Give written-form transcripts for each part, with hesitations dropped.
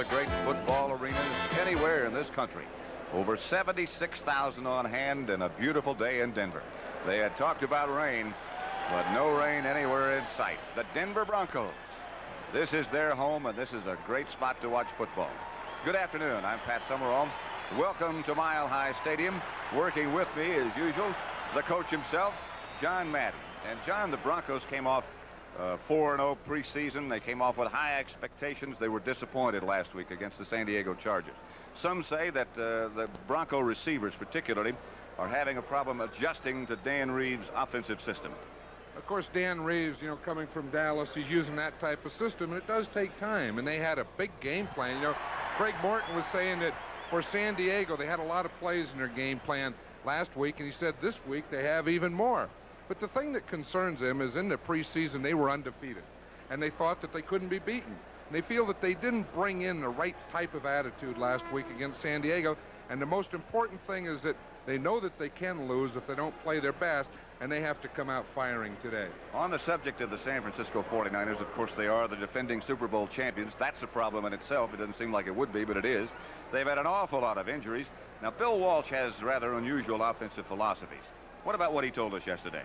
the great football arenas anywhere in this country. Over 76,000 on hand and a beautiful day in Denver. They had talked about rain, but no rain anywhere in sight. The Denver Broncos. This is their home, and this is a great spot to watch football. Good afternoon. I'm Pat Summerall. Welcome to Mile High Stadium. Working with me, as usual, the coach himself, John Madden. And John, the Broncos came off 4-0 preseason. They came off with high expectations. They were disappointed last week against the San Diego Chargers. Some say that the Bronco receivers particularly are having a problem adjusting to Dan Reeves' offensive system. Of course, Dan Reeves, coming from Dallas, he's using that type of system, and it does take time. And they had a big game plan. Craig Morton was saying that for San Diego, they had a lot of plays in their game plan last week, and he said this week they have even more. But the thing that concerns him is in the preseason they were undefeated, and they thought that they couldn't be beaten. And they feel that they didn't bring in the right type of attitude last week against San Diego, and the most important thing is that they know that they can lose if they don't play their best, and they have to come out firing today. On the subject of the San Francisco 49ers, of course, they are the defending Super Bowl champions. That's a problem in itself. It doesn't seem like it would be, but it is. They've had an awful lot of injuries. Now, Bill Walsh has rather unusual offensive philosophies. What about what he told us yesterday?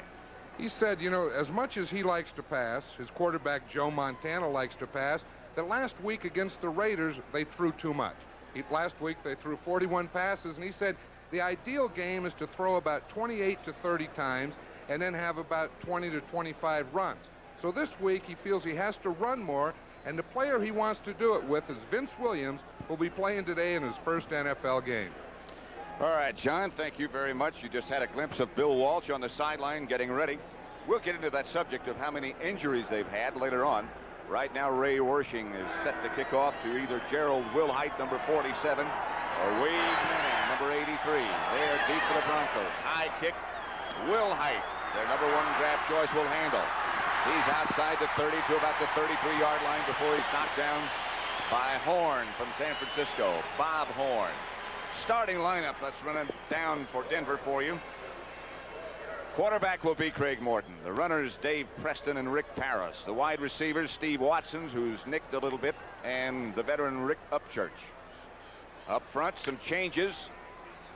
He said, as much as he likes to pass, his quarterback Joe Montana likes to pass, that last week against the Raiders, they threw too much. Last week, they threw 41 passes, and he said the ideal game is to throw about 28 to 30 times and then have about 20 to 25 runs. So this week, he feels he has to run more, and the player he wants to do it with is Vince Williams, who will be playing today in his first NFL game. All right, John, thank you very much. You just had a glimpse of Bill Walsh on the sideline getting ready. We'll get into that subject of how many injuries they've had later on. Right now, Ray Wersching is set to kick off to either Gerald Wilhite, number 47, or Wade Manning, number 83. They are deep for the Broncos. High kick. Wilhite, their number 1 draft choice, will handle. He's outside the 30 to about the 33-yard line before he's knocked down by Horn from San Francisco. Bob Horn. Starting lineup, let's run it down for Denver for you. Quarterback will be Craig Morton. The runners, Dave Preston and Rick Parris. The wide receivers, Steve Watson, who's nicked a little bit, and the veteran Rick Upchurch. Up front, some changes.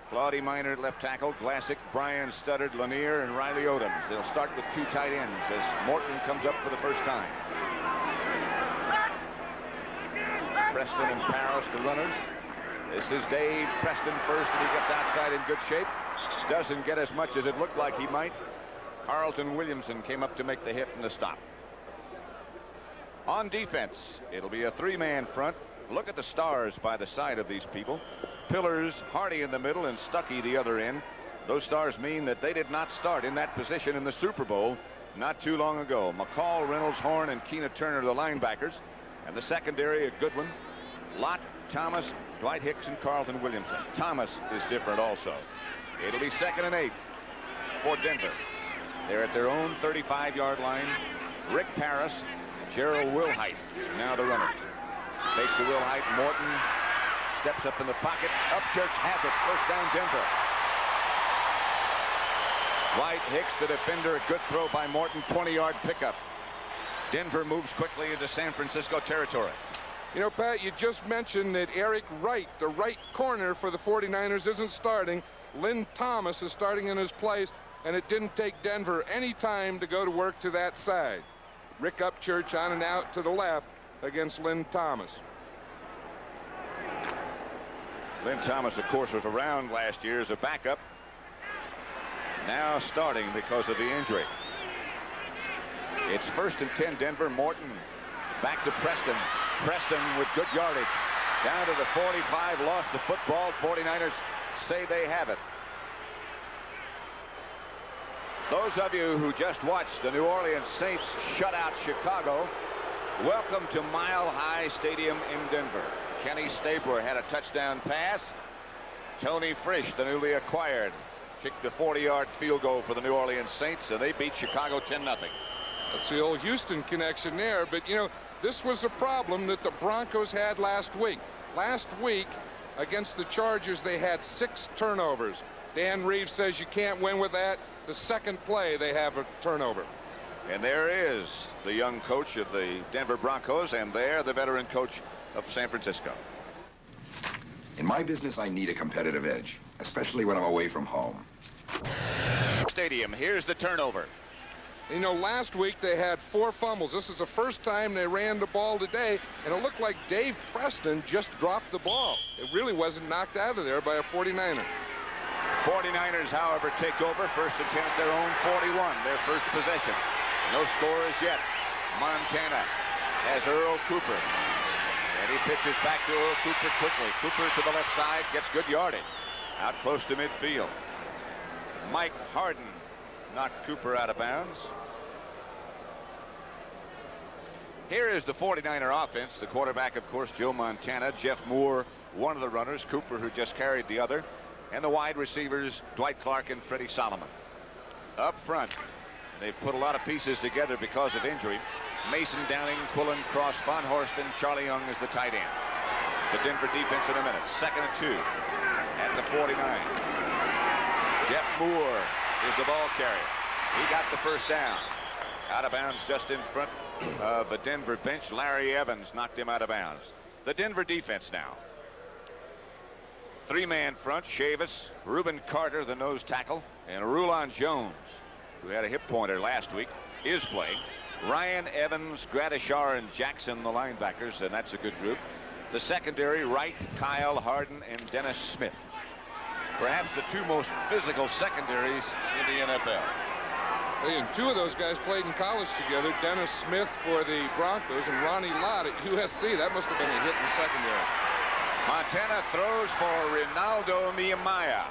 Claudia Minor at left tackle, Glassick, Brian Studdard, Lanier, and Riley Odoms. They'll start with 2 tight ends as Morton comes up for the first time. Preston and Parris, the runners. This is Dave Preston first, and he gets outside in good shape. Doesn't get as much as it looked like he might. Carlton Williamson came up to make the hit and the stop. On defense, it'll be a 3-man front. Look at the stars by the side of these people. Pillars, Hardy in the middle, and Stuckey the other end. Those stars mean that they did not start in that position in the Super Bowl not too long ago. McCall, Reynolds, Horn, and Keena Turner, the linebackers. And the secondary, a good one. Lott, Thomas, Dwight Hicks, and Carlton Williamson. Thomas is different also. It'll be 2nd and 8 for Denver. They're at their own 35-yard line. Rick Parris, Gerald Wilhite, now the runners. Take to Wilhite. Morton steps up in the pocket. Upchurch has it. First down, Denver. Dwight Hicks, the defender. A good throw by Morton. 20-yard pickup. Denver moves quickly into San Francisco territory. Pat, you just mentioned that Eric Wright, the right corner for the 49ers, isn't starting. Lynn Thomas is starting in his place, and it didn't take Denver any time to go to work to that side. Rick Upchurch on and out to the left against Lynn Thomas. Lynn Thomas, of course, was around last year as a backup. Now starting because of the injury. It's 1st and 10, Denver. Morton back to Preston. Preston with good yardage. Down to the 45, lost the football. 49ers say they have it. Those of you who just watched the New Orleans Saints shut out Chicago, welcome to Mile High Stadium in Denver. Kenny Stabler had a touchdown pass. Tony Frisch, the newly acquired, kicked the 40-yard field goal for the New Orleans Saints, and they beat Chicago 10-0. That's the old Houston connection there, but this was a problem that the Broncos had last week. Last week, against the Chargers, they had 6 turnovers. Dan Reeves says you can't win with that. The second play, they have a turnover. And there is the young coach of the Denver Broncos, and there the veteran coach of San Francisco. In my business, I need a competitive edge, especially when I'm away from home. Stadium, here's the turnover. You know, last week they had 4 fumbles. This is the first time they ran the ball today, and it looked like Dave Preston just dropped the ball. It really wasn't knocked out of there by a 49er. 49ers, however, take over. First and 10 at their own 41, their first possession. No score as yet. Montana has Earl Cooper. And he pitches back to Earl Cooper quickly. Cooper to the left side, gets good yardage. Out close to midfield. Mike Harden knocked Cooper out of bounds. Here is the 49er offense. The quarterback, of course, Joe Montana. Jeff Moore, one of the runners. Cooper, who just carried the other. And the wide receivers, Dwight Clark and Freddie Solomon. Up front, they've put a lot of pieces together because of injury. Mason Downing, Quillen, Cross, Von Horst, and Charlie Young is the tight end. The Denver defense in a minute. 2nd and 2 at the 49. Jeff Moore is the ball carrier. He got the first down. Out of bounds just in front of the Denver bench. Larry Evans knocked him out of bounds. The Denver defense now. 3-man front. Chavis, Reuben Carter, the nose tackle, and Rulon Jones, who had a hip pointer last week, is playing. Ryan Evans, Gradishar, and Jackson, the linebackers, and that's a good group. The secondary, Wright, Kyle, Harden, and Dennis Smith. Perhaps the 2 most physical secondaries in the NFL. Hey, and 2 of those guys played in college together. Dennis Smith for the Broncos and Ronnie Lott at USC. That must have been a hit in the secondary. Montana throws for Ronaldo Nehemiah.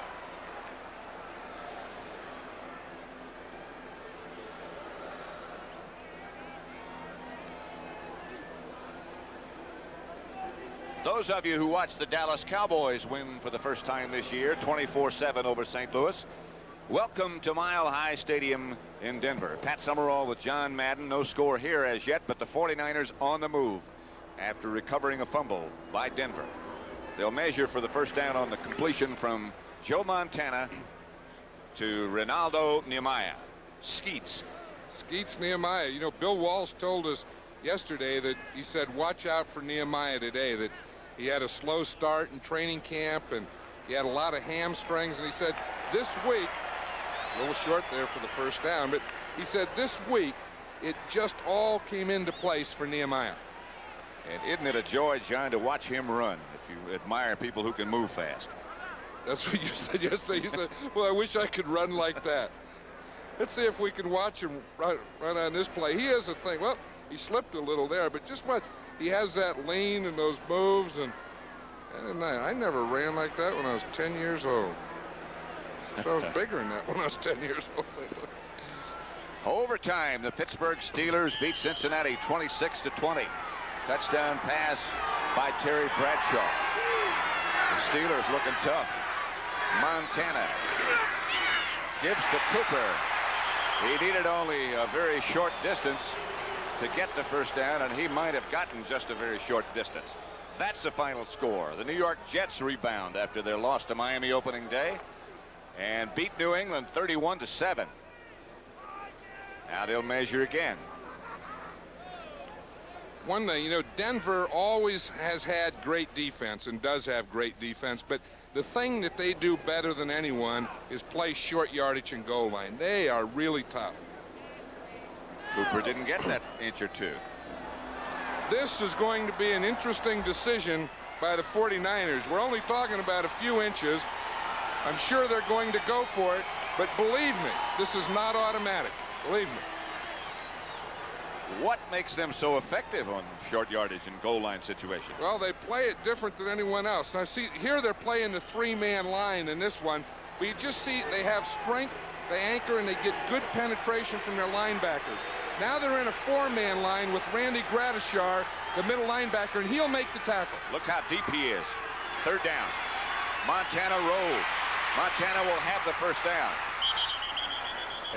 Those of you who watched the Dallas Cowboys win for the first time this year, 24-7 over St. Louis, welcome to Mile High Stadium in Denver. Pat Summerall with John Madden. No score here as yet, but the 49ers on the move after recovering a fumble by Denver. They'll measure for the first down on the completion from Joe Montana to Ronaldo Nehemiah. Skeets Nehemiah. You know, Bill Walsh told us yesterday that he said watch out for Nehemiah today, that he had a slow start in training camp and he had a lot of hamstrings, and he said this week, a little short there for the first down, but he said this week it just all came into place for Nehemiah. And isn't it a joy, John, to watch him run if you admire people who can move fast? That's what you said yesterday. You said, well, I wish I could run like that. Let's see if we can watch him run on this play. He has a thing. Well, he slipped a little there, but just what he has, that lean and those moves, and I never ran like that when I was 10 years old. So I was bigger than that when I was 10 years old. Overtime, the Pittsburgh Steelers beat Cincinnati 26-20. Touchdown pass by Terry Bradshaw. The Steelers looking tough. Montana gives to Cooper. He needed only a very short distance to get the first down, and he might have gotten just a very short distance. That's the final score. The New York Jets rebound after their loss to Miami opening day and beat New England 31-7. Now they'll measure again. One thing, you know, Denver always has had great defense and does have great defense, but the thing that they do better than anyone is play short yardage and goal line. They are really tough. Cooper didn't get that inch or 2. This is going to be an interesting decision by the 49ers. We're only talking about a few inches. I'm sure they're going to go for it, but believe me, this is not automatic. Believe me. What makes them so effective on short yardage and goal line situations? Well, they play it different than anyone else. Now, see, here they're playing the 3-man line in this one. But you just see they have strength, they anchor, and they get good penetration from their linebackers. Now they're in a 4-man line with Randy Gradishar, the middle linebacker, and he'll make the tackle. Look how deep he is. 3rd down. Montana rolls. Montana will have the first down.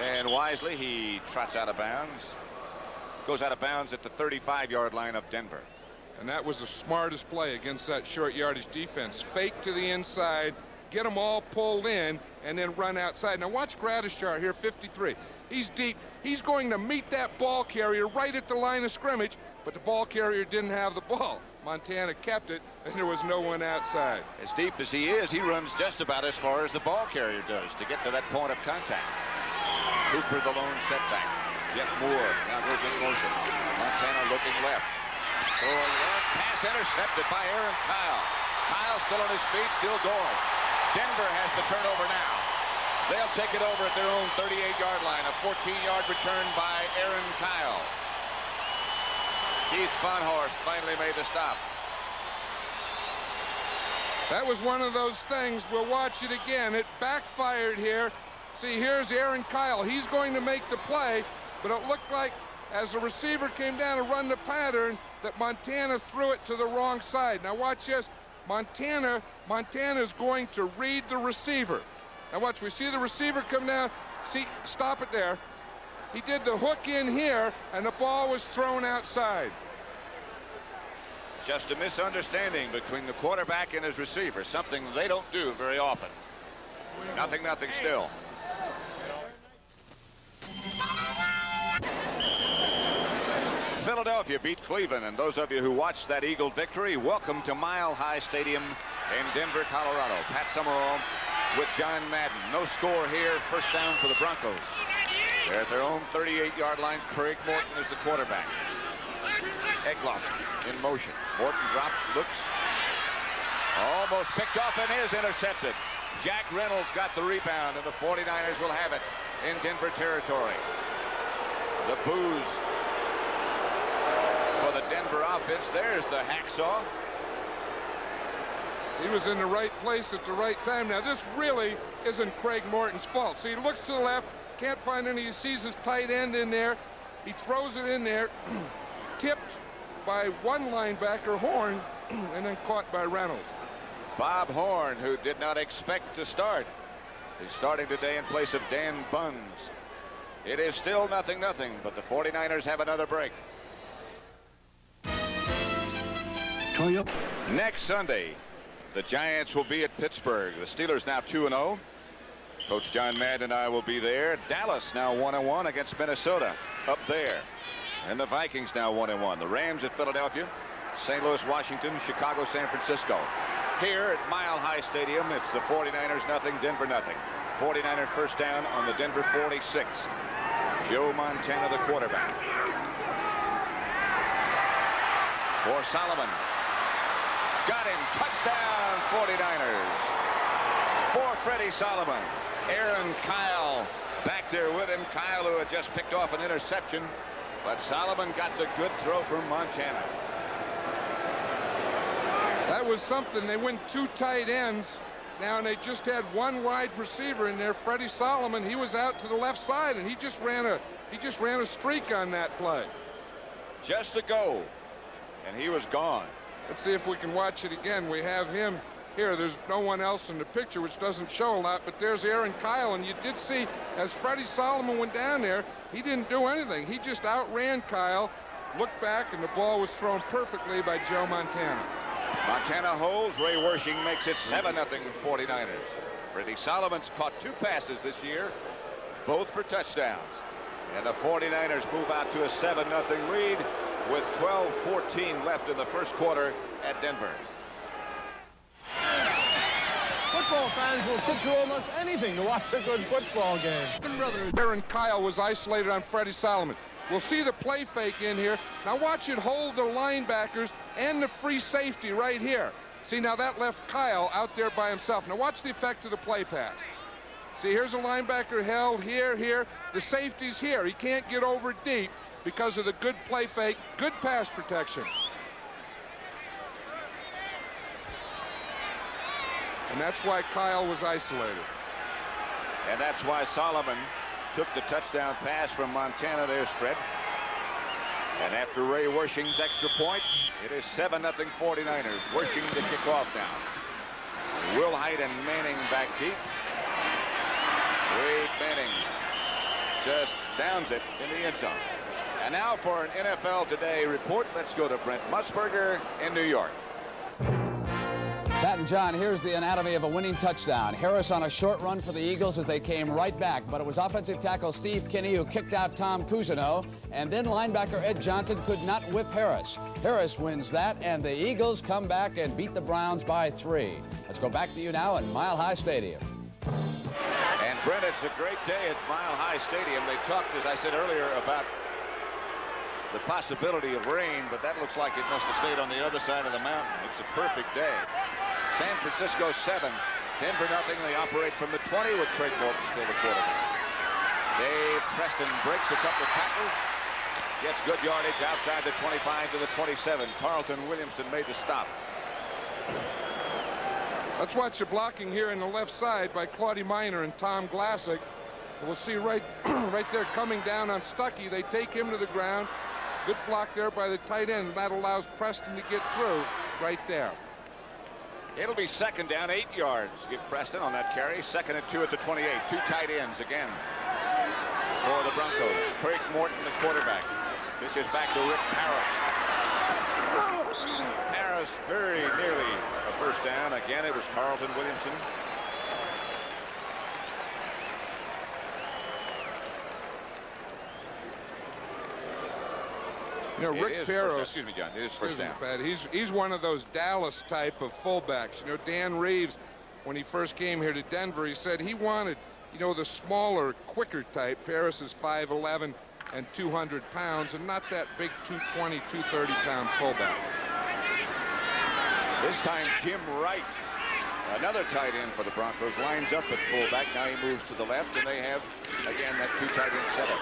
And wisely, he trots out of bounds. Goes out of bounds at the 35-yard line of Denver. And that was the smartest play against that short yardage defense. Fake to the inside, get them all pulled in, and then run outside. Now watch Gradishar here, 53. He's deep. He's going to meet that ball carrier right at the line of scrimmage, but the ball carrier didn't have the ball. Montana kept it, and there was no one outside. As deep as he is, he runs just about as far as the ball carrier does to get to that point of contact. Cooper the lone setback. Jeff Moore now goes in motion. Montana looking left. Throwing left. Pass intercepted by Aaron Kyle. Kyle still on his feet, still going. Denver has the turnover now. They'll take it over at their own 38-yard line. A 14-yard return by Aaron Kyle. Keith Von finally made the stop. That was one of those things. We'll watch it again. It backfired here. See, here's Aaron Kyle. He's going to make the play, but it looked like as the receiver came down to run the pattern that Montana threw it to the wrong side. Now watch this. Montana's going to read the receiver. Now watch, we see the receiver come down. See, stop it there. He did the hook in here, and the ball was thrown outside. Just a misunderstanding between the quarterback and his receiver, something they don't do very often. Nothing still. Philadelphia beat Cleveland, and those of you who watched that Eagle victory, welcome to Mile High Stadium in Denver, Colorado. Pat Summerall with John Madden. No score here. First down for the Broncos. They're at their own 38-yard line. Craig Morton is the quarterback. Egloff in motion. Morton drops, looks. Almost picked off and is intercepted. Jack Reynolds got the rebound, and the 49ers will have it in Denver territory. The boos for the Denver offense. There's the hacksaw. He was in the right place at the right time. Now, this really isn't Craig Morton's fault. See, he looks to the left, can't find any. He sees his tight end in there. He throws it in there, tipped by one linebacker, Horn, and then caught by Reynolds. Bob Horn, who did not expect to start, is starting today in place of Dan Bunz. It is still 0-0, but the 49ers have another break. Next Sunday, the Giants will be at Pittsburgh. The Steelers now 2-0. Coach John Madden and I will be there. Dallas now 1-1 against Minnesota up there. And the Vikings now 1-1. The Rams at Philadelphia. St. Louis, Washington, Chicago, San Francisco. Here at Mile High Stadium, it's the 49ers 0, Denver 0. 49ers first down on the Denver 46. Joe Montana, the quarterback. For Solomon. Got him. Touchdown, 49ers. For Freddie Solomon. Aaron Kyle back there with him. Kyle, who had just picked off an interception, but Solomon got the good throw from Montana. That was something. They went 2 tight ends now, and they just had one wide receiver in there. Freddie Solomon, he was out to the left side, and he just ran a streak on that play. Just a go, and he was gone. Let's see if we can watch it again. We have him here. There's no one else in the picture, which doesn't show a lot, but there's Aaron Kyle, and you did see as Freddie Solomon went down there, he didn't do anything. He just outran Kyle, looked back, and the ball was thrown perfectly by Joe Montana. Montana holds. Ray Wersching makes it 7-0 49ers. Freddie Solomon's caught 2 passes this year, both for touchdowns. And the 49ers move out to a 7-0 lead with 12:14 left in the first quarter at Denver. Football fans will sit through almost anything to watch a good football game. Aaron Kyle was isolated on Freddie Solomon. We'll see the play fake in here. Now watch it hold the linebackers and the free safety right here. See, now that left Kyle out there by himself. Now watch the effect of the play pass. See, here's a linebacker held here. The safety's here. He can't get over deep because of the good play fake, good pass protection. And that's why Kyle was isolated. And that's why Solomon took the touchdown pass from Montana. There's Fred. And after Ray Wersching's extra point, it is 7-0 49ers. Wersching to kick off now. Wilhite and Manning back deep. Wade Manning just downs it in the end zone. And now for an NFL Today report, let's go to Brent Musburger in New York. Pat and John, here's the anatomy of a winning touchdown. Harris on a short run for the Eagles as they came right back, but it was offensive tackle Steve Kinney who kicked out Tom Cousineau, and then linebacker Ed Johnson could not whip Harris. Harris wins that, and the Eagles come back and beat the Browns by 3. Let's go back to you now in Mile High Stadium. And Brent, it's a great day at Mile High Stadium. They talked, as I said earlier, about the possibility of rain, but that looks like it must have stayed on the other side of the mountain. It's a perfect day. San Francisco 7, Denver nothing. They operate from the 20 with Craig Morton still the quarterback. Dave Preston breaks a couple of tackles, gets good yardage outside the 25 to the 27. Carlton Williamson made the stop. Let's watch the blocking here in the left side by Claudie Miner and Tom Glassick. We'll see right there coming down on Stuckey. They take him to the ground. Good block there by the tight end. That allows Preston to get through right there. It'll be second down, 8 yards. Give Preston on that carry. 2nd and 2 at the 28. 2 tight ends again for the Broncos. Craig Morton, the quarterback. Pitches back to Rick Harris. Harris very nearly a first down. Again, it was Carlton Williamson. You know, Rick Perros, excuse me, John, it is first down. He's one of those Dallas type of fullbacks. You know, Dan Reeves, when he first came here to Denver, he said he wanted, you know, the smaller, quicker type. Perros is 5'11" and 200 pounds, and not that big 220, 230-pound fullback. This time, Jim Wright, another tight end for the Broncos, lines up at fullback. Now he moves to the left, and they have, again, that 2 tight end setup.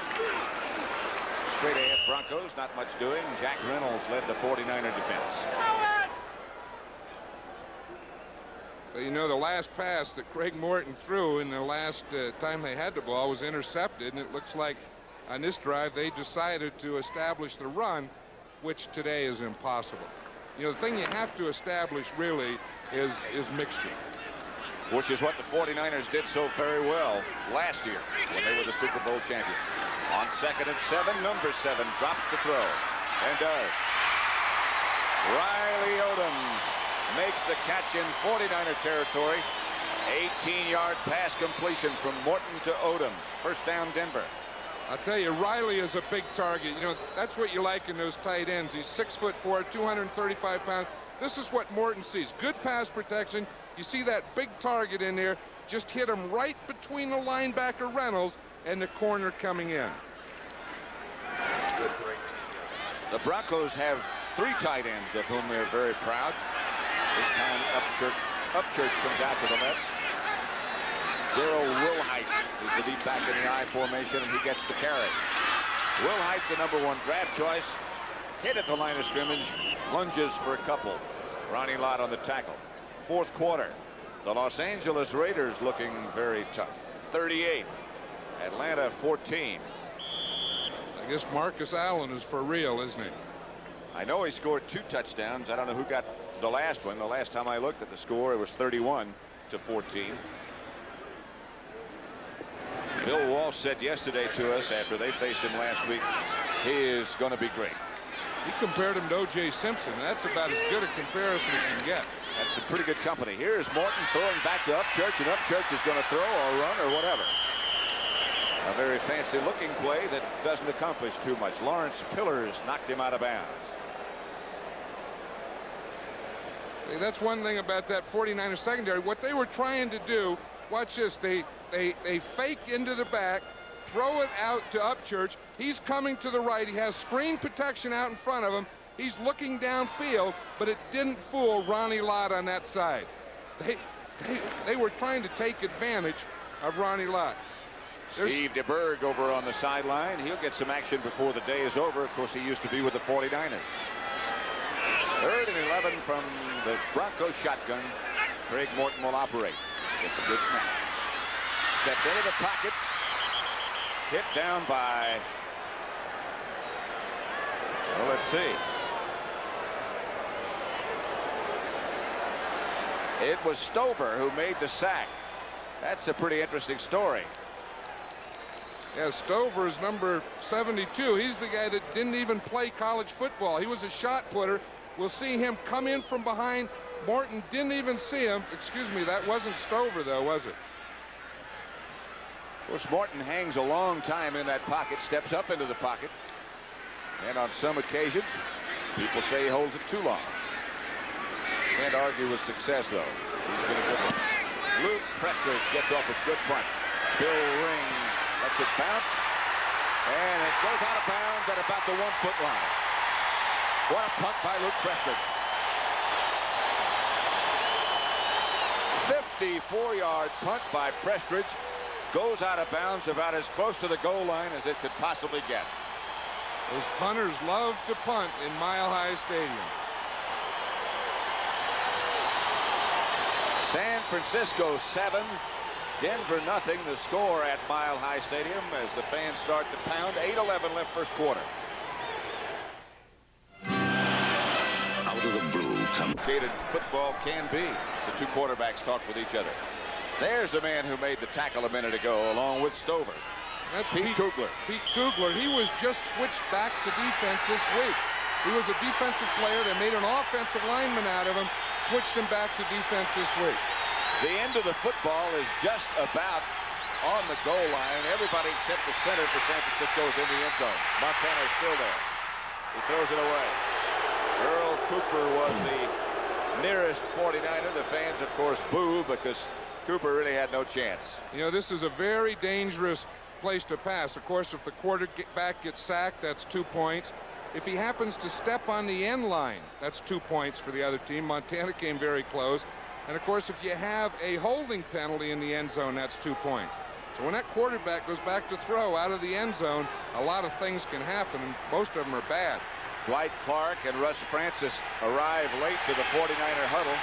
Straight ahead Broncos, not much doing. Jack Reynolds led the 49er defense. You know, the last pass that Craig Morton threw in the last time they had the ball was intercepted, and it looks like on this drive they decided to establish the run, which today is impossible. You know, the thing you have to establish really is mixture. Which is what the 49ers did so very well last year when they were the Super Bowl champions. On 2nd and 7, number 7 drops to throw and does. Riley Odoms makes the catch in 49er territory. 18-yard pass completion from Morton to Odoms. First down, Denver. I'll tell you, Riley is a big target. You know, that's what you like in those tight ends. He's 6'4", 235 pounds. This is what Morton sees. Good pass protection. You see that big target in there. Just hit him right between the linebacker Reynolds and the corner coming in. The Broncos have 3 tight ends of whom they're very proud. This time Upchurch comes out to the left. Gerald Wilhite is the deep back in the I formation, and he gets the carry. Wilhite, the #1 draft choice, hit at the line of scrimmage, lunges for a couple. Ronnie Lott on the tackle. 4th quarter. The Los Angeles Raiders looking very tough. 38. Atlanta 14. I guess Marcus Allen is for real, isn't he? I know he scored 2 touchdowns. I don't know who got the last one. The last time I looked at the score, it was 31-14. Bill Walsh said yesterday to us after they faced him last week, he is going to be great. He compared him to O.J. Simpson. That's about as good a comparison as you can get. That's some pretty good company. Here's Morton throwing back to Upchurch, and Upchurch is going to throw or run or whatever. A very fancy looking play that doesn't accomplish too much. Lawrence Pillars knocked him out of bounds. Hey, that's one thing about that 49er secondary. What they were trying to do, watch this, they fake into the back, throw it out to Upchurch. He's coming to the right. He has screen protection out in front of him. He's looking downfield, but it didn't fool Ronnie Lott on that side. They were trying to take advantage of Ronnie Lott. Steve DeBerg over on the sideline. He'll get some action before the day is over. Of course, he used to be with the 49ers. 3rd and 11 from the Broncos shotgun. Craig Morton will operate. Gets a good snap. Steps into the pocket. Hit down by, well, let's see. It was Stover who made the sack. That's a pretty interesting story. Yeah, Stover is number 72. He's the guy that didn't even play college football. He was a shot putter. We'll see him come in from behind, Morton didn't even see him. Excuse me, that wasn't Stover, though, was it? Of course, Morton hangs a long time in that pocket, steps up into the pocket, and on some occasions, people say he holds it too long. Can't argue with success, though. He's been a good one. Luke Prestridge gets off a good punt. Bill Ring lets it bounce, and it goes out of bounds at about the 1-foot line. What a punt by Luke Prestridge. 54-yard punt by Prestridge. Goes out of bounds about as close to the goal line as it could possibly get. Those punters love to punt in Mile High Stadium. San Francisco 7, Denver nothing. The score at Mile High Stadium as the fans start to pound. 8:11 left first quarter. Out of the blue comes Complicated football can be. The two quarterbacks talk with each other. There's the man who made the tackle a minute ago, along with Stover. That's Pete Kugler. Pete Kugler. He was just switched back to defense this week. He was a defensive player. They made an offensive lineman out of him, switched him back to defense this week. The end of the football is just about on the goal line. Everybody except the center for San Francisco is in the end zone. Montana is still there. He throws it away. Earl Cooper was the nearest 49er. The fans, of course, boo because Cooper really had no chance. You know, this is a very dangerous place to pass. Of course, if the quarterback gets sacked, that's 2 points. If he happens to step on the end line, that's 2 points for the other team. Montana came very close. And, of course, if you have a holding penalty in the end zone, that's 2 points. So when that quarterback goes back to throw out of the end zone, a lot of things can happen, and most of them are bad. Dwight Clark and Russ Francis arrive late to the 49er huddle.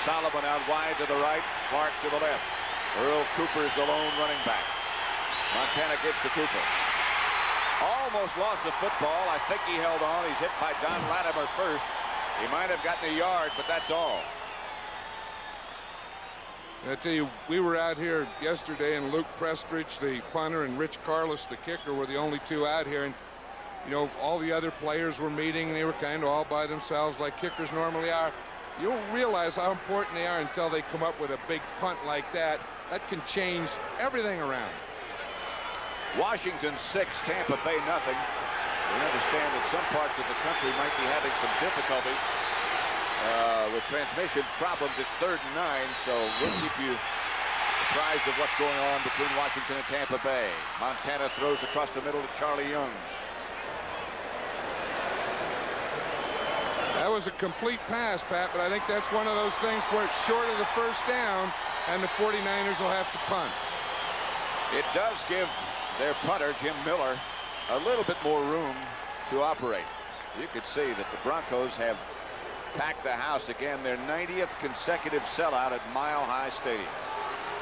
Solomon out wide to the right, Clark to the left. Earl Cooper is the lone running back. Montana gets to Cooper. Almost lost the football. I think he held on. He's hit by Don Latimer first. He might have gotten a yard, but that's all. I tell you, we were out here yesterday, and Luke Prestridge, the punter, and Rich Carlos, the kicker, were the only two out here. And, you know, all the other players were meeting, and they were kind of all by themselves like kickers normally are. You don't realize how important they are until they come up with a big punt like that. That can change everything around. Washington 6, Tampa Bay nothing. We understand that some parts of the country might be having some difficulty with transmission problems. It's 3rd and 9, so we'll keep you apprised of what's going on between Washington and Tampa Bay. Montana throws across the middle to Charlie Young. That was a complete pass, Pat, but I think that's one of those things where it's short of the first down, and the 49ers will have to punt. It does give their punter, Jim Miller, a little bit more room to operate. You could see that the Broncos have packed the house again, their 90th consecutive sellout at Mile High Stadium.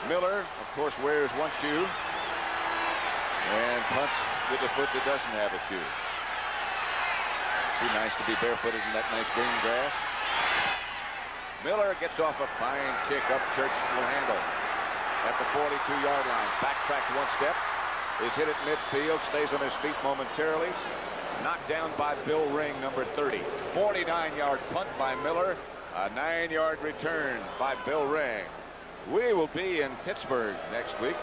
Miller, of course, wears one shoe and punts with a foot that doesn't have a shoe. Be nice to be barefooted in that nice green grass. Miller gets off a fine kick up. Church will handle at the 42-yard line. Backtracks one step. Is hit at midfield. Stays on his feet momentarily. Knocked down by Bill Ring, number 30. 49-yard punt by Miller. A 9-yard return by Bill Ring. We will be in Pittsburgh next week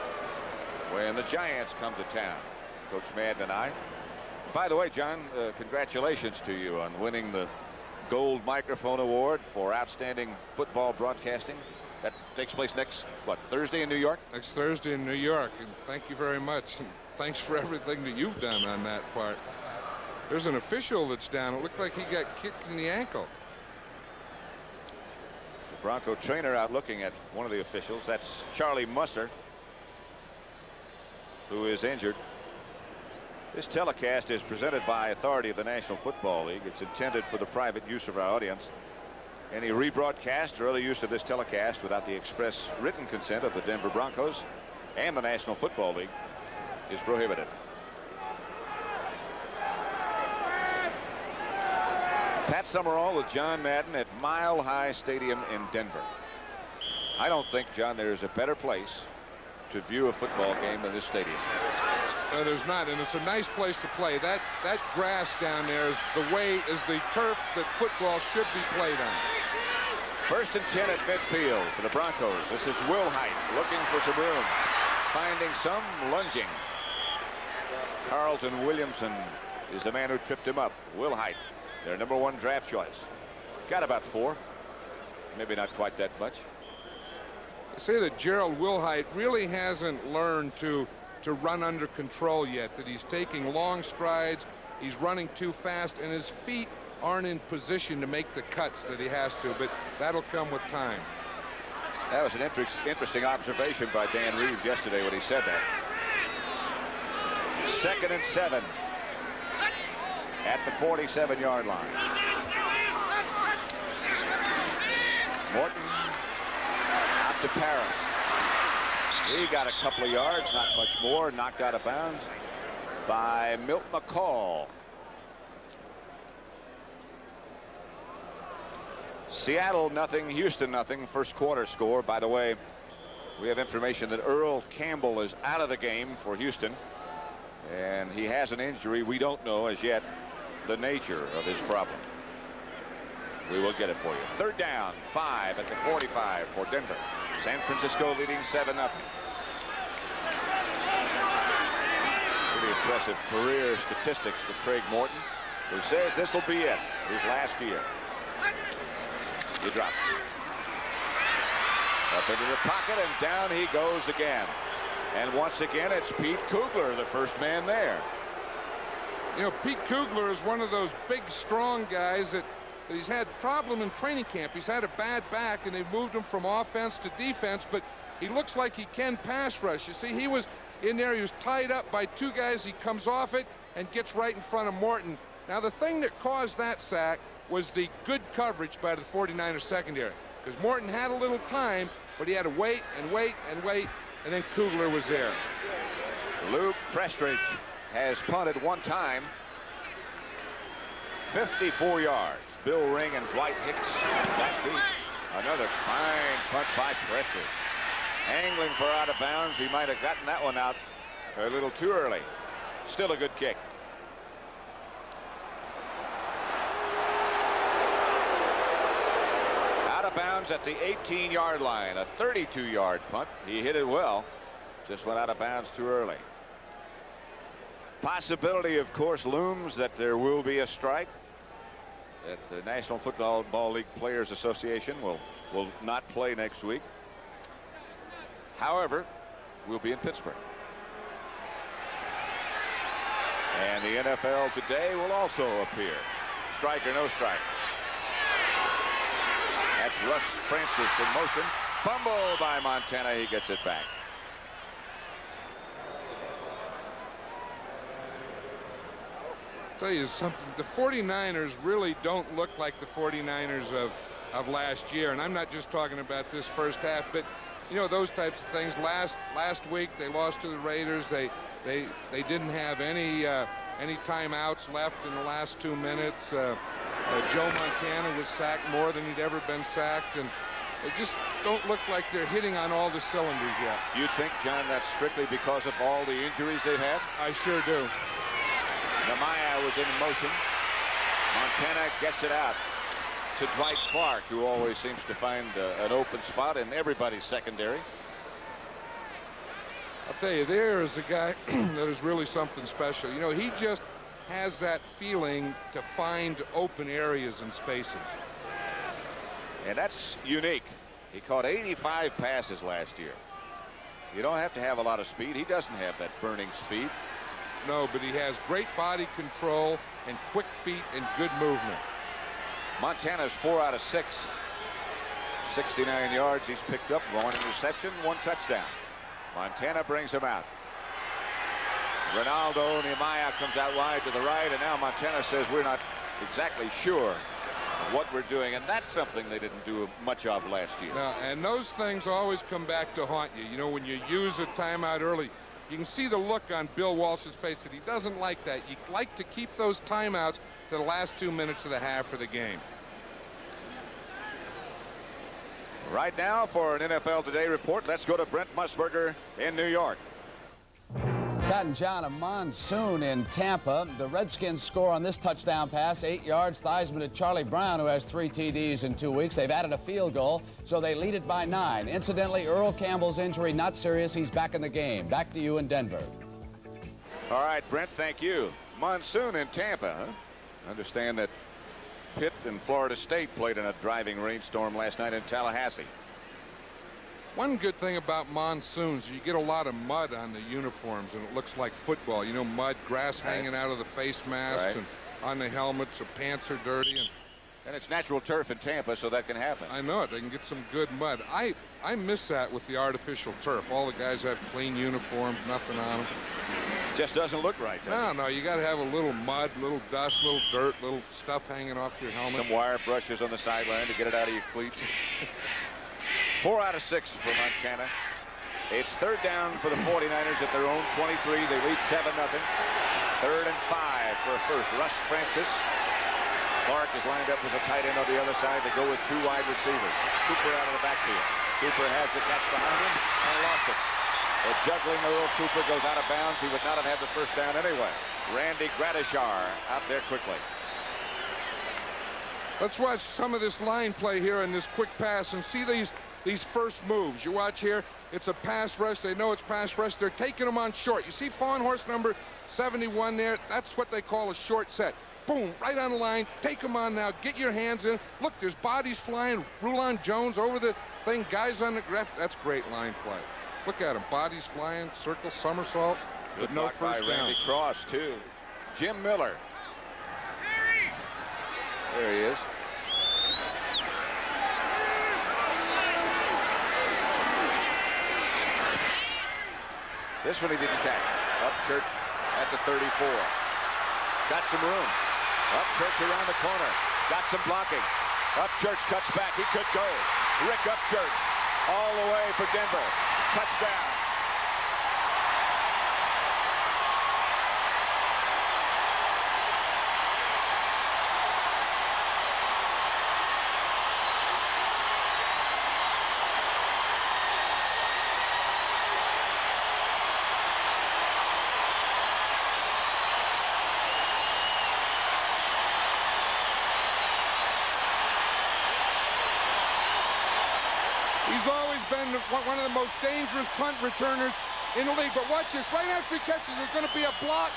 when the Giants come to town. Coach Madden and I. By the way, John, congratulations to you on winning the Gold Microphone Award for Outstanding Football Broadcasting. That takes place next, what, Thursday in New York? Next Thursday in New York, and thank you very much. And thanks for everything that you've done on that part. There's an official that's down. It looked like he got kicked in the ankle. The Bronco trainer out looking at one of the officials. That's Charlie Musser, who is injured. This telecast is presented by authority of the National Football League. It's intended for the private use of our audience. Any rebroadcast or other use of this telecast without the express written consent of the Denver Broncos and the National Football League is prohibited. Pat Summerall with John Madden at Mile High Stadium in Denver. I don't think, John, there is a better place to view a football game than this stadium. No, there's not, and it's a nice place to play. That grass down there is the turf that football should be played on. First and 10 at midfield for the Broncos. This is Wilhite looking for some room, finding some, lunging. Carlton Williamson is the man who tripped him up. Wilhite, their #1 draft choice. Got about 4. Maybe not quite that much. I say that Gerald Wilhite really hasn't learned to run under control yet, that he's taking long strides, he's running too fast, and his feet aren't in position to make the cuts that he has to, but that'll come with time. That was an interesting observation by Dan Reeves yesterday when he said that. 2nd and 7 at the 47-yard line. Morton out to Paris. He got a couple of yards, not much more, knocked out of bounds by Milt McCall. Seattle nothing, Houston nothing. First quarter score. By the way, we have information that Earl Campbell is out of the game for Houston, and he has an injury. We don't know as yet the nature of his problem. We will get it for you. 3rd down, 5 at the 45 for Denver. San Francisco leading 7-0. Pretty impressive career statistics for Craig Morton, who says this will be it, his last year. You drop. Up into the pocket, and down he goes again. And once again, it's Pete Kugler, the first man there. You know, Pete Kugler is one of those big, strong guys that he's had problem in training camp. He's had a bad back, and they've moved him from offense to defense, but he looks like he can pass rush. You see, he was in there, he was tied up by 2 guys. He comes off it and gets right in front of Morton. Now, the thing that caused that sack was the good coverage by the 49ers secondary, because Morton had a little time, but he had to wait and wait and wait, and then Kugler was there. Luke Prestridge has punted 1 time. 54 yards. Bill Ring and Dwight Hicks. That's deep. Another fine punt by Prestridge. Angling for out of bounds. He might have gotten that one out a little too early. Still a good kick. Out of bounds at the 18-yard line. A 32-yard punt. He hit it well. Just went out of bounds too early. Possibility, of course, looms that there will be a strike. That the National Football League Players Association will not play next week. However, we'll be in Pittsburgh. And the NFL today will also appear. Strike or no strike. That's Russ Francis in motion. Fumble by Montana. He gets it back. Tell you something, the 49ers really don't look like the 49ers of last year, and I'm not just talking about this first half, but you know, those types of things. Last week they lost to the Raiders. They didn't have any timeouts left in the last 2 minutes. Joe Montana was sacked more than he'd ever been sacked, and they just don't look like they're hitting on all the cylinders yet. You think, John, that's strictly because of all the injuries they've had? I sure do. Namaya was in motion. Montana gets it out to Dwight Clark, who always seems to find an open spot in everybody's secondary. I'll tell you, there is a guy that is really something special. You know, he just has that feeling to find open areas and spaces. And that's unique. He caught 85 passes last year. You don't have to have a lot of speed. He doesn't have that burning speed. No, but he has great body control and quick feet and good movement. Montana's 4 out of 6. 69 yards he's picked up. 1 interception, 1 touchdown. Montana brings him out. Ronaldo Nehemiah comes out wide to the right, and now Montana says we're not exactly sure of what we're doing, and that's something they didn't do much of last year. No, and those things always come back to haunt you. You know, when you use a timeout early, you can see the look on Bill Walsh's face that he doesn't like that. You like to keep those timeouts to the last 2 minutes of the half of the game. Right now, for an NFL Today report, let's go to Brent Musburger in New York. Pat and John, a monsoon in Tampa. The Redskins score on this touchdown pass, 8 yards. Theismann to Charlie Brown, who has 3 TDs in 2 weeks. They've added a field goal, so they lead it by 9. Incidentally, Earl Campbell's injury not serious. He's back in the game. Back to you in Denver. All right, Brent, thank you. Monsoon in Tampa, huh? Understand that Pitt and Florida State played in a driving rainstorm last night in Tallahassee. One good thing about monsoons, you get a lot of mud on the uniforms, and it looks like football. You know, mud, grass hanging out of the face masks, and on the helmets, the pants are dirty. And it's natural turf in Tampa, so that can happen. I know it. They can get some good mud. I miss that with the artificial turf. All the guys have clean uniforms, nothing on them. Just doesn't look right, does it? No, you got to have a little mud, little dust, little dirt, little stuff hanging off your helmet. Some wire brushes on the sideline to get it out of your cleats. 4 out of 6 for Montana. It's third down for the 49ers at their own 23. They lead 7-0. 3rd and 5 for a first. Russ Francis. Clark is lined up as a tight end on the other side. They go with 2 wide receivers. Cooper out of the backfield. Cooper has the catch behind him and lost it. The juggling Earl Cooper goes out of bounds. He would not have had the first down anyway. Randy Gradishar out there quickly. Let's watch some of this line play here in this quick pass and see these first moves. You watch here, it's a pass rush. They know it's pass rush. They're taking them on short. You see Fawn horse number 71 there? That's what they call a short set. Boom, right on the line. Take them on now. Get your hands in. Look, there's bodies flying. Rulon Jones over the thing. Guys on the grab. That's great line play. Look at him. Bodies flying, circle somersaults. Good but no block by first down. Randy Cross, too. Jim Miller. There he is. This one he didn't catch. Upchurch at the 34. Got some room. Upchurch around the corner. Got some blocking. Upchurch cuts back. He could go. Rick Upchurch all the way for Denver. Touchdown. He's always been one of the most dangerous punt returners in the league. But watch this. Right after he catches, there's going to be a block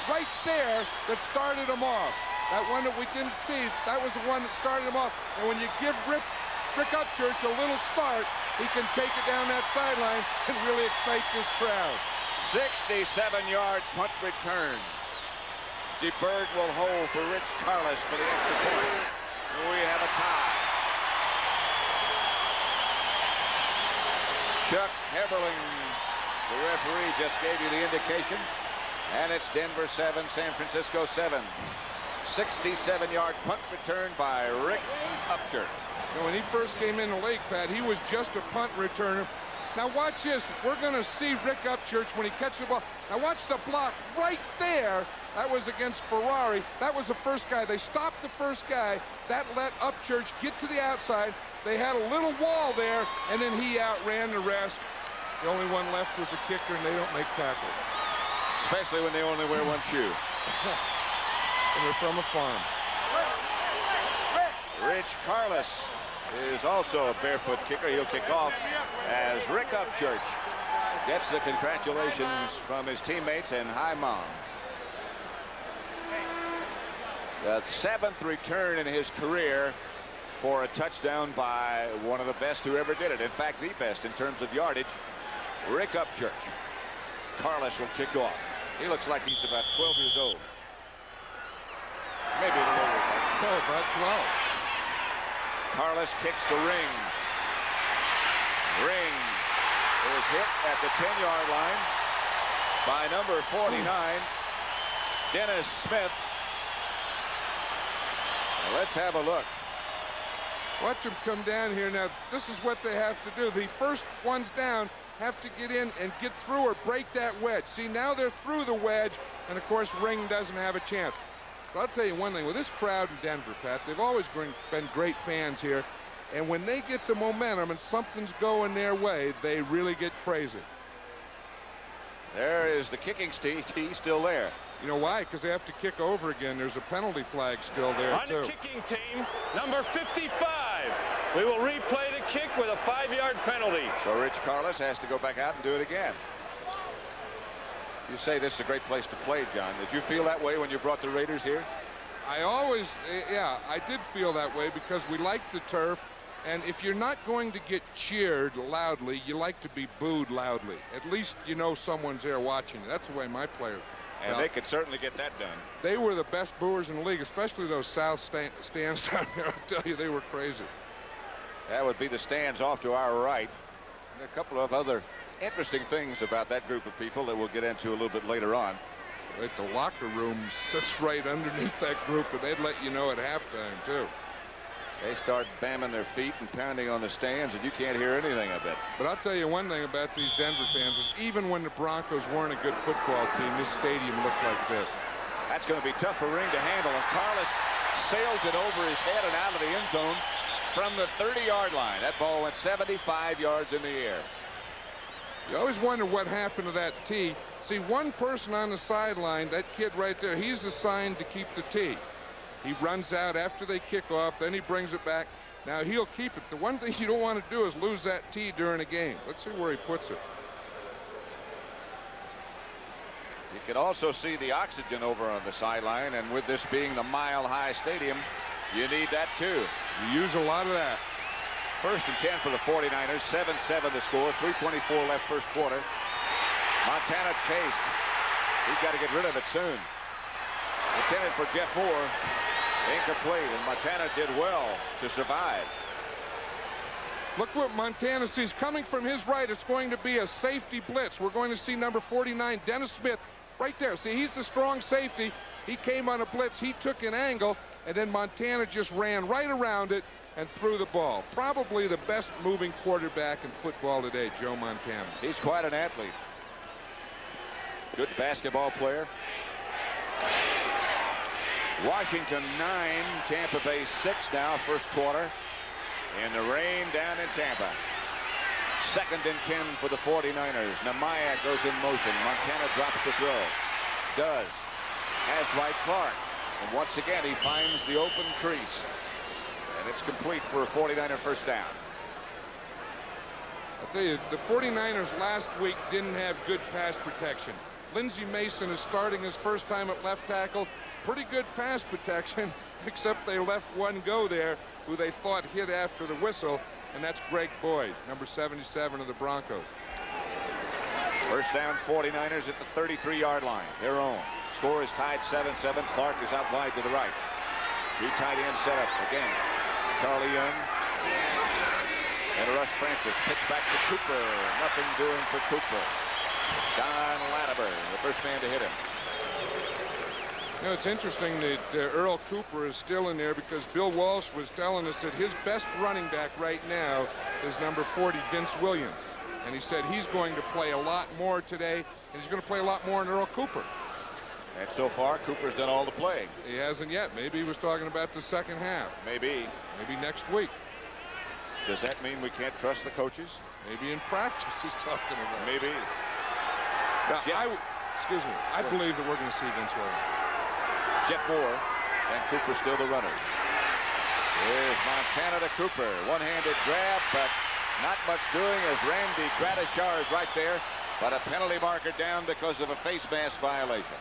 right there that started him off. That one that we didn't see, that was the one that started him off. And when you give Rick Upchurch a little start, he can take it down that sideline and really excite this crowd. 67-yard punt return. DeBerg will hold for Rich Carlos for the extra point. We have a tie. Chuck Heberling, the referee, just gave you the indication. And it's Denver 7, San Francisco 7. 67-yard punt return by Rick Upchurch. When he first came in the league, Pat, he was just a punt returner. Now watch this. We're going to see Rick Upchurch when he catches the ball. Now watch the block right there. That was against Ferrari. That was the first guy. They stopped the first guy. That let Upchurch get to the outside. They had a little wall there, and then he outran the rest. The only one left was a kicker, and they don't make tackles. Especially when they only wear one shoe. And they're from a farm. Rich Carlos is also a barefoot kicker. He'll kick off as Rick Upchurch gets the congratulations from his teammates and Hi Mom. The 7th return in his career for a touchdown by one of the best who ever did it. In fact, the best in terms of yardage, Rick Upchurch. Carlos will kick off. He looks like he's about 12 years old. Maybe a little older. No, about 12. Carlos kicks the ring. Ring is hit at the 10-yard line by number 49, Dennis Smith. Now let's have a look. Watch them come down here. Now, this is what they have to do. The first ones down have to get in and get through or break that wedge. See, now they're through the wedge, and, of course, Ring doesn't have a chance. But I'll tell you one thing. With this crowd in Denver, Pat, they've always been great fans here. And when they get the momentum and something's going their way, they really get crazy. There is the kicking tee still there. You know why? Because they have to kick over again. There's a penalty flag still there, On too. the kicking team, number 55. We will replay the kick with a 5-yard penalty. So Rich Carlos has to go back out and do it again. You say this is a great place to play, John. Did you feel that way when you brought the Raiders here? I always, yeah, I did feel that way because we like the turf. And if you're not going to get cheered loudly, you like to be booed loudly. At least you know someone's there watching. That's the way my players. And they could certainly get that done. They were the best booers in the league, especially those south stands down there. I'll tell you, they were crazy. That would be the stands off to our right. And a couple of other interesting things about that group of people that we'll get into a little bit later on. Right, the locker room sits right underneath that group, and they'd let you know at halftime, too. They start bamming their feet and pounding on the stands, and you can't hear anything of it. But I'll tell you one thing about these Denver fans is even when the Broncos weren't a good football team, this stadium looked like this. That's going to be tough for Ring to handle, and Carlos sails it over his head and out of the end zone from the 30-yard line. That ball went 75 yards in the air. You always wonder what happened to that tee. See, one person on the sideline, that kid right there, he's assigned to keep the tee. He runs out after they kick off, then he brings it back. Now he'll keep it. The one thing you don't want to do is lose that tee during a game. Let's see where he puts it. You can also see the oxygen over on the sideline, and with this being the Mile High Stadium, you need that too. You use a lot of that. 1st and 10 for the 49ers, 7-7 to score, 3:24 left first quarter. Montana chased. He's got to get rid of it soon. Intended for Jeff Moore. Incomplete, and Montana did well to survive. Look what Montana sees coming from his right. It's going to be a safety blitz. We're going to see number 49, Dennis Smith, right there. See, he's the strong safety. He came on a blitz. He took an angle, and then Montana just ran right around it and threw the ball. Probably the best moving quarterback in football today, Joe Montana. He's quite an athlete. Good basketball player. Washington 9, Tampa Bay 6 now, first quarter. In the rain down in Tampa. 2nd and 10 for the 49ers. Nehemiah goes in motion. Montana drops the throw. Does. Has Dwight Clark. And once again, he finds the open crease. And it's complete for a 49er first down. I'll tell you, the 49ers last week didn't have good pass protection. Lindsey Mason is starting his first time at left tackle. Pretty good pass protection, except they left one go there who they thought hit after the whistle, and that's Greg Boyd, number 77 of the Broncos. First down, 49ers at the 33-yard line, their own. Score is tied 7-7. Clark is out wide to the right. 2 tight end setup again. Charlie Young and Russ Francis. Pitch back to Cooper. Nothing doing for Cooper. Don Latimer, the first man to hit him. You know, it's interesting that Earl Cooper is still in there because Bill Walsh was telling us that his best running back right now is number 40, Vince Williams. And he said he's going to play a lot more today, and he's going to play a lot more than Earl Cooper. And so far, Cooper's done all the playing. He hasn't yet. Maybe he was talking about the second half. Maybe. Maybe next week. Does that mean we can't trust the coaches? Maybe in practice he's talking about. Maybe. Now, excuse me. I believe that we're going to see Vince Williams. Jeff Moore, and Cooper still the runner. Here's Montana to Cooper. One-handed grab, but not much doing as Randy Gradishar is right there, but a penalty marker down because of a face mask violation.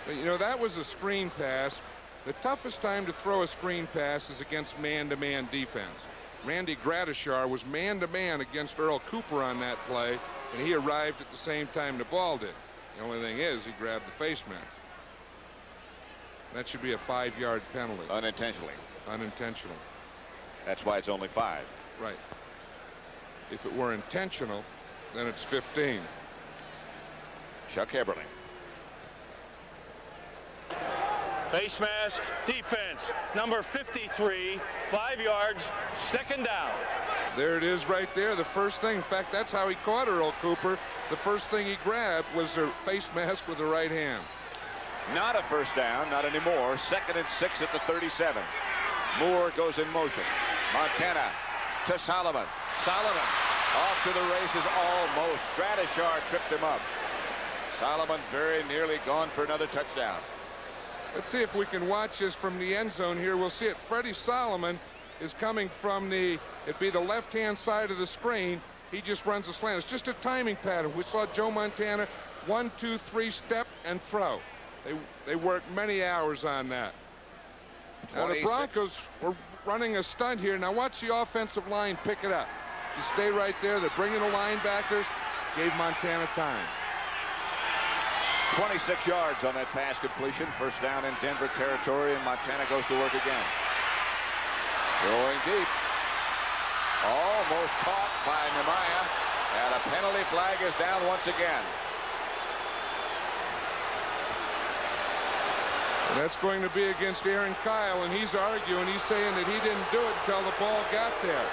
But, you know, that was a screen pass. The toughest time to throw a screen pass is against man-to-man defense. Randy Gradishar was man-to-man against Earl Cooper on that play, and he arrived at the same time the ball did. The only thing is he grabbed the face mask. That should be a 5-yard penalty. Unintentionally. Unintentional. That's why it's only 5. Right. If it were intentional, then it's 15. Chuck Heberling. Face mask, defense, number 53, 5 yards, 2nd down. There it is right there, the first thing. In fact, that's how he caught Earl Cooper. The first thing he grabbed was a face mask with the right hand. Not a first down, not anymore. 2nd and 6 at the 37. Moore goes in motion. Montana to Solomon. Solomon off to the races almost. Gradishar tripped him up. Solomon very nearly gone for another touchdown. Let's see if we can watch this from the end zone here. We'll see it. Freddie Solomon is coming from it'd be the left-hand side of the screen. He just runs a slant. It's just a timing pattern. We saw Joe Montana 1, 2, 3 step and throw. They worked many hours on that. Now the Broncos were running a stunt here. Now watch the offensive line pick it up. You stay right there. They're bringing the linebackers. Gave Montana time. 26 yards on that pass completion. First down in Denver territory, and Montana goes to work again. Going deep. Almost caught by Nehemiah, and a penalty flag is down once again. And that's going to be against Aaron Kyle, and he's arguing. He's saying that he didn't do it until the ball got there.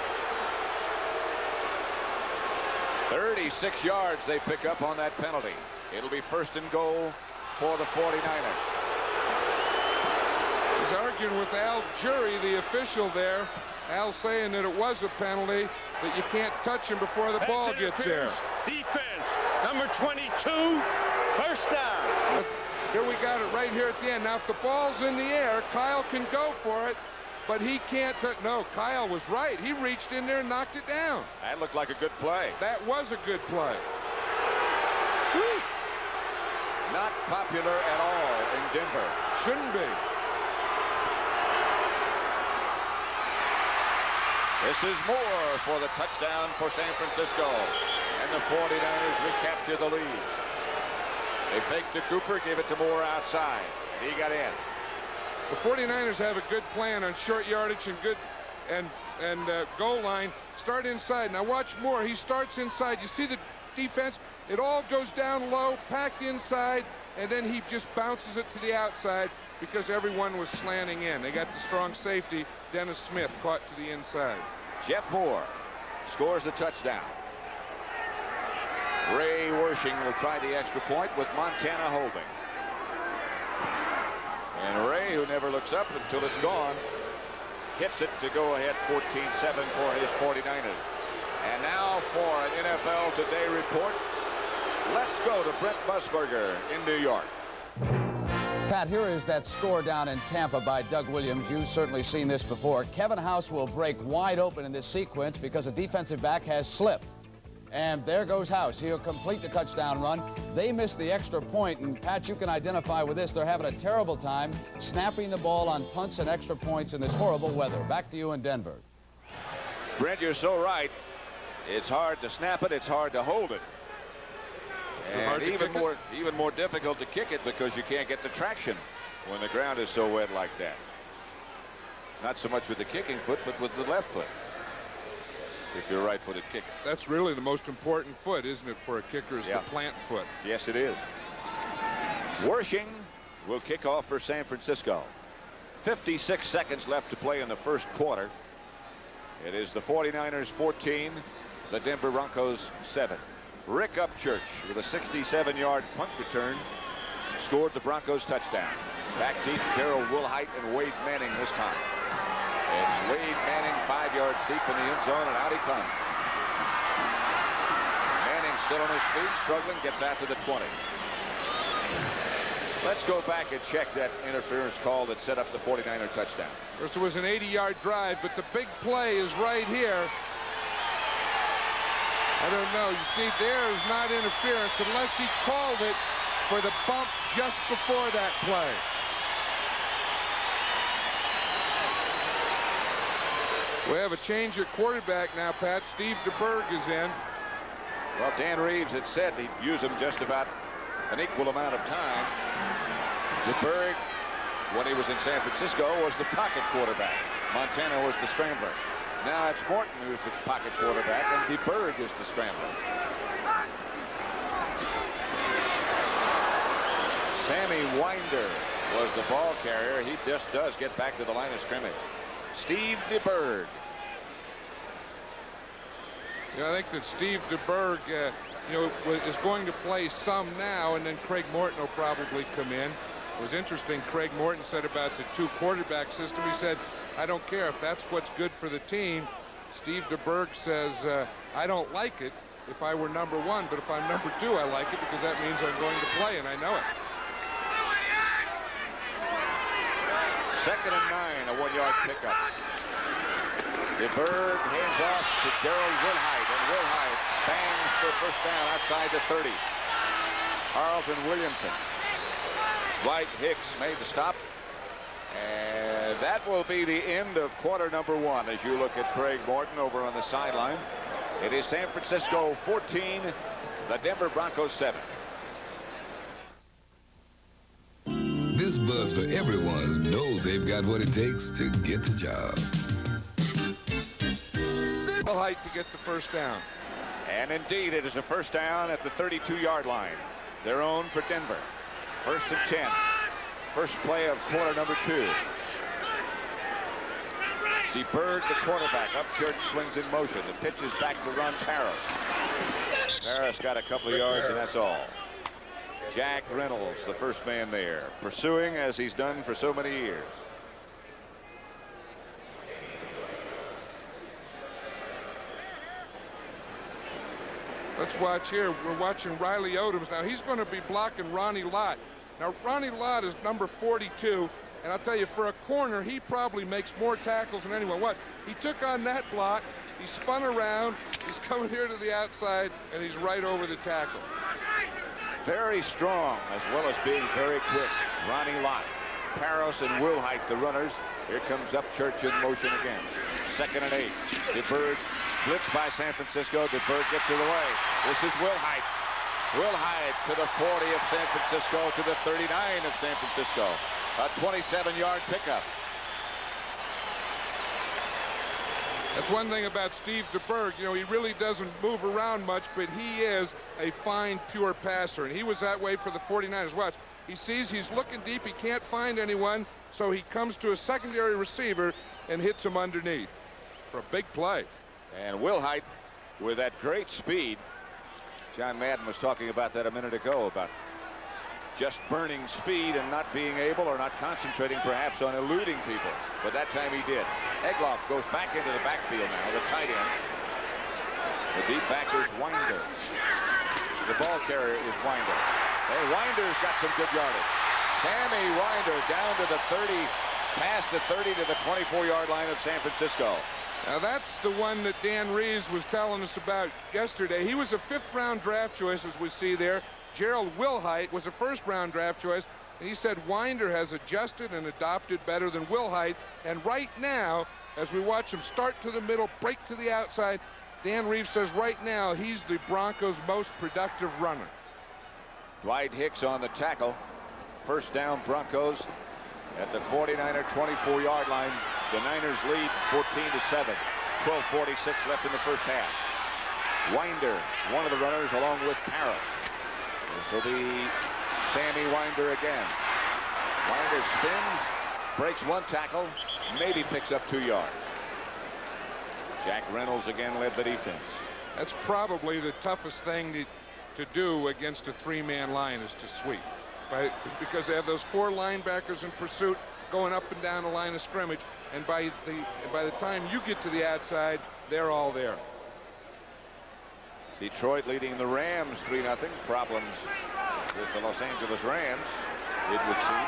36 yards they pick up on that penalty. It'll be first and goal for the 49ers. He's arguing with Al Jury, the official there. Al saying that it was a penalty, that you can't touch him before the ball gets there. Defense, number 22, first down. Here we got it right here at the end. Now, if the ball's in the air, Kyle can go for it, but he can't. No, Kyle was right. He reached in there and knocked it down. That looked like a good play. That was a good play. Woo. Not popular at all in Denver. Shouldn't be. This is Moore for the touchdown for San Francisco. And the 49ers recapture the lead. They faked to Cooper, gave it to Moore outside. And he got in. The 49ers have a good plan on short yardage and good and goal line. Start inside. Now watch Moore. He starts inside. You see the defense? It all goes down low, packed inside, and then he just bounces it to the outside because everyone was slanting in. They got the strong safety, Dennis Smith, caught to the inside. Jeff Moore scores the touchdown. Ray Wersching will try the extra point with Montana holding. And Ray, who never looks up until it's gone, hits it to go ahead 14-7 for his 49ers. And now for an NFL Today report. Let's go to Brent Musburger in New York. Pat, here is that score down in Tampa by Doug Williams. You've certainly seen this before. Kevin House will break wide open in this sequence because a defensive back has slipped. And there goes House. He'll complete the touchdown run. They missed the extra point, and Pat, you can identify with this. They're having a terrible time snapping the ball on punts and extra points in this horrible weather. Back to you in Denver. Brent, you're so right. It's hard to snap it. It's hard to hold it. And even more difficult to kick it because you can't get the traction when the ground is so wet like that. Not so much with the kicking foot, but with the left foot. If you're right-footed kicker. That's really the most important foot, isn't it, for a kicker, is the plant foot. Yes, it is. Wersching will kick off for San Francisco. 56 seconds left to play in the first quarter. It is the 49ers 14, the Denver Broncos 7. Rick Upchurch with a 67-yard punt return scored the Broncos touchdown. Back deep, Gerald Wilhite and Wade Manning this time. It's Wade Manning 5 yards deep in the end zone, and out he comes. Manning still on his feet, struggling, gets out to the 20. Let's go back and check that interference call that set up the 49er touchdown. First, it was an 80-yard drive, but the big play is right here. I don't know. You see, there is not interference unless he called it for the bump just before that play. We have a change at quarterback now, Pat. Steve DeBerg is in. Well, Dan Reeves had said he'd use him just about an equal amount of time. DeBerg, when he was in San Francisco, was the pocket quarterback. Montana was the scrambler. Now it's Morton who's the pocket quarterback, and DeBerg is the scrambler. Sammy Winder was the ball carrier. He just does get back to the line of scrimmage. Steve DeBerg. Yeah, I think that Steve DeBerg, is going to play some now, and then Craig Morton will probably come in. It was interesting. Craig Morton said about the two quarterback system. He said, I don't care if that's what's good for the team. Steve DeBerg says, I don't like it, if I were number 1, but if I'm number 2, I like it because that means I'm going to play, and I know it. 2nd and 9, a 1-yard pickup. DeBerg hands off to Gerald Wilhite, and Wilhite bangs for first down outside the 30. Carlton Williamson. Dwight Hicks made the stop. And that will be the end of quarter number 1 as you look at Craig Morton over on the sideline. It is San Francisco 14, the Denver Broncos 7. This buzz for everyone who knows they've got what it takes to get the job. Wilhite to get the first down. And indeed, it is a first down at the 32-yard line. Their own for Denver. 1st and 10. First play of quarter number 2. DeBerg, the quarterback. Upchurch swings in motion. The pitch is back to Ron Paris. Paris got a couple of yards, and that's all. Jack Reynolds, the first man there, pursuing as he's done for so many years. Let's watch here. We're watching Riley Odoms. Now, he's going to be blocking Ronnie Lott. Now, Ronnie Lott is number 42, and I'll tell you, for a corner, he probably makes more tackles than anyone. What? He took on that block, he spun around, he's coming here to the outside, and he's right over the tackle. Very strong, as well as being very quick. Ronnie Lott. Paris and Wilhite, the runners. Here comes Upchurch in motion again. 2nd and 8. DeBerg blitzed by San Francisco. DeBerg gets it away. This is Wilhite. Wilhite to the 40 of San Francisco, to the 39 of San Francisco. A 27-yard pickup. That's one thing about Steve DeBerg. You know, he really doesn't move around much, but he is a fine, pure passer. And he was that way for the 49ers. Watch. He sees he's looking deep. He can't find anyone, so he comes to a secondary receiver and hits him underneath for a big play. And Wilhite with that great speed. John Madden was talking about that a minute ago, about just burning speed and not being able or not concentrating perhaps on eluding people. But that time he did. Egloff goes back into the backfield now, the tight end. The deep back is Winder. The ball carrier is Winder. And Winder's got some good yardage. Sammy Winder down to the 30, past the 30 to the 24-yard line of San Francisco. Now that's the one that Dan Reeves was telling us about yesterday. He was a 5th-round draft choice, as we see there. Gerald Wilhite was a 1st-round draft choice, and he said Winder has adjusted and adopted better than Wilhite. And right now, as we watch him start to the middle, break to the outside, Dan Reeves says right now he's the Broncos' most productive runner. Dwight Hicks on the tackle. First down, Broncos at the 49er 24-yard line. The Niners lead 14-7. 12:46 left in the first half. Winder, one of the runners, along with Paris. This will be Sammy Winder again. Winder spins, breaks one tackle, maybe picks up 2 yards. Jack Reynolds again led the defense. That's probably the toughest thing to do against a 3-man line, is to sweep. Because they have those 4 linebackers in pursuit going up and down the line of scrimmage, and by the time you get to the outside, they're all there. Detroit leading the Rams 3-0. Problems with the Los Angeles Rams, it would seem.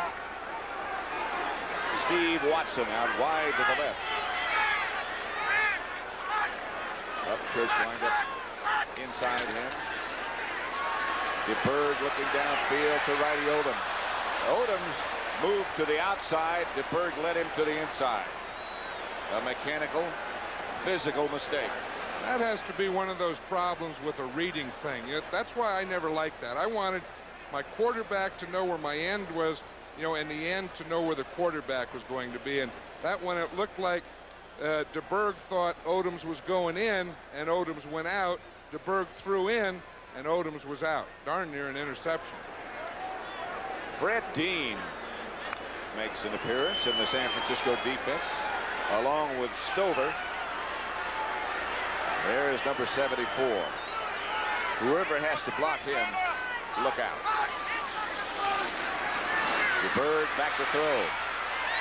Steve Watson out wide to the left. Upchurch lined up inside him. DeBerg looking downfield to righty Odoms. Odoms moved to the outside. DeBerg led him to the inside. A mechanical, physical mistake. That has to be one of those problems with a reading thing. That's why I never liked that. I wanted my quarterback to know where my end was, and the end to know where the quarterback was going to be. And that one, it looked like DeBerg thought Odoms was going in, and Odoms went out. DeBerg threw in, and Odoms was out. Darn near an interception. Fred Dean makes an appearance in the San Francisco defense, along with Stover. There's number 74. Whoever has to block him, look out. DeBerg back to throw.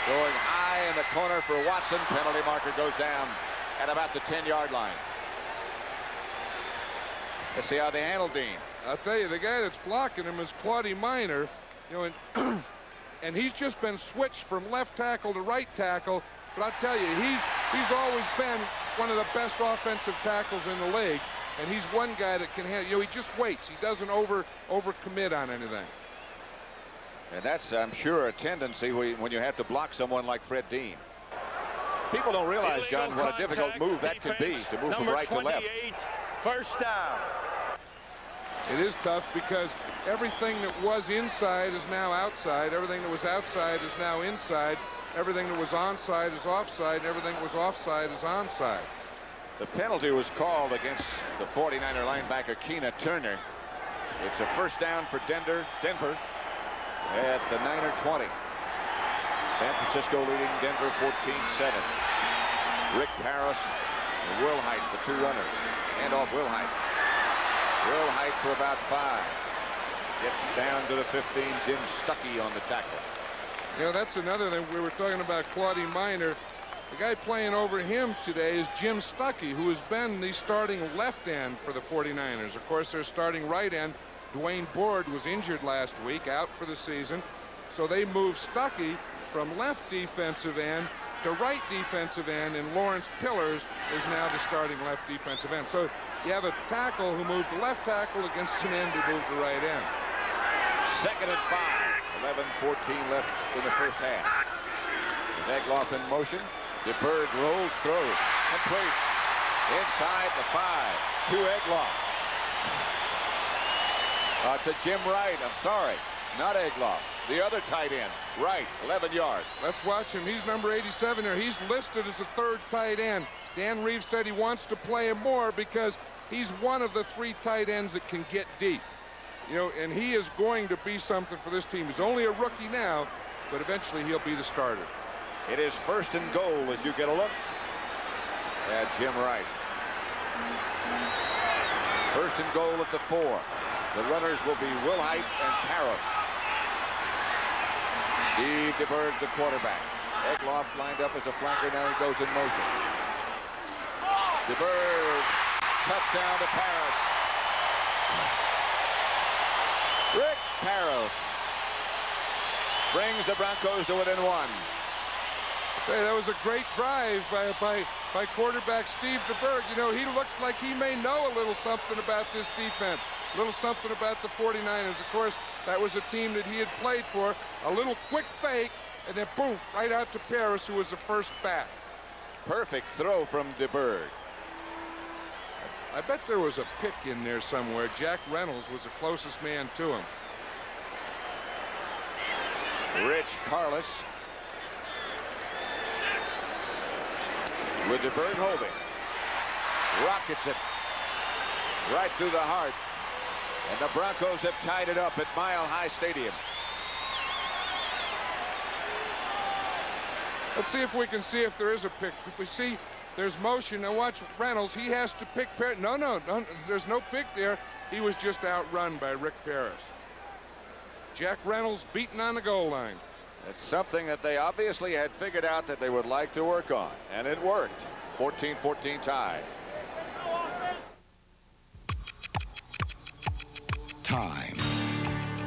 Going high in the corner for Watson. Penalty marker goes down at about the 10-yard line. Let's see how they handle Dean. I'll tell you, the guy that's blocking him is Claudie Miner, you know, and he's just been switched from left tackle to right tackle. But I'll tell you, he's always been one of the best offensive tackles in the league, and he's one guy that can handle. You know, he just waits. He doesn't overcommit on anything. And that's, I'm sure, a tendency when you have to block someone like Fred Dean. People don't realize, John, what a difficult move that can be to move from right to left. 28, first down. It is tough because everything that was inside is now outside. Everything that was outside is now inside. Everything that was onside is offside. And everything that was offside is onside. The penalty was called against the 49er linebacker Keena Turner. It's a first down for Denver at the Niner 20. San Francisco leading Denver 14-7. Rick Harris and Wilhite, the two runners. Hand off Wilhite. Wilhite for about 5. Gets down to the 15. Jim Stuckey on the tackle. You know, that's another thing. We were talking about Claudie Miner. The guy playing over him today is Jim Stuckey, who has been the starting left end for the 49ers. Of course, their starting right end, Dwayne Board, was injured last week, out for the season. So they moved Stuckey from left defensive end to right defensive end, and Lawrence Pillars is now the starting left defensive end. So you have a tackle who moved to left tackle against an end who moved to right end. 2nd and 5. 11-14 left in the first half. Is Egloff in motion? DeBerg rolls, throws, complete. Inside the 5 to Egloff. To Jim Wright. I'm sorry, not Egloff. The other tight end, Wright, 11 yards. Let's watch him. He's number 87 here. He's listed as a 3rd tight end. Dan Reeves said he wants to play him more because he's one of the 3 tight ends that can get deep. You know, and he is going to be something for this team. He's only a rookie now, but eventually he'll be the starter. It is 1st and goal as you get a look at Jim Wright. 1st and goal at the 4. The runners will be Wilhite and Paris. Steve DeBerg, the quarterback. Egloff lined up as a flanker. Now he goes in motion. DeBerg, touchdown to Paris. Rick Paris brings the Broncos to within 1. Hey, that was a great drive by quarterback Steve DeBerg. You know, he looks like he may know a little something about this defense, a little something about the 49ers. Of course, that was a team that he had played for. A little quick fake, and then boom, right out to Paris, who was the first back. Perfect throw from DeBerg. I bet there was a pick in there somewhere. Jack Reynolds was the closest man to him. Rich Carlos with DeBerg holding. Rockets it right through the heart. And the Broncos have tied it up at Mile High Stadium. Let's see if we can see if there is a pick. We see there's motion. Now watch Reynolds. He has to pick Paris. No, there's no pick there. He was just outrun by Rick Paris. Jack Reynolds beaten on the goal line. It's something that they obviously had figured out that they would like to work on, and it worked. 14-14 tie. Time.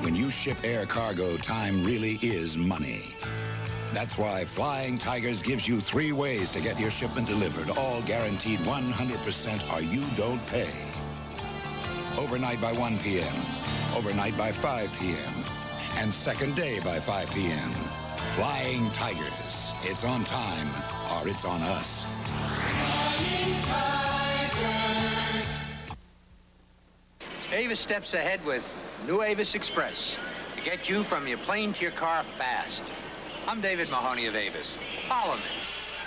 When you ship air cargo, time really is money. That's why Flying Tigers gives you 3 ways to get your shipment delivered, all guaranteed 100% or you don't pay. Overnight by 1 p.m., overnight by 5 p.m., and second day by 5 p.m. Flying Tigers. It's on time or it's on us. Flying Tigers. Avis steps ahead with new Avis Express to get you from your plane to your car fast. I'm David Mahoney of Avis. Follow me.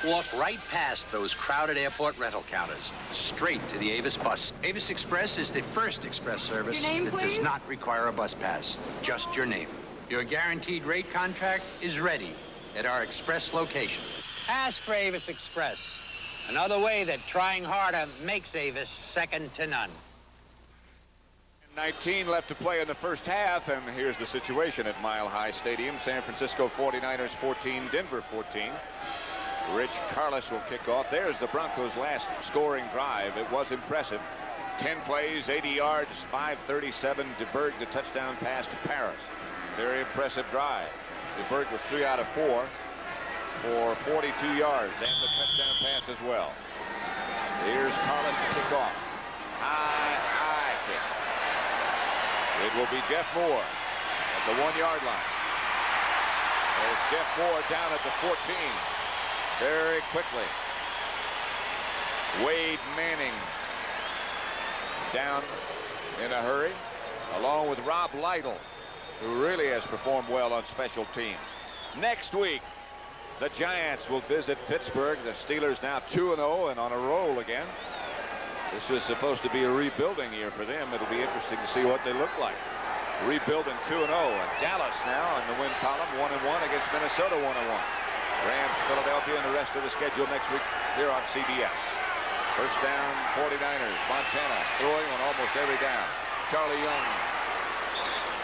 Walk right past those crowded airport rental counters, straight to the Avis bus. Avis Express is the first express service that does not require a bus pass, just your name. Your guaranteed rate contract is ready at our express location. Ask for Avis Express, another way that trying harder makes Avis second to none. 19 left to play in the first half, and here's the situation at Mile High Stadium. San Francisco 49ers 14, Denver 14. Rich Carlos will kick off. There's the Broncos' last scoring drive. It was impressive. 10 plays, 80 yards, 537. DeBerg, the touchdown pass to Paris. Very impressive drive. DeBerg was 3 out of 4 for 42 yards and the touchdown pass as well. Here's Carlos to kick off. High kick. It will be Jeff Moore at the 1-yard line. It's Jeff Moore down at the 14. Very quickly. Wade Manning down in a hurry, along with Rob Lytle, who really has performed well on special teams. Next week, the Giants will visit Pittsburgh. The Steelers now 2-0 and on a roll again. This was supposed to be a rebuilding year for them. It'll be interesting to see what they look like. Rebuilding 2-0, and Dallas now in the win column, 1-1 against Minnesota, 1-1. Rams, Philadelphia, and the rest of the schedule next week here on CBS. First down, 49ers. Montana throwing on almost every down. Charlie Young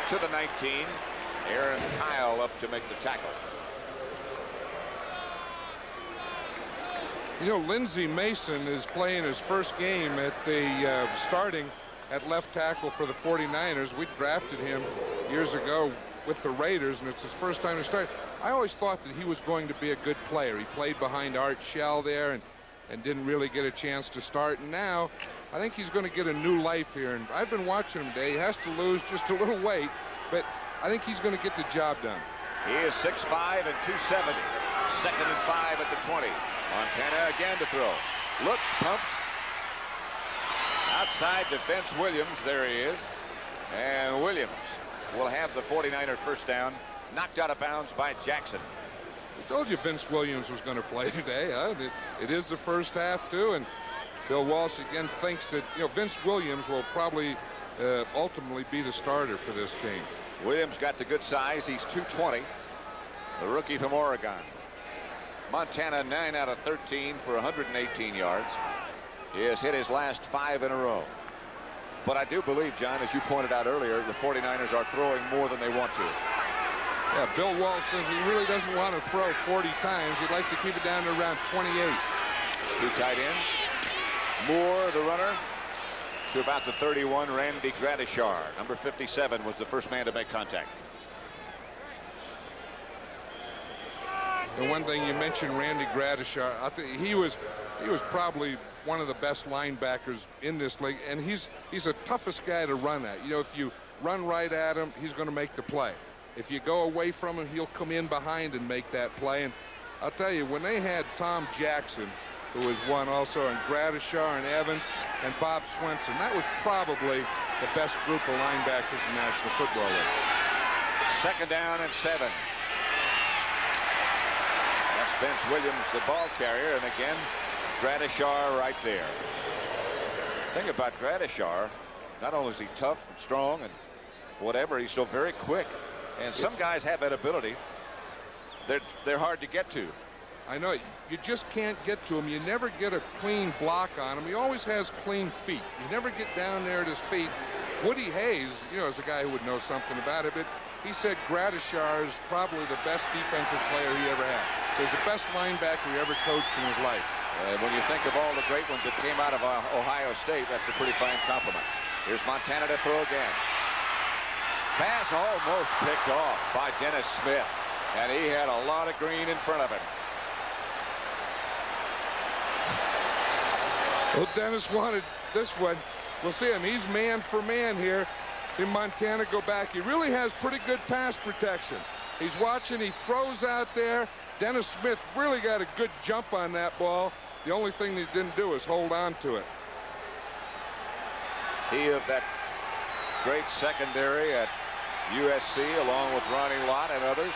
to the 19. Aaron Kyle up to make the tackle. You know, Lindsey Mason is playing his first game at the starting at left tackle for the 49ers. We drafted him years ago with the Raiders, and it's his first time to start. I always thought that he was going to be a good player. He played behind Art Shell there and didn't really get a chance to start. And now I think he's going to get a new life here. And I've been watching him today. He has to lose just a little weight, but I think he's going to get the job done. He is 6'5" and 270. 2nd and 5 at the 20. Montana again to throw. Looks, pumps. Outside defense, Williams. There he is. And Williams will have the 49er first down. Knocked out of bounds by Jackson. I told you Vince Williams was going to play today. Huh? It is the first half, too. And Bill Walsh again thinks that, you know, Vince Williams will probably ultimately be the starter for this team. Williams got the good size. He's 220. The rookie from Oregon. Montana 9 out of 13 for 118 yards. He has hit his last 5 in a row. But I do believe, John, as you pointed out earlier, the 49ers are throwing more than they want to. Yeah, Bill Walsh says he really doesn't want to throw 40 times. He'd like to keep it down to around 28. 2 tight ends. Moore, the runner, to about the 31. Randy Gradishar, number 57, was the first man to make contact. The one thing you mentioned, Randy Gradishar, I think he was probably one of the best linebackers in this league, and he's the toughest guy to run at. You know, if you run right at him, he's going to make the play. If you go away from him, he'll come in behind and make that play. And I'll tell you, when they had Tom Jackson, who was one also, and Gradishar and Evans and Bob Swenson, that was probably the best group of linebackers in National Football League. 2nd down and 7. That's Vince Williams, the ball carrier, and again, Gradishar right there. The thing about Gradishar, not only is he tough and strong and whatever, he's so very quick. And some guys have that ability. They're hard to get to. I know. You just can't get to him. You never get a clean block on him. He always has clean feet. You never get down there at his feet. Woody Hayes, you know, is a guy who would know something about it, but he said Gradishar is probably the best defensive player he ever had. So he's the best linebacker he ever coached in his life. When you think of all the great ones that came out of Ohio State, that's a pretty fine compliment. Here's Montana to throw again. Pass almost picked off by Dennis Smith, and he had a lot of green in front of him. Well, Dennis wanted this one. We'll see him. He's man for man here. See Montana go back. He really has pretty good pass protection. He's watching. He throws out there. Dennis Smith really got a good jump on that ball. The only thing he didn't do is hold on to it. He of that great secondary at USC, along with Ronnie Lott and others.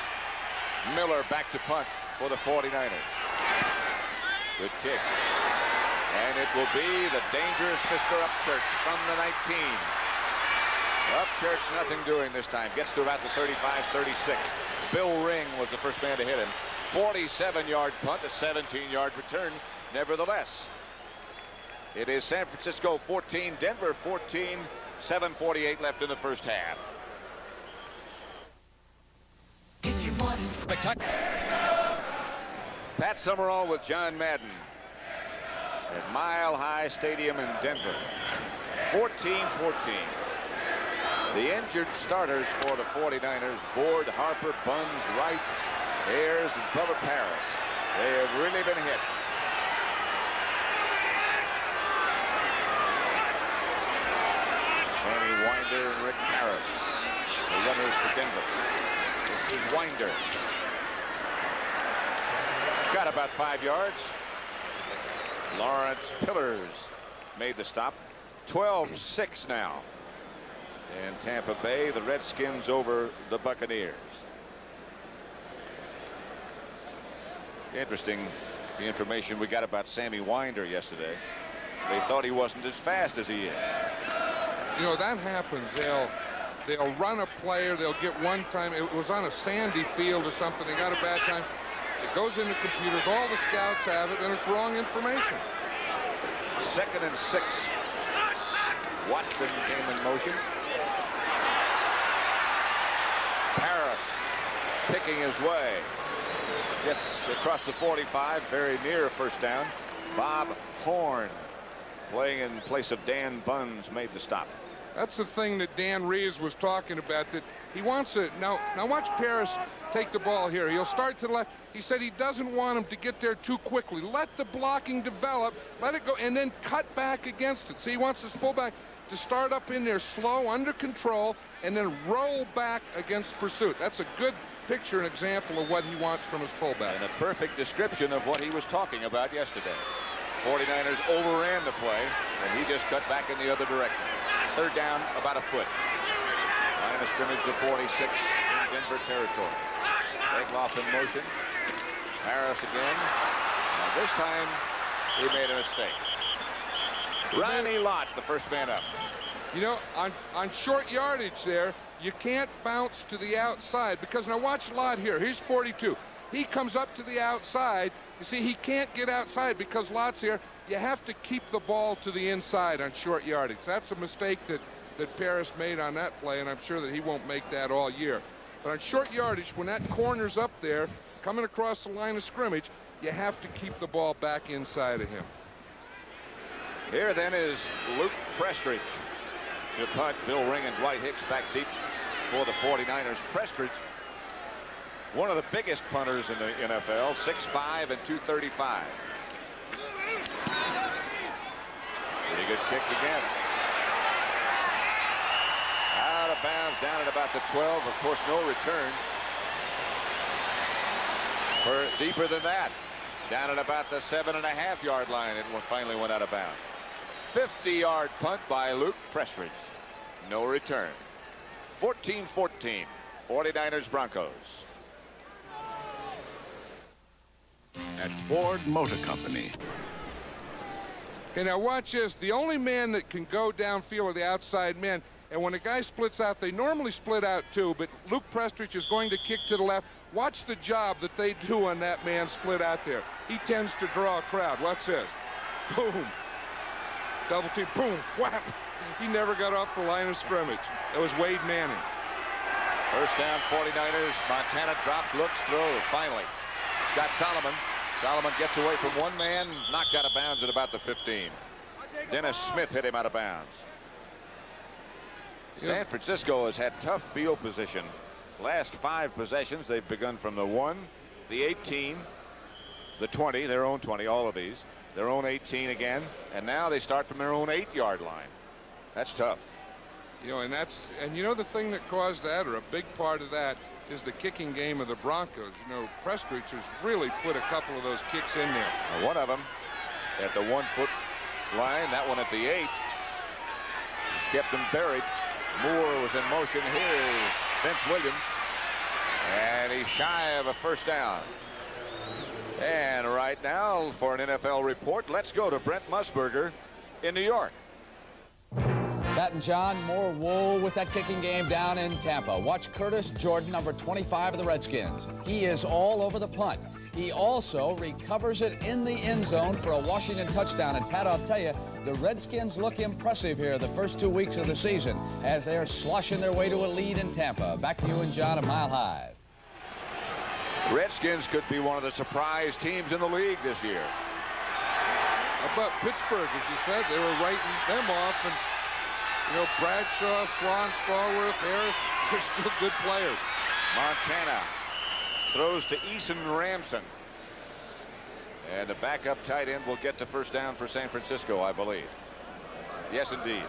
Miller back to punt for the 49ers. Good kick. And it will be the dangerous Mr. Upchurch from the 19. Upchurch nothing doing this time. Gets to about the 35-36. Bill Ring was the first man to hit him. 47-yard punt, a 17-yard return nevertheless. It is San Francisco 14, Denver 14, 7:48 left in the first half. If you want it. Pat Summerall with John Madden at Mile High Stadium in Denver. 14-14. The injured starters for the 49ers, Board, Harper, Buns, Wright, Ayers, and Bubba Paris. They have really been hit. Sammy Winder and Rick Paris, the runners for Denver. This is Winder. Got about 5 yards. Lawrence Pillars made the stop. 12-6 now. In Tampa Bay, the Redskins over the Buccaneers. Interesting, the information we got about Sammy Winder yesterday. They thought he wasn't as fast as he is. You know, that happens. They'll run a player. They'll get one time. It was on a sandy field or something. They got a bad time. It goes into computers. All the scouts have it, and it's wrong information. 2nd and 6. Watson came in motion. Paris picking his way. Gets across the 45, very near first down. Bob Horn, playing in place of Dan Buns, made the stop. That's the thing that Dan Reeves was talking about, that he wants it. Now watch Paris take the ball here. He'll start to the left. He said he doesn't want him to get there too quickly. Let the blocking develop, let it go, and then cut back against it. See, he wants his fullback to start up in there slow, under control, and then roll back against pursuit. That's a good picture and example of what he wants from his fullback. And a perfect description of what he was talking about yesterday. 49ers overran the play, and he just cut back in the other direction. 3rd down, about a foot. Line of scrimmage, the 46 in Denver territory. Egloff in motion. Harris again. Now this time, he made a mistake. Ronnie Lott, the first man up. You know, on short yardage there, you can't bounce to the outside, because now watch Lott here. He's 42. He comes up to the outside. You see, he can't get outside because Lott's here. You have to keep the ball to the inside on short yardage. That's a mistake that Paris made on that play, and I'm sure that he won't make that all year. But on short yardage, when that corner's up there, coming across the line of scrimmage, you have to keep the ball back inside of him. Here then is Luke Prestridge to punt. Bill Ring and Dwight Hicks back deep for the 49ers. Prestridge, one of the biggest punters in the NFL, 6'5" and 235. Pretty good kick again. Out of bounds down at about the 12. Of course, no return. For deeper than that, down at about the 7.5-yard line, it finally went out of bounds. 50-yard punt by Luke Prestridge. No return. 14-14. 49ers Broncos. At Ford Motor Company. Okay, now watch this. The only man that can go downfield are the outside men. And when a guy splits out, they normally split out too, but Luke Prestridge is going to kick to the left. Watch the job that they do on that man split out there. He tends to draw a crowd. Watch this. Boom. Double team. Boom. Whap. He never got off the line of scrimmage. That was Wade Manning. First down, 49ers. Montana drops, looks, throws. Finally got Solomon. Solomon gets away from one man, knocked out of bounds at about the 15. Dennis Smith hit him out of bounds. San Francisco has had tough field position. Last 5 possessions, they've begun from the 1, the 18, the 20, their own 20, all of these, their own 18 again, and now they start from their own 8-yard line. That's tough. You know, and you know the thing that caused that, or a big part of that, is the kicking game of the Broncos. You know, Prestridge has really put a couple of those kicks in there. Now, one of them at the 1-foot line, that one at the 8. He's kept them buried. Moore was in motion. Here's Vince Williams, and he's shy of a first down. And right now, for an NFL report, let's go to Brent Musburger in New York. Pat and John, more wool with that kicking game down in Tampa. Watch Curtis Jordan, number 25 of the Redskins. He is all over the punt. He also recovers it in the end zone for a Washington touchdown. And Pat, I'll tell you, the Redskins look impressive here the first 2 weeks of the season as they're sloshing their way to a lead in Tampa. Back to you and John at Mile High. Redskins could be one of the surprise teams in the league this year. How about Pittsburgh, as you said, they were writing them off, and You know, Bradshaw, Swan, Stallworth, Harris, they're still good players. Montana throws to Eason Ramson. And the backup tight end will get the first down for San Francisco, I believe. Yes, indeed.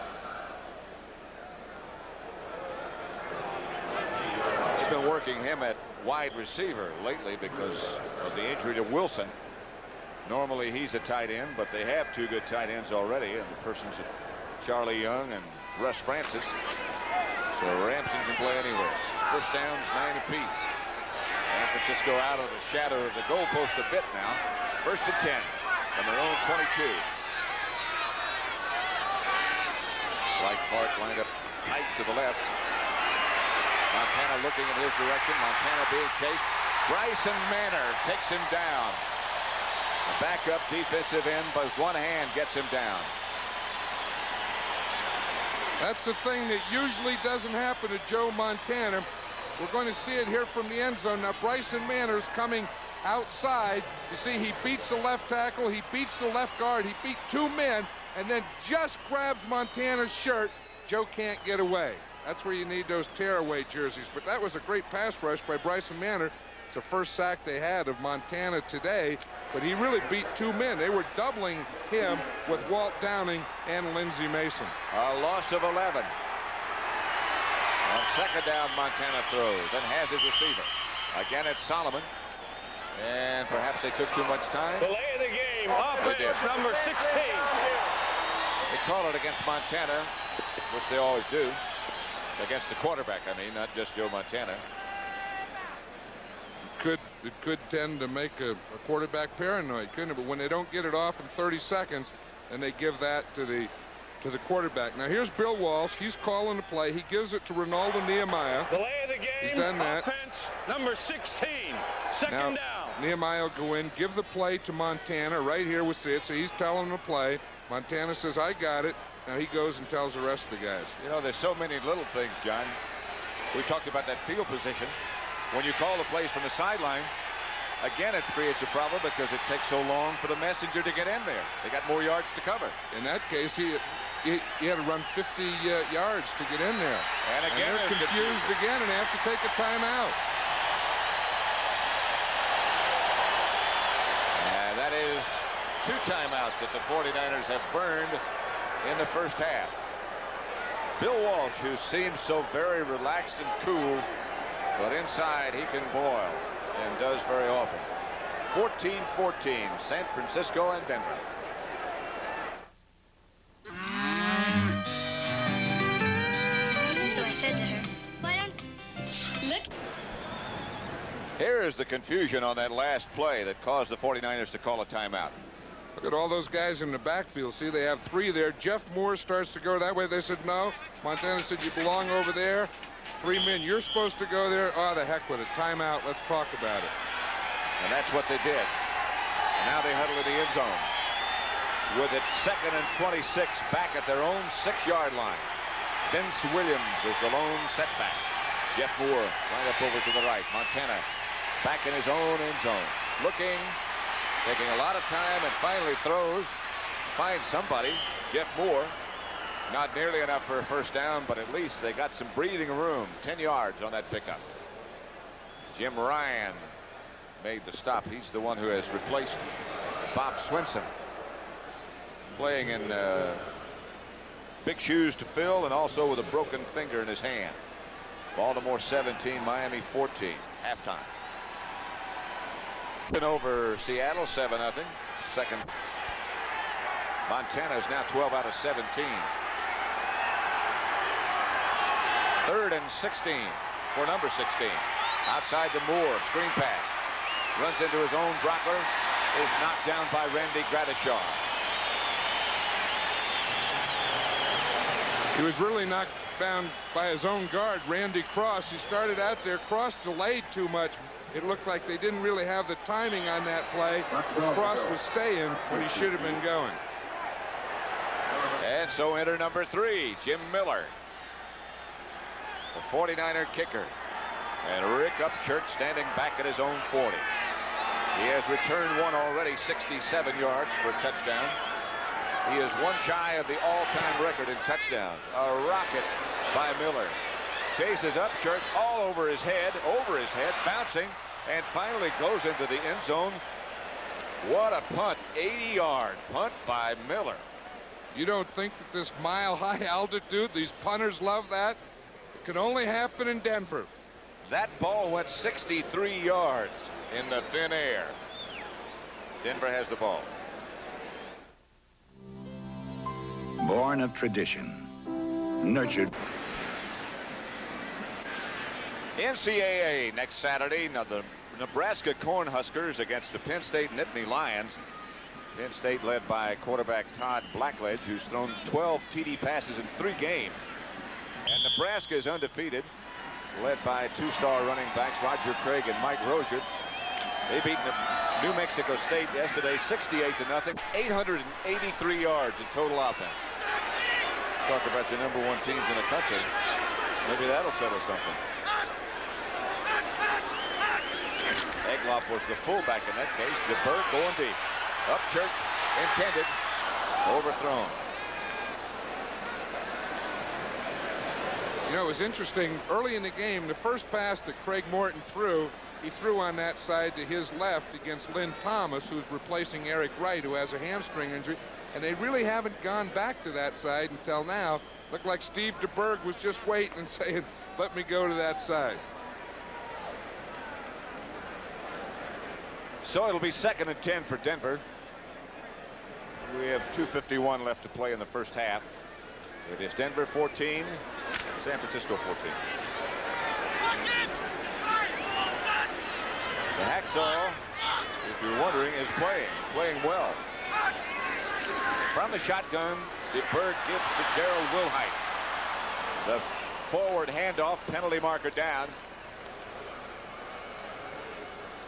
They've been working him at wide receiver lately because of the injury to Wilson. Normally he's a tight end, but they have two good tight ends already, and the persons of Charlie Young and Russ Francis. So Ramson can play anywhere. First downs, 9 apiece. San Francisco out of the shadow of the goalpost a bit now. First and 10 from their own 22. Right part lined up tight to the left. Montana looking in his direction. Montana being chased. Bryson Manor takes him down. The backup defensive end by one hand gets him down. That's the thing that usually doesn't happen to Joe Montana. We're going to see it here from the end zone. Now Bryson Manor's coming outside. You see, he beats the left tackle, he beats the left guard, he beat two men, and then just grabs Montana's shirt. Joe can't get away. That's where you need those tearaway jerseys. But that was a great pass rush by Bryson Manor. It's the first sack they had of Montana today, but he really beat two men. They were doubling him with Walt Downing and Lindsey Mason. A loss of 11. On second down, Montana throws and has his receiver. Again, it's Solomon. And perhaps they took too much time. Delay of the game. Offense number 16. They call it against Montana, which they always do. Against the quarterback, I mean, not just Joe Montana. It could tend to make a quarterback paranoid, couldn't it? But when they don't get it off in 30 seconds, then they give that to the quarterback. Now here's Bill Walsh. He's calling the play. He gives it to Ronaldo Nehemiah. Delay of the game. He's done that. Offense number 16. Second down. Nehemiah will go in, give the play to Montana right here with Sid. So he's telling him to play. Montana says, I got it. Now he goes and tells the rest of the guys. You know, there's so many little things, John. We talked about that field position. When you call the plays from the sideline, again, it creates a problem because it takes so long for the messenger to get in there. They got more yards to cover. In that case, he had to run 50 yards to get in there. And again, they're confused again, and they have to take a timeout. And that is 2 timeouts that the 49ers have burned in the first half. Bill Walsh, who seems so very relaxed and cool, but inside he can boil and does very often. 14-14, San Francisco and Denver. So I said to her, why don't let's... Here is the confusion on that last play that caused the 49ers to call a timeout. Look at all those guys in the backfield. See, they have 3 there. Jeff Moore starts to go that way. They said no. Montana said you belong over there. 3 men, you're supposed to go there. Oh, the heck with it. Timeout. Let's talk about it. And that's what they did. And now they huddle in the end zone. With it 2nd and 26 back at their own 6-yard line. Vince Williams is the lone setback. Jeff Moore right up over to the right. Montana back in his own end zone. Looking, taking a lot of time, and finally throws. Finds somebody. Jeff Moore. Not nearly enough for a first down, but at least they got some breathing room. 10 yards on that pickup. Jim Ryan made the stop. He's the one who has replaced Bob Swinson. Playing in big shoes to fill and also with a broken finger in his hand. Baltimore 17, Miami 14. Halftime. Over Seattle 7-0. Second. Montana is now 12 out of 17. 3rd and 16 for number 16. Outside to Moore. Screen pass. Runs into his own blocker. Is knocked down by Randy Gradishaw. He was really knocked down by his own guard, Randy Cross. He started out there. Cross delayed too much. It looked like they didn't really have the timing on that play. Cross was staying when he should have been going. And so enter number 3, Jim Miller. The 49er kicker. And Rick Upchurch standing back at his own 40. He has returned one already, 67 yards for a touchdown. He is one shy of the all-time record in touchdowns. A rocket by Miller. Chases up, Church all over his head, bouncing, and finally goes into the end zone. What a punt, 80-yard punt by Miller. You don't think that this mile-high altitude, these punters love that? It can only happen in Denver. That ball went 63 yards in the thin air. Denver has the ball. Born of tradition, nurtured. NCAA next Saturday. Now the Nebraska Cornhuskers against the Penn State Nittany Lions. Penn State led by quarterback Todd Blackledge, who's thrown 12 TD passes in 3 games. And Nebraska is undefeated, led by 2-star running backs Roger Craig and Mike Rozier. They beat New Mexico State yesterday 68-0, 883 yards in total offense. Talk about your #1 teams in the country. Maybe that'll settle something. Egloff was the fullback in that case. DeBerg going deep. Up Church, intended, overthrown. You know, it was interesting. Early in the game, the first pass that Craig Morton threw, he threw on that side to his left against Lynn Thomas, who's replacing Eric Wright, who has a hamstring injury. And they really haven't gone back to that side until now. Looked like Steve DeBerg was just waiting and saying, let me go to that side. So it'll be 2nd and 10 for Denver. We have 2:51 left to play in the first half. It is Denver 14, San Francisco 14. The Hacksaw, if you're wondering, is playing well. From the shotgun, DeBerg gives to Gerald Wilhite. The forward handoff, penalty marker down.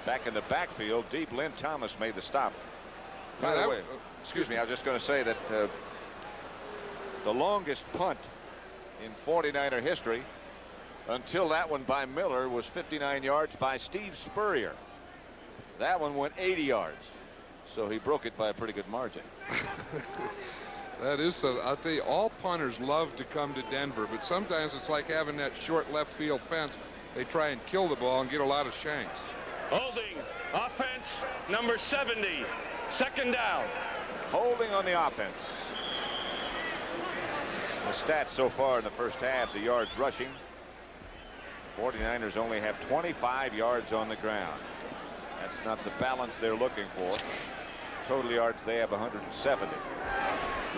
Back in the backfield, deep, Lynn Thomas made the stop. By the way, excuse me, I was just going to say that the longest punt in 49er history until that one by Miller was 59 yards by Steve Spurrier. That one went 80 yards. So he broke it by a pretty good margin. That is so. I'll tell you, all punters love to come to Denver, but sometimes it's like having that short left field fence. They try and kill the ball and get a lot of shanks. Holding, offense, number 70, 2nd down. Holding on the offense. The stats so far in the first half, the yards rushing. 49ers only have 25 yards on the ground. That's not the balance they're looking for. Total yards, they have 170.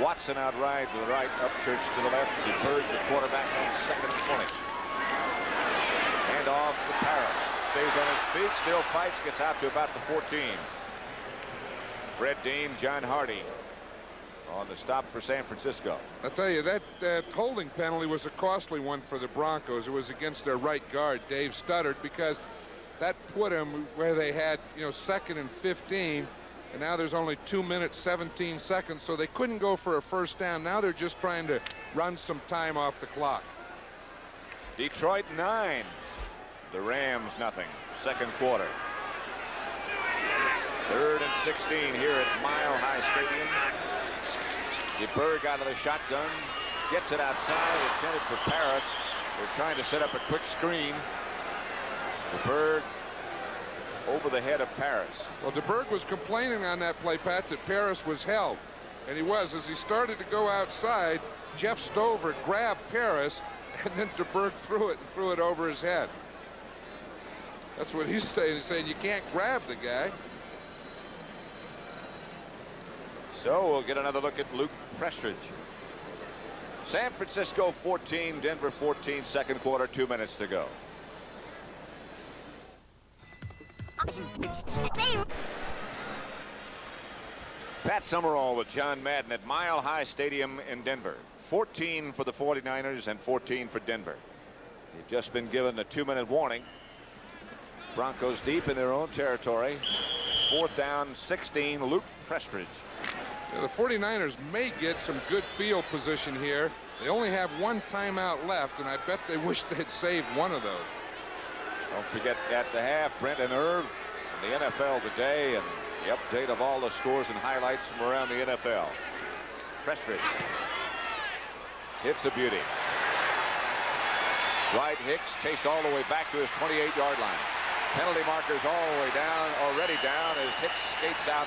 Watson outright to the right, Upchurch to the left. DeBerg, the quarterback, on 2nd and 20. Hand off to Paris. Stays on his feet, still fights, gets out to about the 14. Fred Dean, John Hardy on the stop for San Francisco. I'll tell you, that holding penalty was a costly one for the Broncos. It was against their right guard, Dave Studdard, because that put them where they had, 2nd and 15, and now there's only 2 minutes, 17 seconds, so they couldn't go for a first down. Now they're just trying to run some time off the clock. Detroit 9. The Rams nothing. 2nd quarter. 3rd and 16 here at Mile High Stadium. DeBerg out of the shotgun. Gets it outside. Intended for Paris. They're trying to set up a quick screen. DeBerg over the head of Paris. Well, DeBerg was complaining on that play, Pat, that Paris was held. And he was. As he started to go outside, Jeff Stover grabbed Paris, and then DeBerg threw it over his head. That's what he's saying. He's saying you can't grab the guy. So we'll get another look at Luke Prestridge. San Francisco 14, Denver 14, 2nd quarter, 2 minutes to go. Pat Summerall with John Madden at Mile High Stadium in Denver. 14 for the 49ers and 14 for Denver. They've just been given a 2-minute warning. Broncos deep in their own territory. 4th down, 16, Luke Prestridge. The 49ers may get some good field position here. They only have 1 timeout left, and I bet they wish they'd saved one of those. Don't forget at the half, Brenton Irv and the NFL Today and the update of all the scores and highlights from around the NFL. Prestridge hits a beauty. Dwight Hicks chased all the way back to his 28-yard line. Penalty markers all the way down, already down as Hicks skates out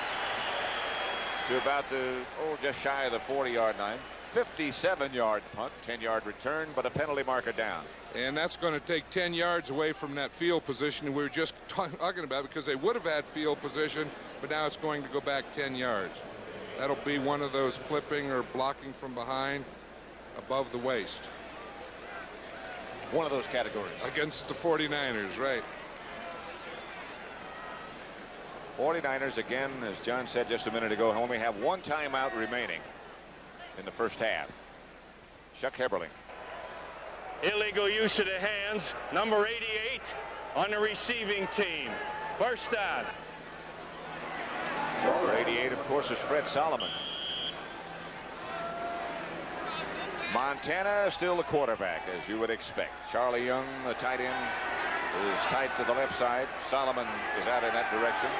to about the, just shy of the 40-yard line. 57-yard punt, 10-yard return, but a penalty marker down. And that's going to take 10 yards away from that field position we were just talking about, because they would have had field position, but now it's going to go back 10 yards. That'll be one of those clipping or blocking from behind above the waist. One of those categories. Against the 49ers, right. 49ers, again, as John said just a minute ago, only have one timeout remaining in the first half. Chuck Heberling. Illegal use of the hands. Number 88 on the receiving team. First down. Number 88, of course, is Fred Solomon. Montana still the quarterback, as you would expect. Charlie Young, the tight end, is tight to the left side. Solomon is out in that direction.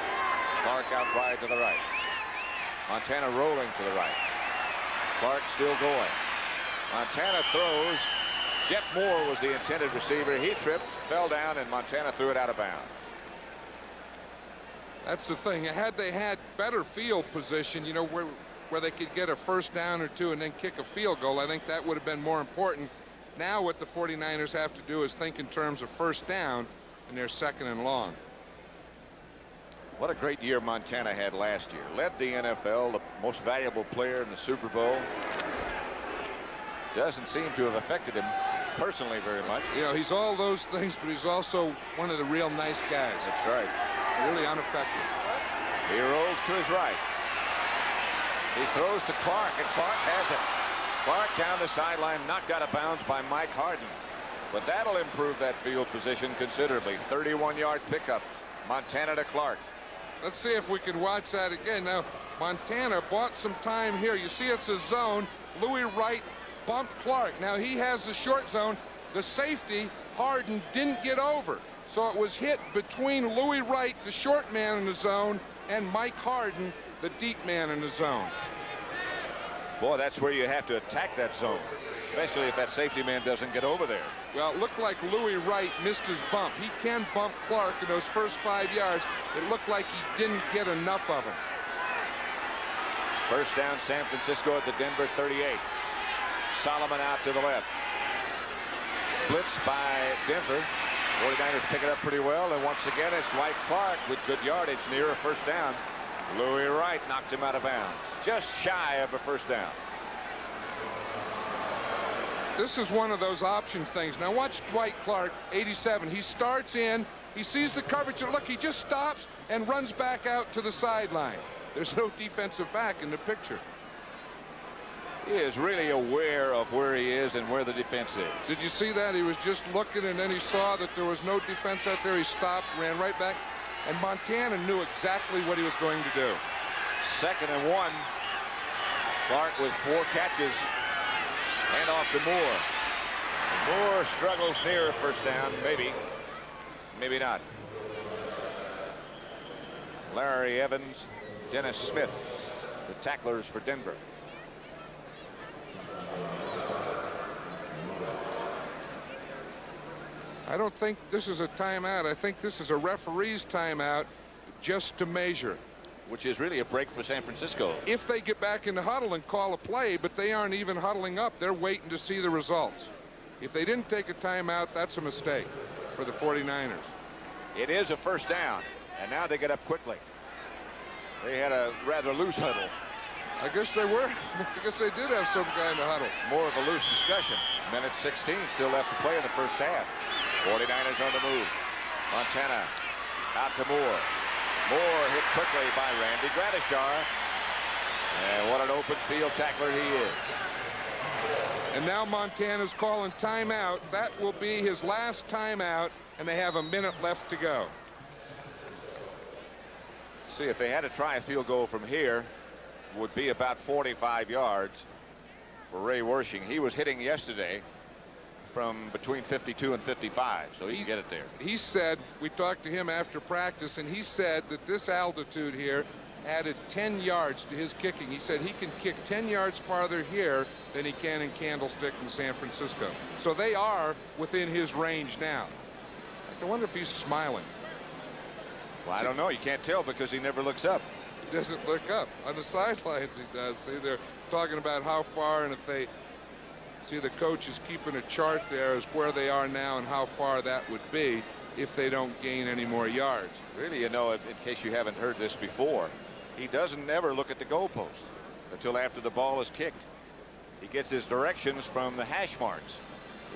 Clark out wide to the right. Montana rolling to the right. Clark still going. Montana throws. Jeff Moore was the intended receiver. He tripped, fell down, and Montana threw it out of bounds. That's the thing. Had they had better field position, where they could get a first down or two and then kick a field goal, I think that would have been more important. Now what the 49ers have to do is think in terms of first down, and they're second and long. What a great year Montana had last year. Led the NFL, the most valuable player in the Super Bowl. Doesn't seem to have affected him personally very much. He's all those things, but he's also one of the real nice guys. That's right. Really unaffected. He rolls to his right. He throws to Clark, and Clark has it. Clark down the sideline, knocked out of bounds by Mike Harden. But that'll improve that field position considerably. 31-yard pickup. Montana to Clark. Let's see if we can watch that again. Now, Montana bought some time here. You see it's a zone. Louis Wright bumped Clark. Now he has the short zone. The safety, Harden, didn't get over. So it was hit between Louis Wright, the short man in the zone, and Mike Harden, the deep man in the zone. Boy, that's where you have to attack that zone, especially if that safety man doesn't get over there. Well, it looked like Louis Wright missed his bump. He can bump Clark in those first 5 yards. It looked like he didn't get enough of him. First down, San Francisco at the Denver 38. Solomon out to the left. Blitz by Denver. 49ers pick it up pretty well, and once again it's Dwight Clark with good yardage near a first down. Louis Wright knocked him out of bounds. Just shy of a first down. This is one of those option things. Now watch Dwight Clark, 87. He starts in, he sees the coverage, and look, he just stops and runs back out to the sideline. There's no defensive back in the picture. He is really aware of where he is and where the defense is. Did you see that? He was just looking, and then he saw that there was no defense out there. He stopped, ran right back, and Montana knew exactly what he was going to do. 2nd and 1. Clark with 4 catches. Hand off to Moore. Moore struggles near a first down. Maybe not. Larry Evans, Dennis Smith, the tacklers for Denver. I don't think this is a timeout. I think this is a referee's timeout just to measure. Which is really a break for San Francisco. If they get back in the huddle and call a play, but they aren't even huddling up. They're waiting to see the results. If they didn't take a timeout, that's a mistake for the 49ers. It is a first down, and now they get up quickly. They had a rather loose huddle. I guess they were. I guess they did have some guy in the huddle. More of a loose discussion. Minute 16 still left to play in the first half. 49ers on the move. Montana out to Moore. Moore hit quickly by Randy Gradishar. And what an open field tackler he is. And now Montana's calling timeout. That will be his last timeout, and they have a minute left to go. See, if they had to try a field goal from here, would be about 45 yards for Ray Wersching. He was hitting yesterday from between 52 and 55, so he can get it there. He said, we talked to him after practice, and he said that this altitude here added 10 yards to his kicking. He said he can kick 10 yards farther here than he can in Candlestick in San Francisco. So they are within his range now. I wonder if he's smiling. Well, I don't know. You can't tell because he never looks up. He doesn't look up. On the sidelines he does. See, they're talking about how far, and if they see, the coach is keeping a chart there as where they are now and how far that would be if they don't gain any more yards. Really, you know, in case you haven't heard this before, he doesn't ever look at the goalpost until after the ball is kicked. He gets his directions from the hash marks,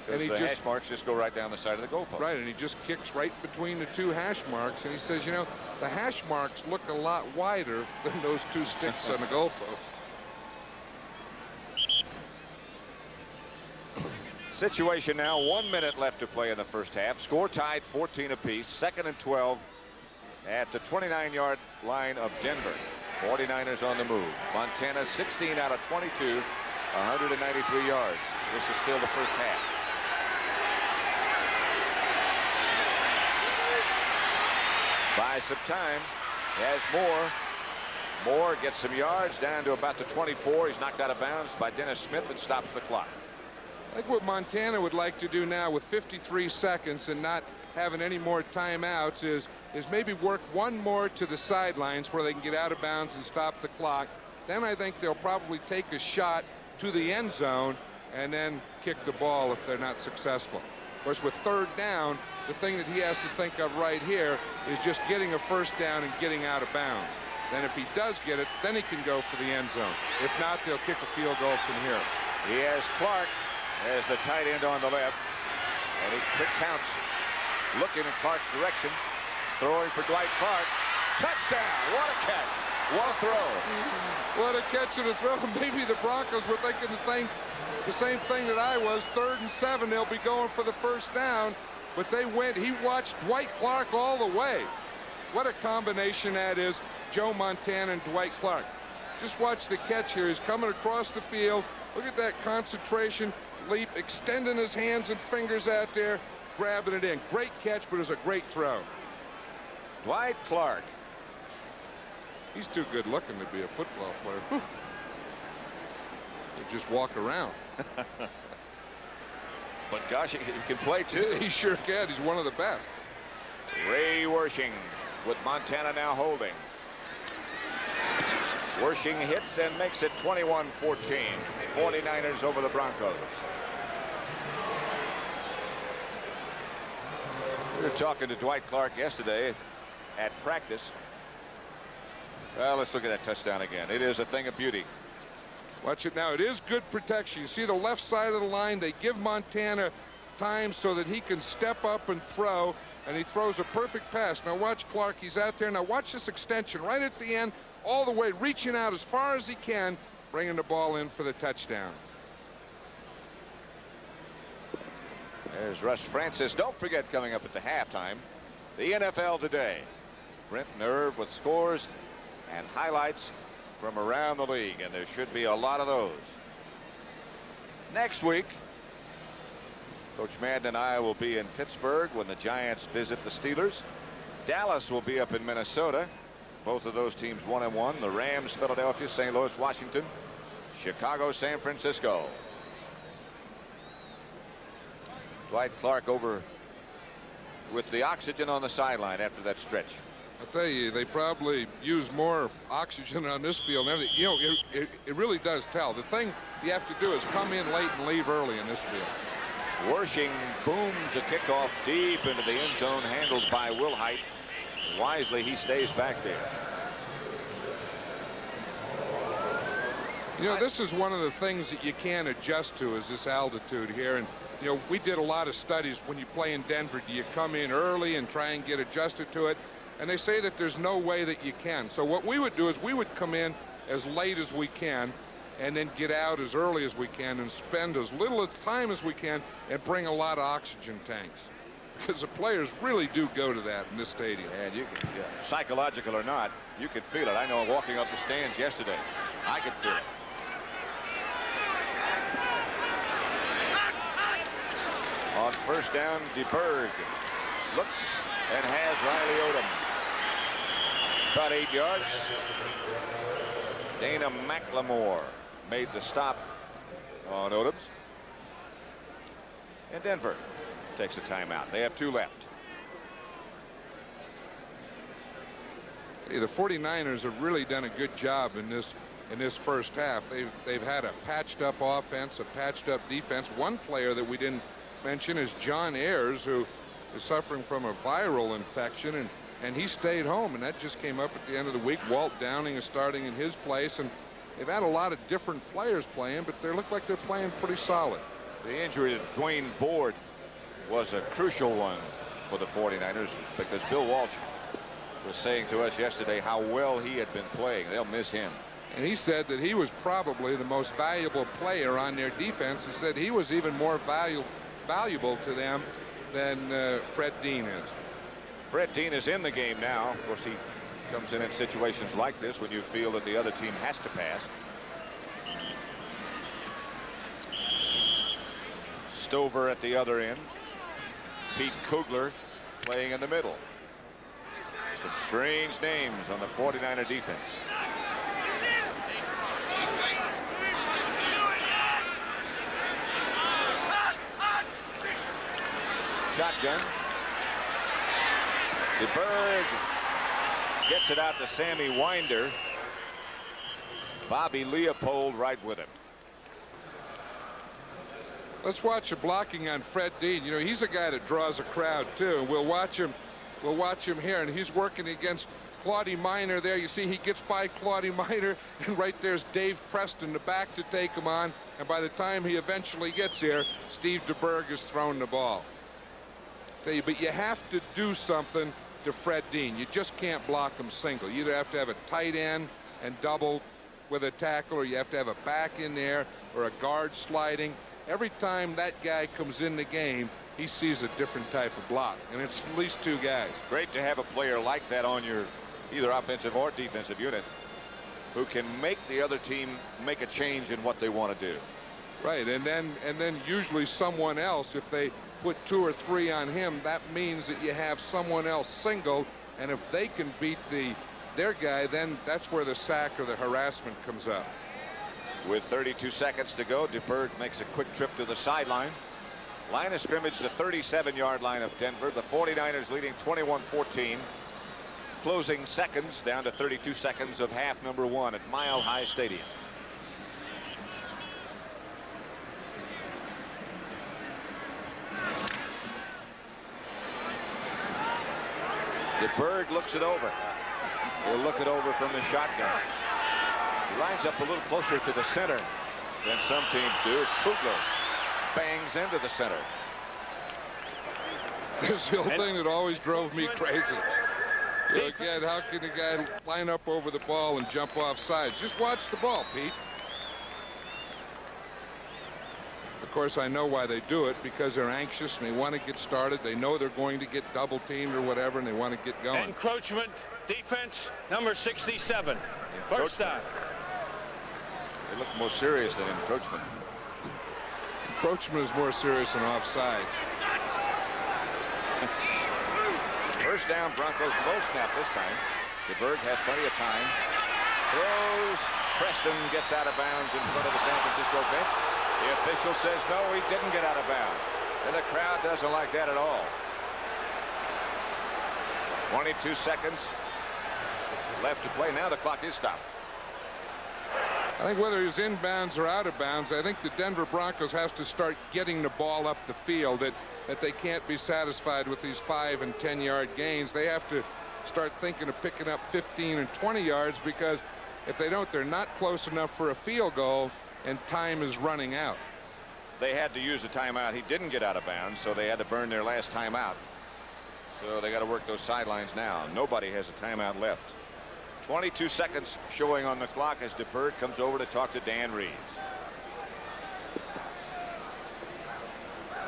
because the hash marks just go right down the side of the goalpost. Right, and he just kicks right between the two hash marks, and he says, you know, the hash marks look a lot wider than those two sticks on the goalpost. Situation now, 1 minute left to play in the first half. Score tied 14 apiece. 2nd and 12 at the 29-yard line of Denver. 49ers on the move. Montana 16 out of 22, 193 yards. This is still the first half. Buys some time. He has more. Moore gets some yards down to about the 24. He's knocked out of bounds by Dennis Smith and stops the clock. I think what Montana would like to do now with 53 seconds and not having any more timeouts is maybe work one more to the sidelines where they can get out of bounds and stop the clock. Then I think they'll probably take a shot to the end zone and then kick the ball if they're not successful. Of course, with 3rd down, the thing that he has to think of right here is just getting a first down and getting out of bounds. Then if he does get it, then he can go for the end zone. If not, they'll kick a field goal from here. He has Clark as the tight end on the left, and he quick counts, looking in Clark's direction, throwing for Dwight Clark. Touchdown! What a catch! What a throw! What a catch and a throw! Maybe the Broncos were thinking the same thing that I was. 3rd and 7, they'll be going for the first down, but they went. He watched Dwight Clark all the way. What a combination that is, Joe Montana and Dwight Clark. Just watch the catch here. He's coming across the field. Look at that concentration. Leap, extending his hands and fingers out there, grabbing it in. Great catch, but it was a great throw. Dwight Clark. He's too good looking to be a football player. Whew. He'd just walk around. But gosh, he can play too. He sure can. He's one of the best. Ray Wershing with Montana now holding. Wershing hits and makes it 21-14. 49ers over the Broncos. We were talking to Dwight Clark yesterday at practice. Well, let's look at that touchdown again. It is a thing of beauty. Watch it now. It is good protection. You see the left side of the line. They give Montana time so that he can step up and throw, and he throws a perfect pass. Now watch Clark. He's out there. Now watch this extension right at the end, all the way, reaching out as far as he can, bringing the ball in for the touchdown. There's Russ Francis. Don't forget, coming up at the halftime, the NFL Today. Brent Nerve with scores and highlights from around the league, and there should be a lot of those. Next week, Coach Madden and I will be in Pittsburgh when the Giants visit the Steelers. Dallas will be up in Minnesota. Both of those teams 1-1. The Rams, Philadelphia, St. Louis, Washington, Chicago, San Francisco. Dwight Clark over with the oxygen on the sideline after that stretch. I'll tell you, they probably use more oxygen on this field. You know, it really does tell. The thing you have to do is come in late and leave early in this field. Wershing booms a kickoff deep into the end zone, handled by Wilhite. Wisely, he stays back there. You know, this is one of the things that you can't adjust to, is this altitude here. And you know, we did a lot of studies. When you play in Denver, do you come in early and try and get adjusted to it? And they say that there's no way that you can. So what we would do is we would come in as late as we can and then get out as early as we can and spend as little time as we can and bring a lot of oxygen tanks. Because the players really do go to that in this stadium. And you can, psychological or not, you could feel it. I know walking up the stands yesterday, I could feel it. On first down, DeBerg looks and has Riley Odom. About 8 yards. Dana McLemore made the stop on Odoms. And Denver takes a timeout. They have 2 left. Hey, the 49ers have really done a good job in this first half. They've had a patched up offense, a patched up defense. One player that we didn't mention is John Ayers, who is suffering from a viral infection, and he stayed home, and that just came up at the end of the week. Walt Downing is starting in his place, and they've had a lot of different players playing, but they look like they're playing pretty solid. The injury to Dwayne Board was a crucial one for the 49ers because Bill Walsh was saying to us yesterday how well he had been playing. They'll miss him. And he said that he was probably the most valuable player on their defense. He said he was even more valuable to them than Fred Dean is. Fred Dean is in the game now. Of course, he comes in situations like this when you feel that the other team has to pass. Stover at the other end. Pete Kugler playing in the middle. Some strange names on the 49er defense. Shotgun. DeBerg gets it out to Sammy Winder. Bobby Leopold right with him. Let's watch the blocking on Fred Dean. You know, he's a guy that draws a crowd too. We'll watch him here, and he's working against Claudie Miner there. You see he gets by Claudie Miner, and right there's Dave Preston, the back to take him on. And by the time he eventually gets here, Steve DeBerg has thrown the ball. Tell you, but you have to do something to Fred Dean. You just can't block him single. You either have to have a tight end and double with a tackle, or you have to have a back in there or a guard sliding. Every time that guy comes in the game, he sees a different type of block, and it's at least 2 guys. Great to have a player like that on your either offensive or defensive unit who can make the other team make a change in what they want to do. Right, and then usually someone else, if they put 2 or 3 on him, that means that you have someone else single, and if they can beat their guy, then that's where the sack or the harassment comes up. With 32 seconds to go, DeBerg makes a quick trip to the sideline. Line of scrimmage, the 37-yard line of Denver. The 49ers leading 21-14. Closing seconds down to 32 seconds of half number 1 at Mile High Stadium. DeBerg looks it over. He'll look it over from the shotgun. He lines up a little closer to the center than some teams do as Kugler bangs into the center. This is the old thing that always drove me crazy. You know, again, how can the guy line up over the ball and jump off sides? Just watch the ball, Pete. Of course, I know why they do it, because they're anxious and they want to get started. They know they're going to get double teamed or whatever, and they want to get going. Encroachment defense, number 67. First down. They look more serious than encroachment. Encroachment is more serious than offsides. First down, Broncos, low snap this time. DeBerg has plenty of time. Throws. Preston gets out of bounds in front of the San Francisco bench. The official says no, he didn't get out of bounds. And the crowd doesn't like that at all. 22 seconds left to play. Now the clock is stopped. I think whether he's in bounds or out of bounds, I think the Denver Broncos have to start getting the ball up the field. That they can't be satisfied with these 5- and 10-yard gains. They have to start thinking of picking up 15 and 20 yards, because if they don't, they're not close enough for a field goal, and time is running out. They had to use a timeout. He didn't get out of bounds, so they had to burn their last timeout. So they got to work those sidelines now. Nobody has a timeout left. 22 seconds showing on the clock as DeBerg comes over to talk to Dan Reeves.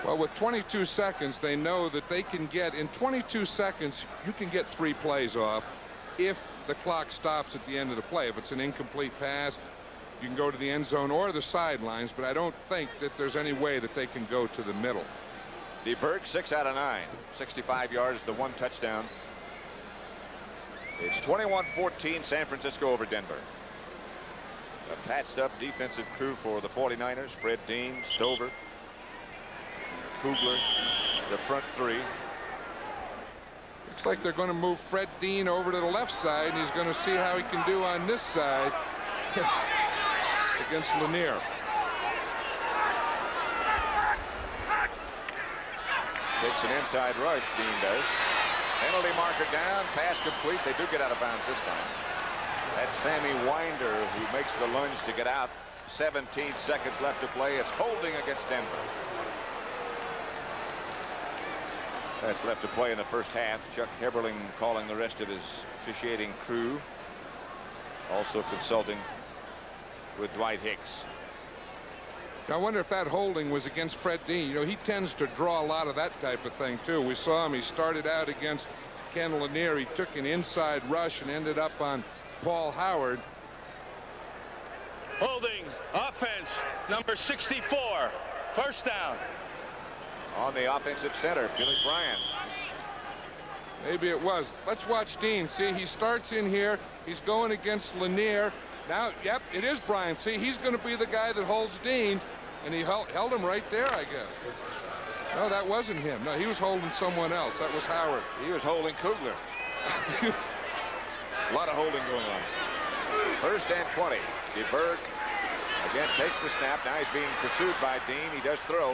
Well, with 22 seconds, they know that they can get, in 22 seconds, you can get 3 plays off if the clock stops at the end of the play. If it's an incomplete pass, you can go to the end zone or the sidelines, but I don't think that there's any way that they can go to the middle. DeBerg 6 out of 9, 65 yards to 1 touchdown. It's 21-14 San Francisco over Denver. A patched up defensive crew for the 49ers. Fred Dean, Stover, Kugler, the front three. Looks like they're going to move Fred Dean over to the left side, and he's going to see how he can do on this side against Lanier. Takes an inside rush, Dean does. Penalty marker down, pass complete. They do get out of bounds this time. That's Sammy Winder who makes the lunge to get out. 17 seconds left to play. It's holding against Denver. That's left to play in the first half. Chuck Heberling calling the rest of his officiating crew. Also consulting with Dwight Hicks. I wonder if that holding was against Fred Dean. You know, he tends to draw a lot of that type of thing, too. We saw him. He started out against Ken Lanier. He took an inside rush and ended up on Paul Howard. Holding offense number 64. First down. On the offensive center, Billy Bryan. Maybe it was. Let's watch Dean. See, he starts in here. He's going against Lanier. Now, yep, it is Bryan. See, he's going to be the guy that holds Dean. And he held him right there, I guess. No, that wasn't him. No, he was holding someone else. That was Howard. He was holding Kugler. A lot of holding going on. First and 20. DeBerg again takes the snap. Now he's being pursued by Dean. He does throw.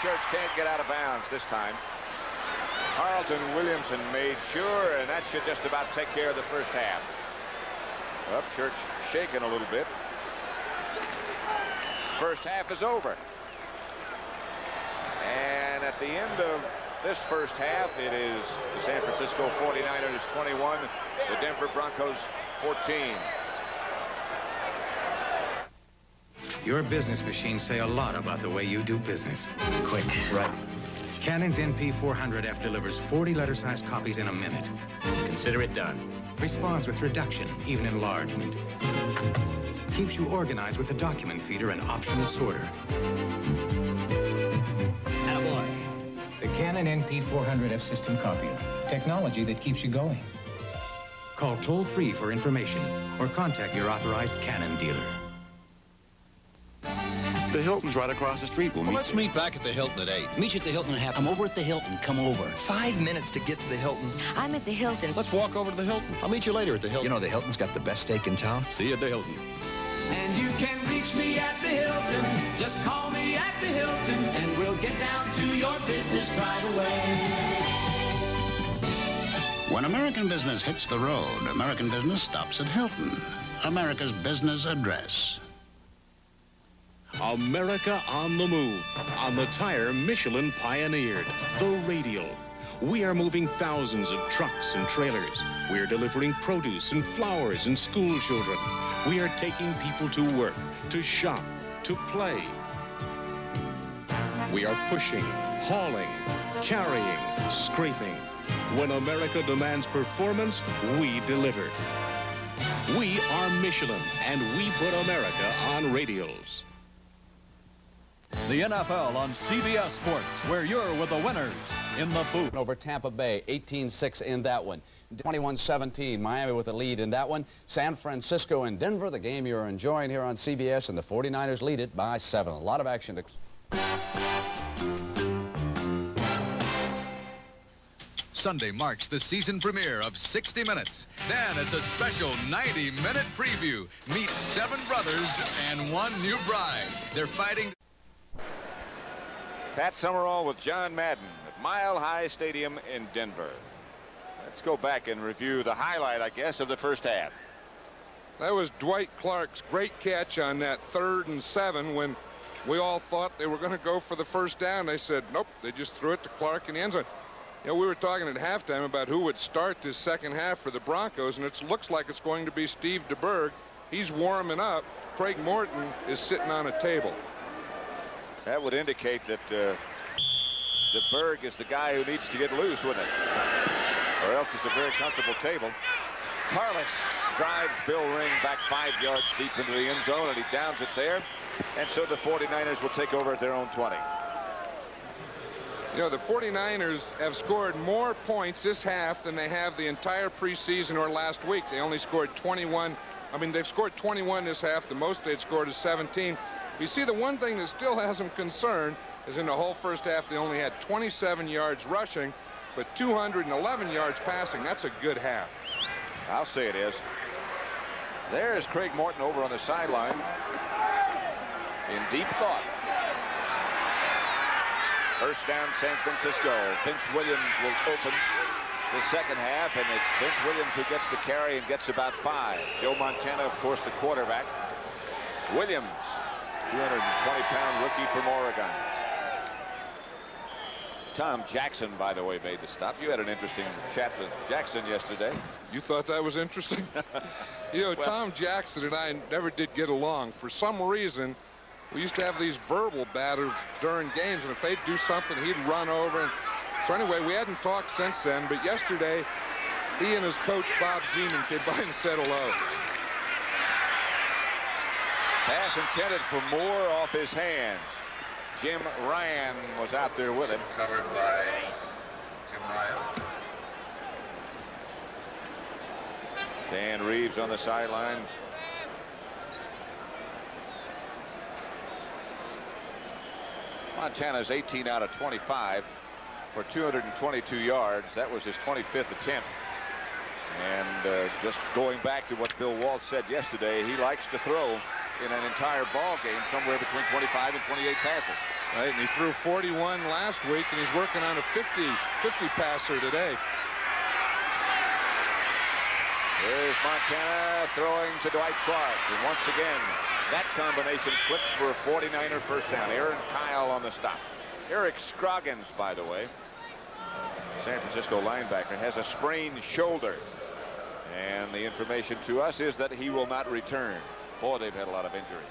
Church can't get out of bounds this time. Carlton Williamson made sure, and that should just about take care of the first half. Church shaking a little bit. First half is over. And at the end of this first half, it is the San Francisco 49ers 21, the Denver Broncos 14. Your business machines say a lot about the way you do business. Quick, right. Canon's NP400F delivers 40 letter-sized copies in a minute. Consider it done. Responds with reduction, even enlargement. Keeps you organized with a document feeder and optional sorter. Attaboy. The Canon NP400F system copier. Technology that keeps you going. Call toll-free for information or contact your authorized Canon dealer. The Hilton's right across the street. Let's meet back at the Hilton at 8. Meet you at the Hilton at half. I'm over at the Hilton. Come over. 5 minutes to get to the Hilton. I'm at the Hilton. Let's walk over to the Hilton. I'll meet you later at the Hilton. You know, the Hilton's got the best steak in town. See you at the Hilton. And you can reach me at the Hilton. Just call me at the Hilton, and we'll get down to your business right away. When American business hits the road, American business stops at Hilton. America's business address. America on the move. On the tire Michelin pioneered. The Radial. We are moving thousands of trucks and trailers. We are delivering produce and flowers and school children. We are taking people to work, to shop, to play. We are pushing, hauling, carrying, scraping. When America demands performance, we deliver. We are Michelin, and we put America on radials. The NFL on CBS Sports, where you're with the winners in the booth. Over Tampa Bay, 18-6 in that one. 21-17, Miami with the lead in that one. San Francisco and Denver, the game you're enjoying here on CBS, and the 49ers lead it by 7. A lot of action to... Sunday marks the season premiere of 60 Minutes. Then it's a special 90-minute preview. Meet 7 brothers and 1 new bride. They're fighting... Pat Summerall with John Madden at Mile High Stadium in Denver. Let's go back and review the highlight, I guess, of the first half. That was Dwight Clark's great catch on that 3rd and 7 when we all thought they were going to go for the first down. They said, nope, they just threw it to Clark in the end zone. You know, we were talking at halftime about who would start this second half for the Broncos, and it looks like it's going to be Steve DeBerg. He's warming up. Craig Morton is sitting on a table. That would indicate that DeBerg is the guy who needs to get loose, wouldn't it? Or else it's a very comfortable table. Carlos drives Bill Ring back 5 yards deep into the end zone, and he downs it there. And so the 49ers will take over at their own 20. You know, the 49ers have scored more points this half than they have the entire preseason or last week. They only scored 21. I mean, they've scored 21 this half. The most they'd scored is 17. You see, the one thing that still has them concerned is in the whole first half, they only had 27 yards rushing, but 211 yards passing. That's a good half. I'll say it is. There's Craig Morton over on the sideline in deep thought. First down, San Francisco. Vince Williams will open the second half, and it's Vince Williams who gets the carry and gets about 5. Joe Montana, of course, the quarterback. Williams, 220-pound rookie from Oregon. Tom Jackson, by the way, made the stop. You had an interesting chat with Jackson yesterday. You thought that was interesting? You know, well, Tom Jackson and I never did get along. For some reason, we used to have these verbal battles during games, and if they'd do something, he'd run over. And so anyway, we hadn't talked since then, but yesterday, he and his coach, Bob Zeman, came by and said hello. Pass intended for Moore off his hands. Jim Ryan was out there with him. Covered by Jim Ryan. Dan Reeves on the sideline. Montana's 18 out of 25 for 222 yards. That was his 25th attempt. And just going back to what Bill Walsh said yesterday, he likes to throw in an entire ball game somewhere between 25 and 28 passes. Right, and he threw 41 last week, and he's working on a 50 passer today. There's Montana throwing to Dwight Clark, and once again that combination clicks for a 49er first down. Aaron Kyle on the stop. Eric Scroggins, by the way, San Francisco linebacker, has a sprained shoulder, and the information to us is that he will not return. Boy, they've had a lot of injuries.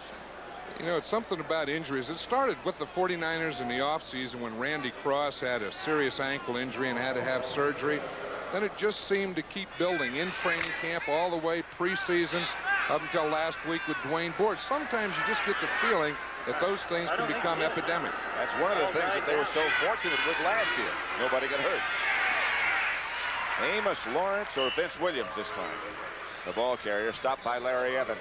You know, it's something about injuries. It started with the 49ers in the offseason when Randy Cross had a serious ankle injury and had to have surgery. Then it just seemed to keep building in training camp all the way preseason up until last week with Dwayne Board. Sometimes you just get the feeling that those things can become epidemic. That's one of the things that they were so fortunate with last year. Nobody got hurt. Amos Lawrence or Vince Williams this time. The ball carrier stopped by Larry Evans.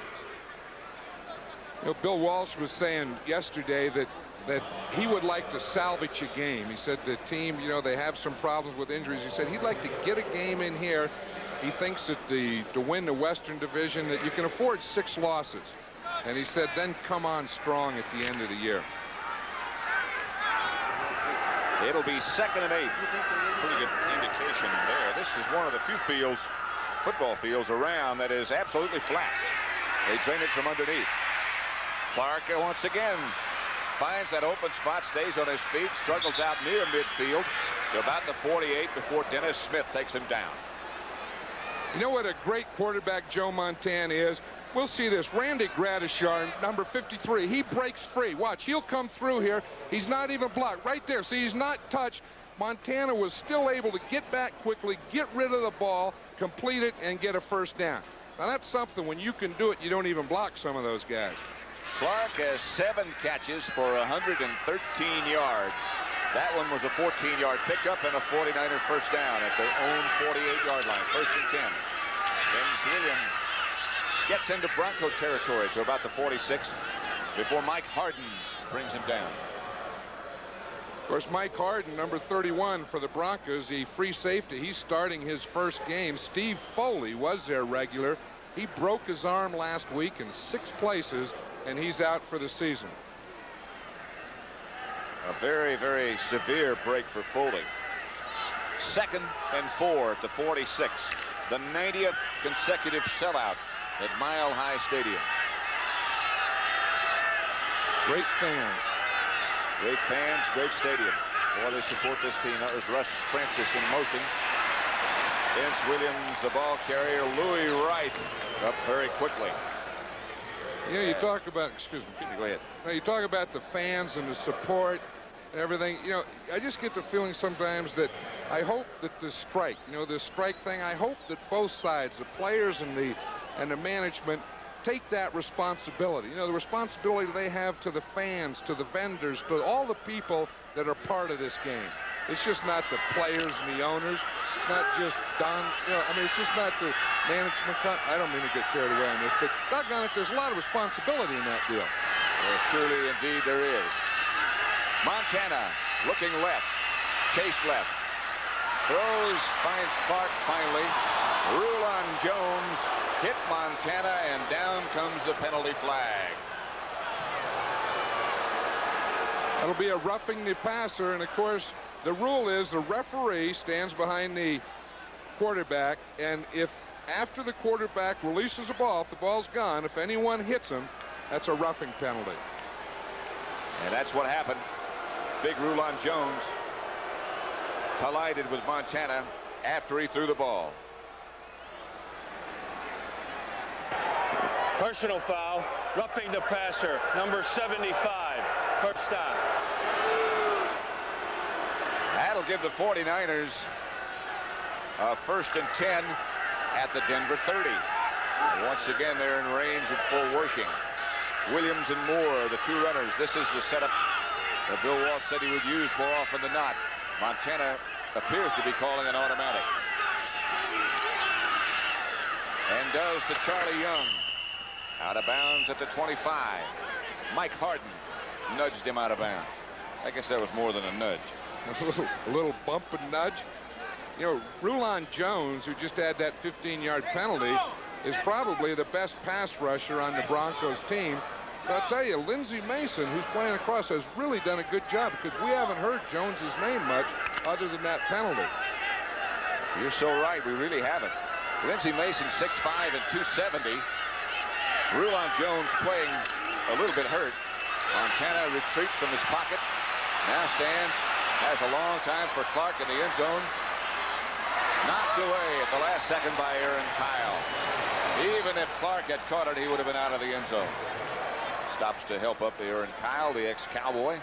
You know, Bill Walsh was saying yesterday that he would like to salvage a game. He said the team, you know, they have some problems with injuries. He said he'd like to get a game in here. He thinks that to win the Western Division that you can afford 6 losses. And he said then come on strong at the end of the year. It'll be 2nd and 8. Pretty good indication there. This is one of the few fields, football fields around, that is absolutely flat. They drain it from underneath. Clark once again finds that open spot, stays on his feet, struggles out near midfield to about the 48 before Dennis Smith takes him down. You know what a great quarterback Joe Montana is? We'll see this. Randy Gradishar, number 53, he breaks free. Watch, he'll come through here. He's not even blocked. Right there. See, he's not touched. Montana was still able to get back quickly, get rid of the ball, complete it, and get a first down. Now, that's something when you can do it, you don't even block some of those guys. Clark has 7 catches for 113 yards. That one was a 14-yard pickup and a 49er first down at their own 48-yard line. 1st and 10. Vince Williams gets into Bronco territory to about the 46 before Mike Harden brings him down. Of course, Mike Harden, number 31 for the Broncos, the free safety. He's starting his first game. Steve Foley was their regular. He broke his arm last week in 6 places, and he's out for the season. A very, very severe break for Foley. 2nd and 4 at the 46. The 90th consecutive sellout at Mile High Stadium. Great fans. Great fans, great stadium. Boy, they support this team. That was Russ Francis in motion. Vince Williams, the ball carrier. Louis Wright up very quickly. You know, you talk about, excuse me. Go ahead. Now, you talk about the fans and the support and everything. You know, I just get the feeling sometimes that I hope that the strike, you know, this strike thing, I hope that both sides, the players and the management, take that responsibility. You know, the responsibility they have to the fans, to the vendors, to all the people that are part of this game. It's just not the players and the owners. It's not just Don, I mean, it's just not the management. I don't mean to get carried away on this, but doggone it, there's a lot of responsibility in that deal. Well, surely, indeed, there is. Montana looking left. Chase left. Throws, finds Clark finally. Rulon Jones hit Montana, and down comes the penalty flag. That'll be a roughing the passer, and of course, the rule is the referee stands behind the quarterback, and if after the quarterback releases a ball, if the ball's gone, if anyone hits him, that's a roughing penalty. And that's what happened. Big Rulon Jones collided with Montana after he threw the ball. Personal foul, roughing the passer, number 75, first down. That'll give the 49ers a 1st and 10 at the Denver 30. Once again, they're in range at full Worshing. Williams and Moore, the two runners. This is the setup that Bill Walsh said he would use more often than not. Montana appears to be calling an automatic. And does to Charlie Young. Out of bounds at the 25. Mike Harden nudged him out of bounds. I guess that was more than a nudge. A little bump and nudge. You know, Rulon Jones, who just had that 15-yard penalty, is probably the best pass rusher on the Broncos team. But I'll tell you, Lindsey Mason, who's playing across, has really done a good job because we haven't heard Jones's name much other than that penalty. You're so right. We really haven't. Lindsey Mason, 6'5" and 270. Rulon Jones playing a little bit hurt. Montana retreats from his pocket. Now stands. Has a long time for Clark in the end zone. Knocked away at the last second by Aaron Kyle. Even if Clark had caught it, he would have been out of the end zone. Stops to help up the Aaron Kyle, the ex-Cowboy.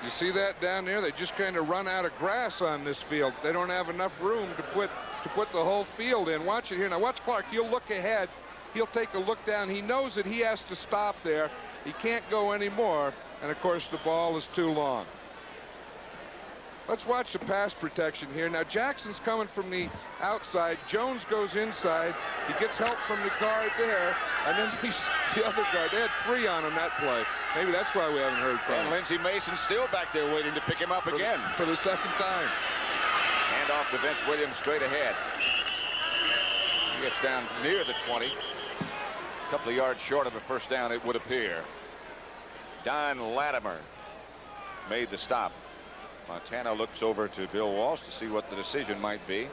You see that down there? They just kind of run out of grass on this field. They don't have enough room to put the whole field in. Watch it here. Now watch Clark. He'll look ahead. He'll take a look down. He knows that he has to stop there. He can't go anymore. And, of course, the ball is too long. Let's watch the pass protection here. Now, Jackson's coming from the outside. Jones goes inside. He gets help from the guard there. And then the other guard. They had 3 on him that play. Maybe that's why we haven't heard from him. And Lindsey Mason still back there waiting to pick him up again. For the second time. Hand off to Vince Williams straight ahead. He gets down near the 20. A couple of yards short of a first down, it would appear. Don Latimer made the stop. Montana looks over to Bill Walsh to see what the decision might be.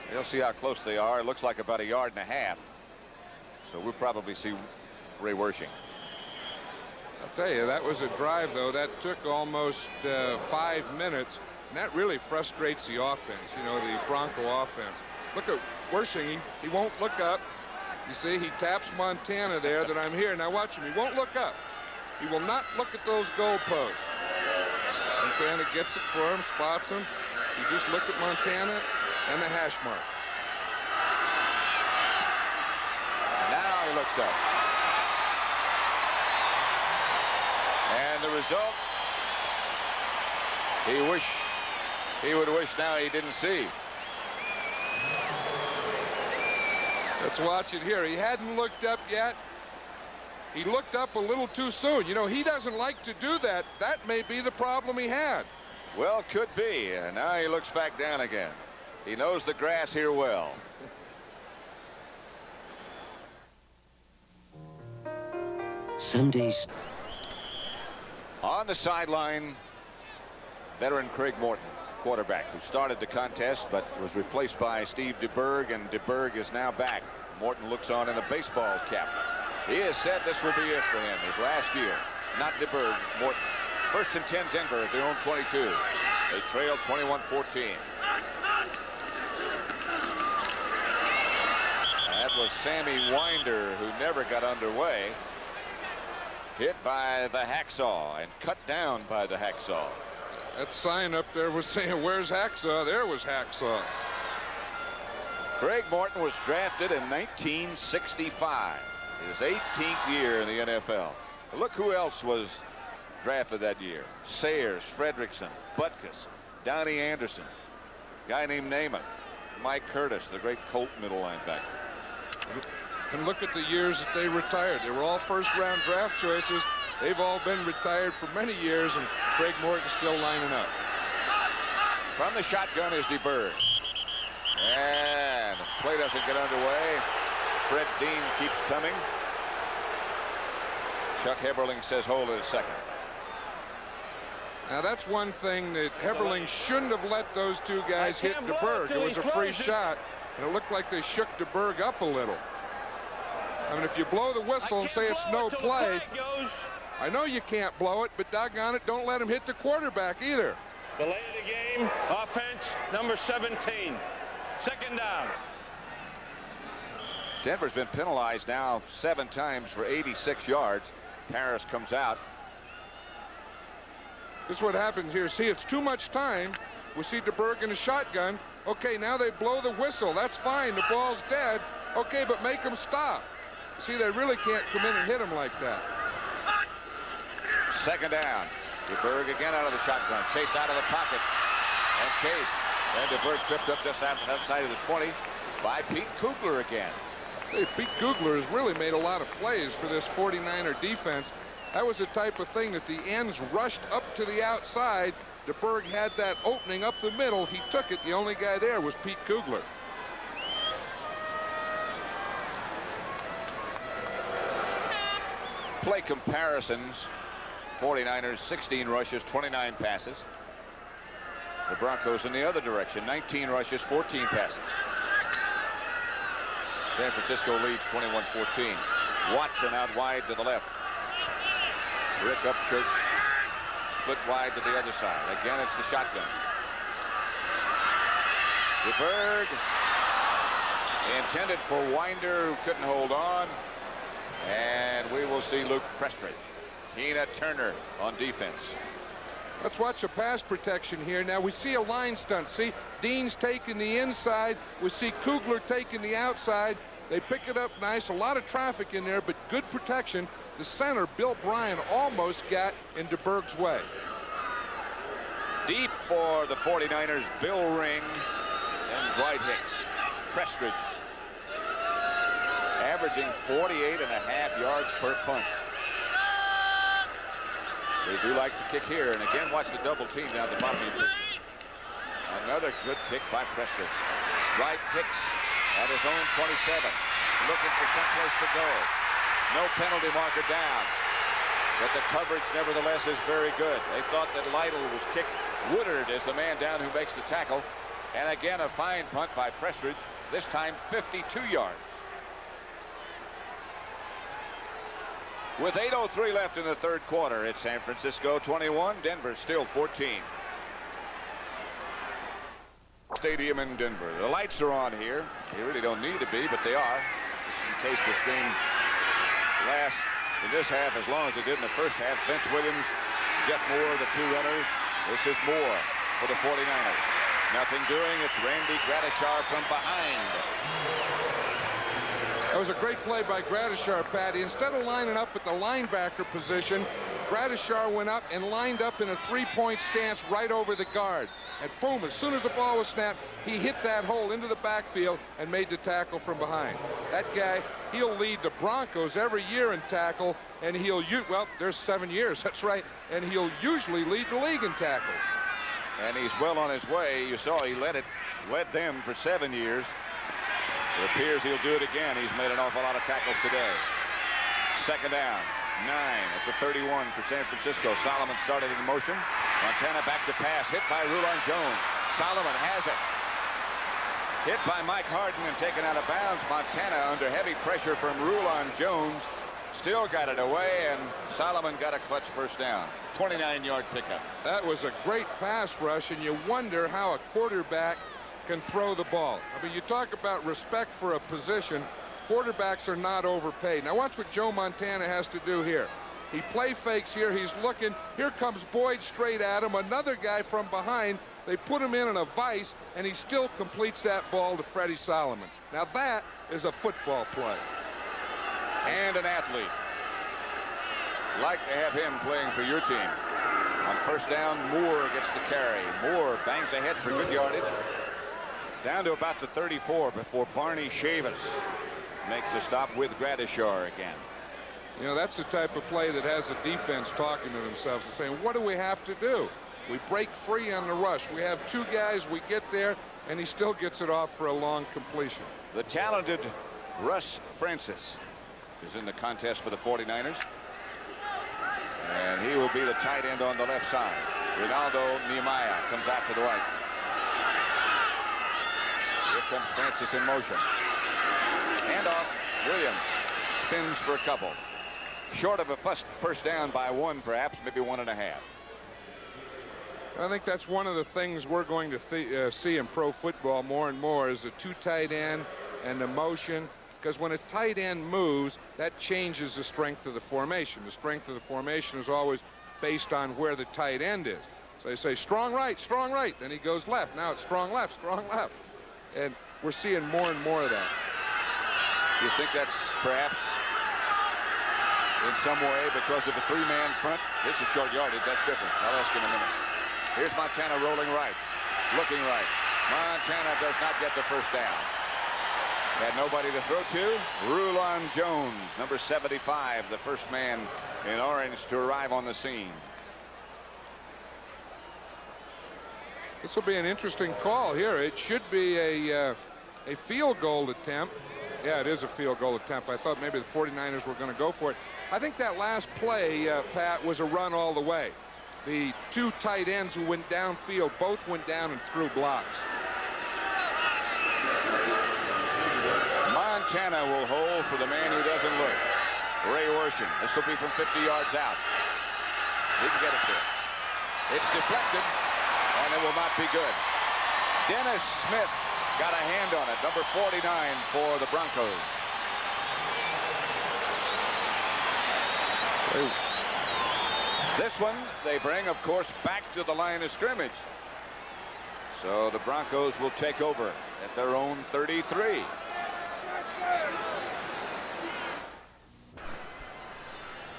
They'll see how close they are. It looks like about 1.5 yards. So we'll probably see Ray Wersching. I'll tell you, that was a drive, though. That took almost 5 minutes. And that really frustrates the offense, you know, the Bronco offense. Look at Wersching. He won't look up. You see, he taps Montana there that I'm here. Now watch him. He won't look up. He will not look at those goalposts. Montana gets it for him, spots him. He just looked at Montana and the hash mark. Now he looks up. And the result, he would wish now he didn't see. Let's watch it here. He hadn't looked up yet. He looked up a little too soon. You know, he doesn't like to do that. That may be the problem he had. Well, could be. And now he looks back down again. He knows the grass here well. Some days. On the sideline, veteran Craig Morton, quarterback, who started the contest but was replaced by Steve DeBerg, and DeBerg is now back. Morton looks on in a baseball cap. He has said this will be it for him, his last year. Not DeBerg, Morton. 1st and 10 Denver at their own 22. They trail 21-14. That was Sammy Winder, who never got underway. Hit by the hacksaw and cut down by the hacksaw. That sign up there was saying, "Where's Hacksaw?" There was Hacksaw. Craig Morton was drafted in 1965. His 18th year in the NFL. Look who else was drafted that year. Sayers, Fredrickson, Butkus, Donnie Anderson, guy named Namath, Mike Curtis, the great Colt middle linebacker. And look at the years that they retired. They were all first-round draft choices. They've all been retired for many years, and Craig Morton's still lining up. From the shotgun is DeBerg. And play doesn't get underway. Fred Dean keeps coming. Chuck Heberling says hold it a second. Now that's one thing that Heberling shouldn't have let those two guys hit DeBerg. It was a free shot, and it looked like they shook DeBerg up a little. I mean, if you blow the whistle and say it's no play, I know you can't blow it, but doggone it, don't let him hit the quarterback either. Delay of the game, offense, number 17. Second down. Denver's been penalized now 7 times for 86 yards. Paris comes out. This is what happens here. See, it's too much time. We see DeBerg in a shotgun. Okay, now they blow the whistle. That's fine. The ball's dead. Okay, but make them stop. See, they really can't come in and hit him like that. Second down. DeBerg again out of the shotgun. Chased out of the pocket. And chased. And DeBerg tripped up just outside of the 20 by Pete Kugler again. Hey, Pete Kugler has really made a lot of plays for this 49er defense. That was the type of thing that the ends rushed up to the outside. DeBerg had that opening up the middle. He took it. The only guy there was Pete Kugler. Play comparisons. 49ers, 16 rushes, 29 passes. The Broncos in the other direction, 19 rushes, 14 passes. San Francisco leads 21-14. Watson out wide to the left. Rick Upchurch split wide to the other side. Again, it's the shotgun. DeBerg intended for Winder, who couldn't hold on. And we will see Luke Prestridge. Tina Turner on defense. Let's watch the pass protection here. Now we see a line stunt. See, Dean's taking the inside. We see Kugler taking the outside. They pick it up nice. A lot of traffic in there, but good protection. The center, Bill Bryan, almost got in DeBerg's way. Deep for the 49ers, Bill Ring and Dwight Hicks. Prestridge averaging 48.5 yards per punt. They do like to kick here, and again, watch the double team down the bottom of the picture. Another good kick by Prestridge. Dwight Hicks at his own 27, looking for someplace to go. No penalty marker down, but the coverage nevertheless is very good. They thought that Lytle was kicked. Woodard is the man down who makes the tackle, and again a fine punt by Prestridge, this time 52 yards. With 8:03 left in the third quarter, it's San Francisco 21, Denver still 14. Stadium in Denver. The lights are on here. They really don't need to be, but they are, just in case this game lasts in this half as long as it did in the first half. Vince Williams, Jeff Moore, the two runners. This is Moore for the 49ers. Nothing doing. It's Randy Gradishar from behind. That was a great play by Gradishar, Patty. Instead of lining up at the linebacker position, Gradishar went up and lined up in a three-point stance right over the guard. And boom, as soon as the ball was snapped, he hit that hole into the backfield and made the tackle from behind. That guy, he'll lead the Broncos every year in tackle, and well, there's 7 years, that's right, and he'll usually lead the league in tackles. And he's well on his way. You saw he led them for 7 years. It appears he'll do it again. He's made an awful lot of tackles today. Second down, 9 at the 31 for San Francisco. Solomon started in motion. Montana back to pass, hit by Rulon Jones. Solomon has it. Hit by Mike Harden and taken out of bounds. Montana under heavy pressure from Rulon Jones. Still got it away, and Solomon got a clutch first down. 29-yard pickup. That was a great pass rush, and you wonder how a quarterback can throw the ball. I mean, you talk about respect for a position. Quarterbacks are not overpaid. Now watch what Joe Montana has to do here. He play fakes here. He's looking. Here comes Boyd straight at him. Another guy from behind. They put him in a vice, and he still completes that ball to Freddie Solomon. Now that is a football play. And an athlete. Like to have him playing for your team. On first down, Moore gets the carry. Moore bangs ahead for good yardage. Down to about the 34 before Barney Chavis makes the stop with Gradishar again. You know, that's the type of play that has the defense talking to themselves and saying, what do we have to do? We break free on the rush. We have two guys. We get there, and he still gets it off for a long completion. The talented Russ Francis is in the contest for the 49ers. And he will be the tight end on the left side. Ronaldo Nehemiah comes out to the right. Here comes Francis in motion. Handoff. Williams spins for a couple. Short of a first down by one, perhaps, maybe 1.5. I think that's one of the things we're going to see in pro football more and more is the two tight end and the motion. Because when a tight end moves, that changes the strength of the formation. The strength of the formation is always based on where the tight end is. So they say strong right, then he goes left. Now it's strong left. And we're seeing more and more of that. You think that's perhaps in some way because of the three-man front? This is short yardage. That's different. I'll ask in a minute. Here's Montana rolling right, looking right. Montana does not get the first down. Had nobody to throw to. Rulon Jones, number 75, the first man in orange to arrive on the scene. This will be an interesting call here. It should be a field goal attempt. Yeah, it is a field goal attempt. I thought maybe the 49ers were going to go for it. I think that last play, Pat, was a run all the way. The two tight ends who went downfield both went down and threw blocks. Montana will hold for the man who doesn't look. Ray Worsham. This will be from 50 yards out. He can get it there. It's deflected, and it will not be good. Dennis Smith got a hand on it. Number 49 for the Broncos. This one they bring, of course, back to the line of scrimmage. So the Broncos will take over at their own 33.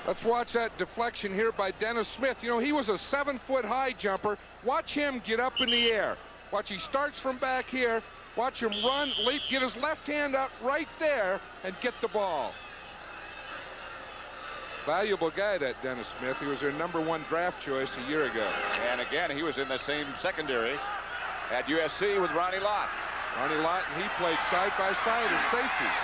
Let's watch that deflection here by Dennis Smith. You know, he was a 7-foot high jumper. Watch him get up in the air. Watch, he starts from back here. Watch him run, leap, get his left hand up right there and get the ball. Valuable guy, that Dennis Smith. He was their #1 draft choice a year ago. And again, he was in the same secondary at USC with Ronnie Lott. Ronnie Lott and he played side by side as safeties.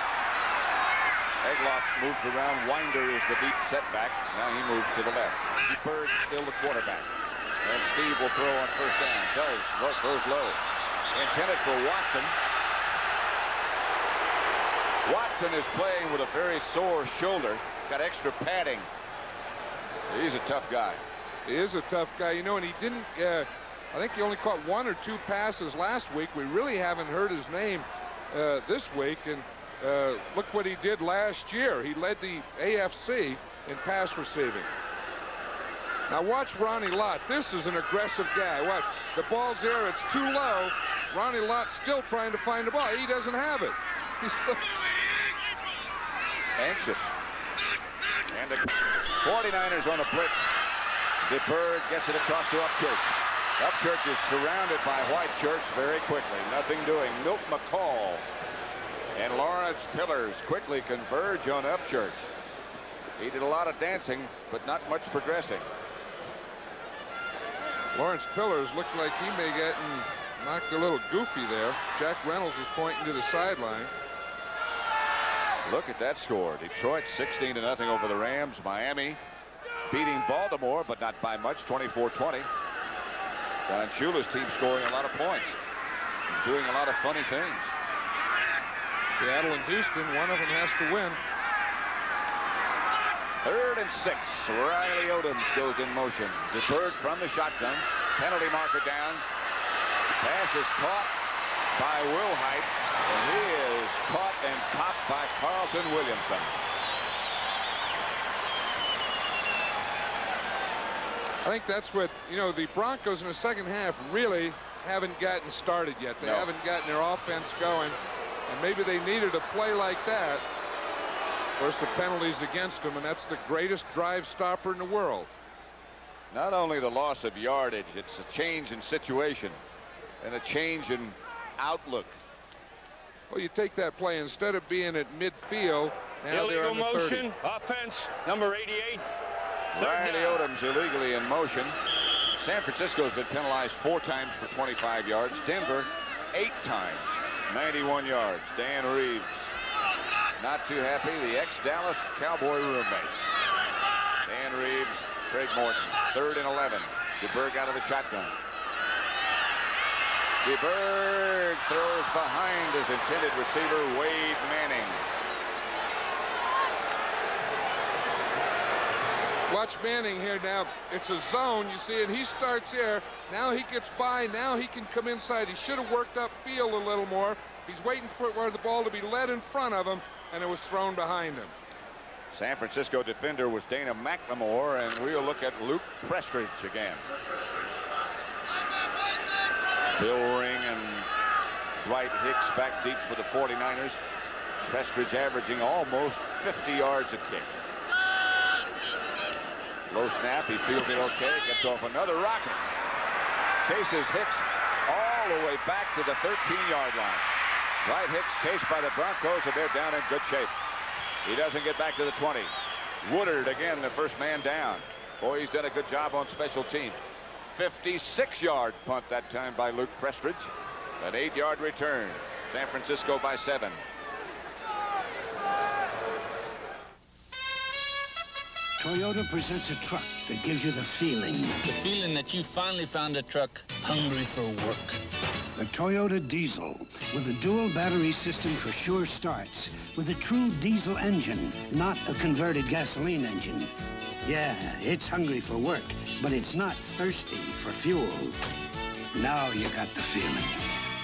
Egloff moves around. Winder is the deep setback. Now he moves to the left. Bird still the quarterback. And Steve will throw on first down. Does. Throws low. Intended for Watson. Watson is playing with a very sore shoulder. Got extra padding. He's a tough guy. He is a tough guy. You know, and he didn't, I think he only caught 1 or 2 passes last week. We really haven't heard his name this week. And look what he did last year. He led the AFC in pass receiving. Now watch Ronnie Lott. This is an aggressive guy. Watch. The ball's there. It's too low. Ronnie Lott's still trying to find the ball. He doesn't have it. He's anxious. And the 49ers on a blitz. DeBerg gets it across to Upchurch. Upchurch is surrounded by white shirts very quickly. Nothing doing. Milt McCall and Lawrence Pillars quickly converge on Upchurch. He did a lot of dancing, but not much progressing. Lawrence Pillars looked like he may get knocked a little goofy there. Jack Reynolds is pointing to the sideline. Look at that score. Detroit 16-0 over the Rams. Miami beating Baltimore, but not by much, 24-20. Don Shula's team scoring a lot of points, doing a lot of funny things. Seattle and Houston, one of them has to win. 3rd and 6. Riley Odoms goes in motion. DeBerg from the shotgun. Penalty marker down. Pass is caught by Wilhite, and he is caught and topped by Carlton Williamson. I think that's what, you know, the Broncos in the second half really haven't gotten started yet. They haven't gotten their offense going, and maybe they needed a play like that. Of course, the penalties against them, and that's the greatest drive stopper in the world. Not only the loss of yardage, it's a change in situation and a change in outlook. Well, you take that play, instead of being at midfield, now they're Illegal on the 30. motion, offense, number 88. Riley Odom's illegally in motion. San Francisco's been penalized 4 times for 25 yards. Denver 8 times, 91 yards. Dan Reeves not too happy. The ex-Dallas Cowboy roommates. Dan Reeves, Craig Morton, 3rd and 11. DeBerg out of the shotgun. DeBerg throws behind his intended receiver, Wade Manning. Watch Manning here now. It's a zone, you see, and he starts there. Now he gets by. Now he can come inside. He should have worked upfield a little more. He's waiting for the ball to be led in front of him, and it was thrown behind him. San Francisco defender was Dana McLemore, and we'll look at Luke Prestridge again. Bill Ring and Dwight Hicks back deep for the 49ers. Prestridge averaging almost 50 yards a kick. Low snap, he fields it okay, gets off another rocket. Chases Hicks all the way back to the 13-yard line. Dwight Hicks chased by the Broncos, and they're down in good shape. He doesn't get back to the 20. Woodard again, the first man down. Boy, he's done a good job on special teams. 56-yard punt that time by Luke Prestridge. An 8-yard return. San Francisco by 7. Toyota presents a truck that gives you the feeling. The feeling that you finally found a truck hungry for work. The Toyota Diesel, with a dual battery system for sure starts, with a true diesel engine, not a converted gasoline engine. Yeah, it's hungry for work, but it's not thirsty for fuel. Now you got the feeling.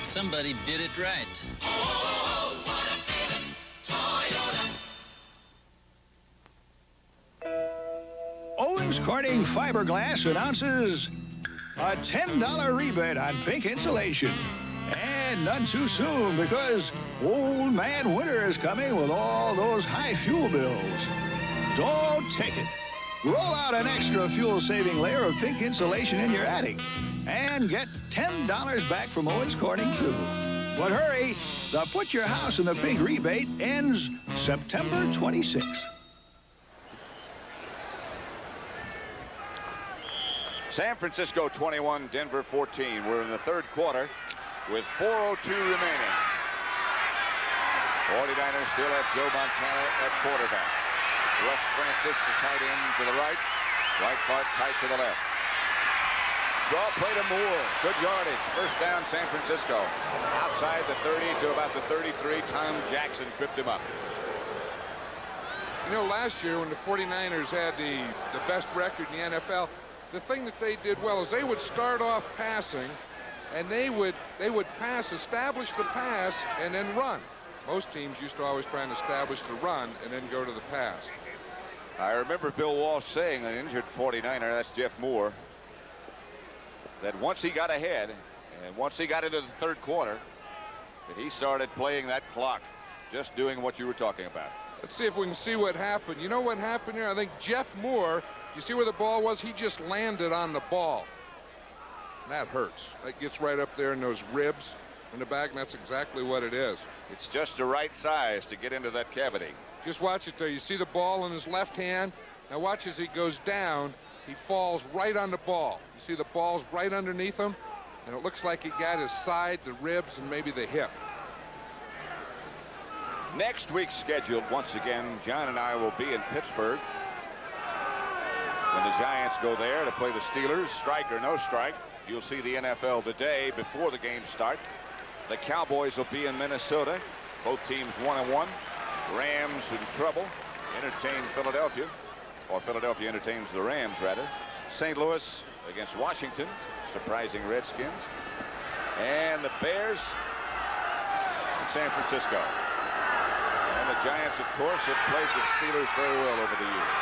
Somebody did it right. Oh, what a feeling. Toyota. Owens Corning Fiberglass announces a $10 rebate on pink insulation. And none too soon, because Old Man Winter is coming with all those high fuel bills. Don't take it. Roll out an extra fuel-saving layer of pink insulation in your attic and get $10 back from Owens Corning, too. But hurry, the Put Your House in the Pink rebate ends September 26th. San Francisco 21, Denver 14. We're in the 3rd quarter with 4:02 remaining. 49ers still have Joe Montana at quarterback. Russ Francis, the tight end to the right. Dwight Clark tight to the left. Draw play to Moore. Good yardage. First down, San Francisco. Outside the 30 to about the 33. Tom Jackson tripped him up. You know, last year when the 49ers had the best record in the NFL, the thing that they did well is they would start off passing, and they would pass, establish the pass, and then run. Most teams used to always try and establish the run and then go to the pass. I remember Bill Walsh saying, an injured 49er, that's Jeff Moore, that once he got ahead and once he got into the 3rd quarter, that he started playing that clock, just doing what you were talking about. Let's see if we can see what happened. You know what happened here? I think Jeff Moore, you see where the ball was? He just landed on the ball. And that hurts. That gets right up there in those ribs in the back, and that's exactly what it is. It's just the right size to get into that cavity. Just watch it there. You see the ball in his left hand. Now watch as he goes down. He falls right on the ball. You see the ball's right underneath him, and it looks like he got his side, the ribs, and maybe the hip. Next week's scheduled, once again, John and I will be in Pittsburgh when the Giants go there to play the Steelers. Strike or no strike, you'll see the NFL today before the games start. The Cowboys will be in Minnesota. Both teams 1-1. Rams in trouble. Entertain Philadelphia. Or Philadelphia entertains the Rams, rather. St. Louis against Washington. Surprising Redskins. And the Bears in San Francisco. And the Giants, of course, have played the Steelers very well over the years.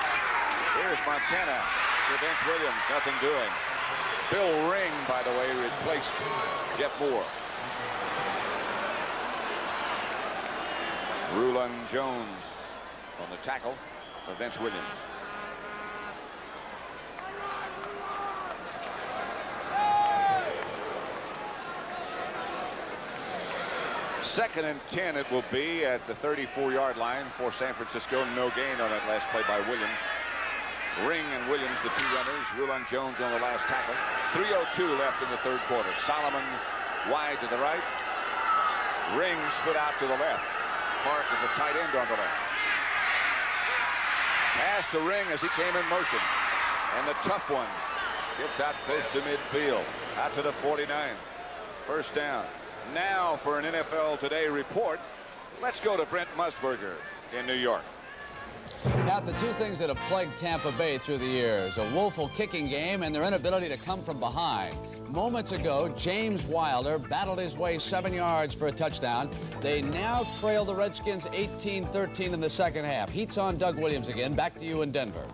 Here's Montana to Vince Williams. Nothing doing. Bill Ring, by the way, replaced Jeff Moore. Rulon Jones on the tackle for Vince Williams. 2nd and 10 it will be at the 34-yard line for San Francisco. No gain on that last play by Williams. Ring and Williams, the two runners. Rulon Jones on the last tackle. 3:02 left in the 3rd quarter. Solomon wide to the right. Ring split out to the left. Park is a tight end on the left. Pass to Ring as he came in motion. And the tough one gets out close to midfield. Out to the 49. 1st down. Now for an NFL Today report. Let's go to Brent Musburger in New York. Pat, the two things that have plagued Tampa Bay through the years, a woeful kicking game and their inability to come from behind. Moments ago, James Wilder battled his way 7 yards for a touchdown. They now trail the Redskins 18-13 in the 2nd half. Heat's on Doug Williams again. Back to you in Denver.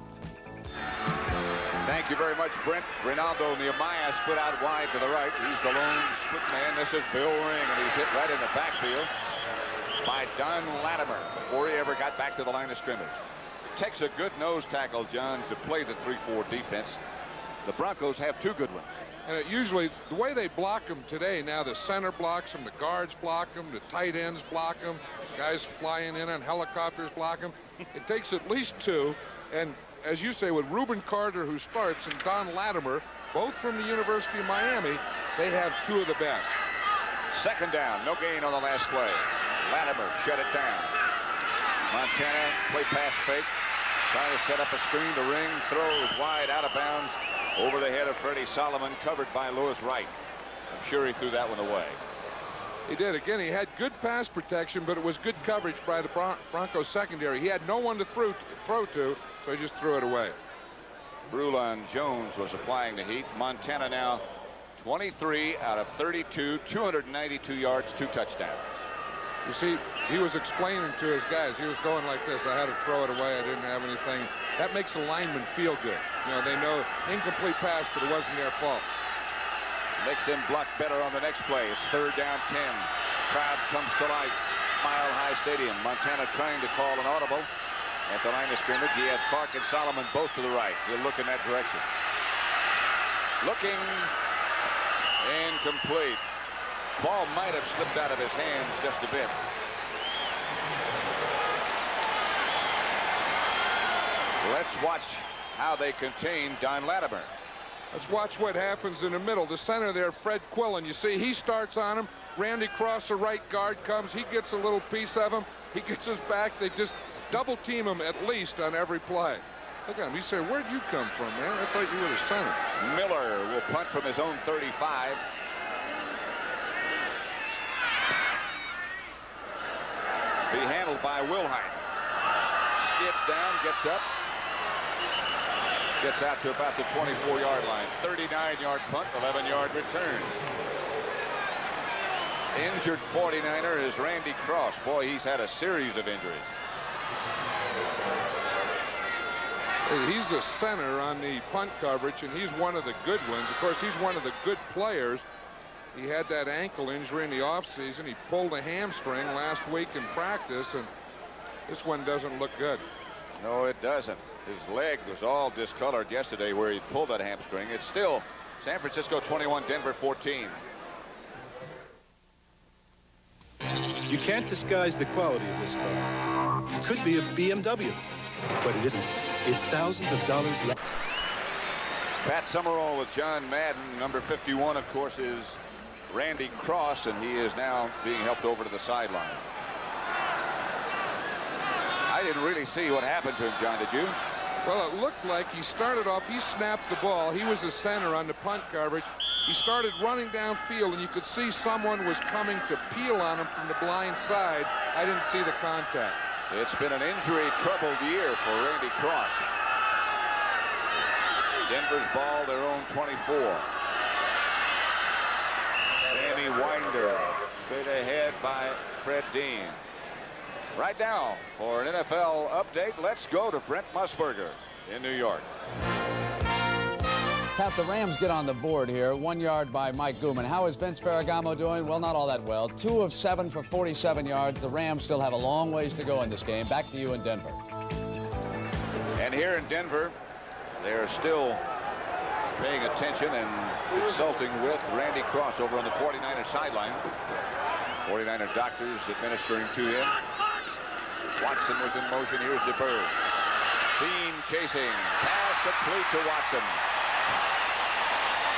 Thank you very much, Brent. Ronaldo Nehemiah split out wide to the right. He's the lone split man. This is Bill Ring, and he's hit right in the backfield by Don Latimer before he ever got back to the line of scrimmage. It takes a good nose tackle, John, to play the 3-4 defense. The Broncos have 2 good ones. Usually, the way they block them today, now the center blocks them, the guards block them, the tight ends block them, guys flying in on helicopters block them. It takes at least 2, and as you say, with Reuben Carter, who starts, and Don Latimer, both from the University of Miami, they have 2 of the best. 2nd down, no gain on the last play. Latimer shut it down. Montana play pass fake, trying to set up a screen. To Ring, throws wide out of bounds over the head of Freddie Solomon, covered by Lewis Wright. I'm sure he threw that one away. He did. Again, he had good pass protection, but it was good coverage by the Broncos secondary. He had no one to throw to, so he just threw it away. Rulon Jones was applying the heat. Montana now 23 out of 32, 292 yards, 2 touchdowns. You see, he was explaining to his guys. He was going like this. I had to throw it away. I didn't have anything. That makes the linemen feel good. You know, they know incomplete pass, but it wasn't their fault. Makes them block better on the next play. It's 3rd down 10. Crowd comes to life. Mile High Stadium. Montana trying to call an audible at the line of scrimmage. He has Park and Solomon both to the right. He'll look in that direction. Looking. Incomplete. Ball might have slipped out of his hands just a bit. Let's watch how they contain Don Latimer. Let's watch what happens in the middle. The center there, Fred Quillen. You see, he starts on him. Randy Cross, the right guard, comes. He gets a little piece of him. He gets his back. They just double team him at least on every play. Look at him. He said, "Where'd you come from, man? I thought you were the center." Miller will punt from his own 35. Be handled by Wilhite. Skids down, gets up. Gets out to about the 24-yard line. 39-yard punt, 11-yard return. Injured 49er is Randy Cross. Boy, he's had a series of injuries. He's the center on the punt coverage, and he's one of the good ones. Of course, he's one of the good players. He had that ankle injury in the offseason. He pulled a hamstring last week in practice, and this one doesn't look good. No, it doesn't. His leg was all discolored yesterday where he pulled that hamstring. It's still San Francisco 21, Denver 14. You can't disguise the quality of this car. It could be a BMW, but it isn't. It's thousands of dollars less. Pat Summerall with John Madden. Number 51, of course, is Randy Cross, and he is now being helped over to the sideline. I didn't really see what happened to him, John, did you? Well, it looked like he started off, he snapped the ball. He was the center on the punt coverage. He started running downfield, and you could see someone was coming to peel on him from the blind side. I didn't see the contact. It's been an injury-troubled year for Randy Cross. Denver's ball, their own 24. Sammy Winder straight ahead by Fred Dean. Right now, for an NFL update, let's go to Brent Musburger in New York. Pat, the Rams get on the board here. 1 yard by Mike Gooman. How is Vince Ferragamo doing? Well, not all that well. 2 of 7 for 47 yards. The Rams still have a long ways to go in this game. Back to you in Denver. And here in Denver, they're still paying attention and consulting with Randy Cross over on the 49ers sideline. 49er doctors administering to him. Watson was in motion. Here's DeBerg. Dean chasing. Pass complete to Watson.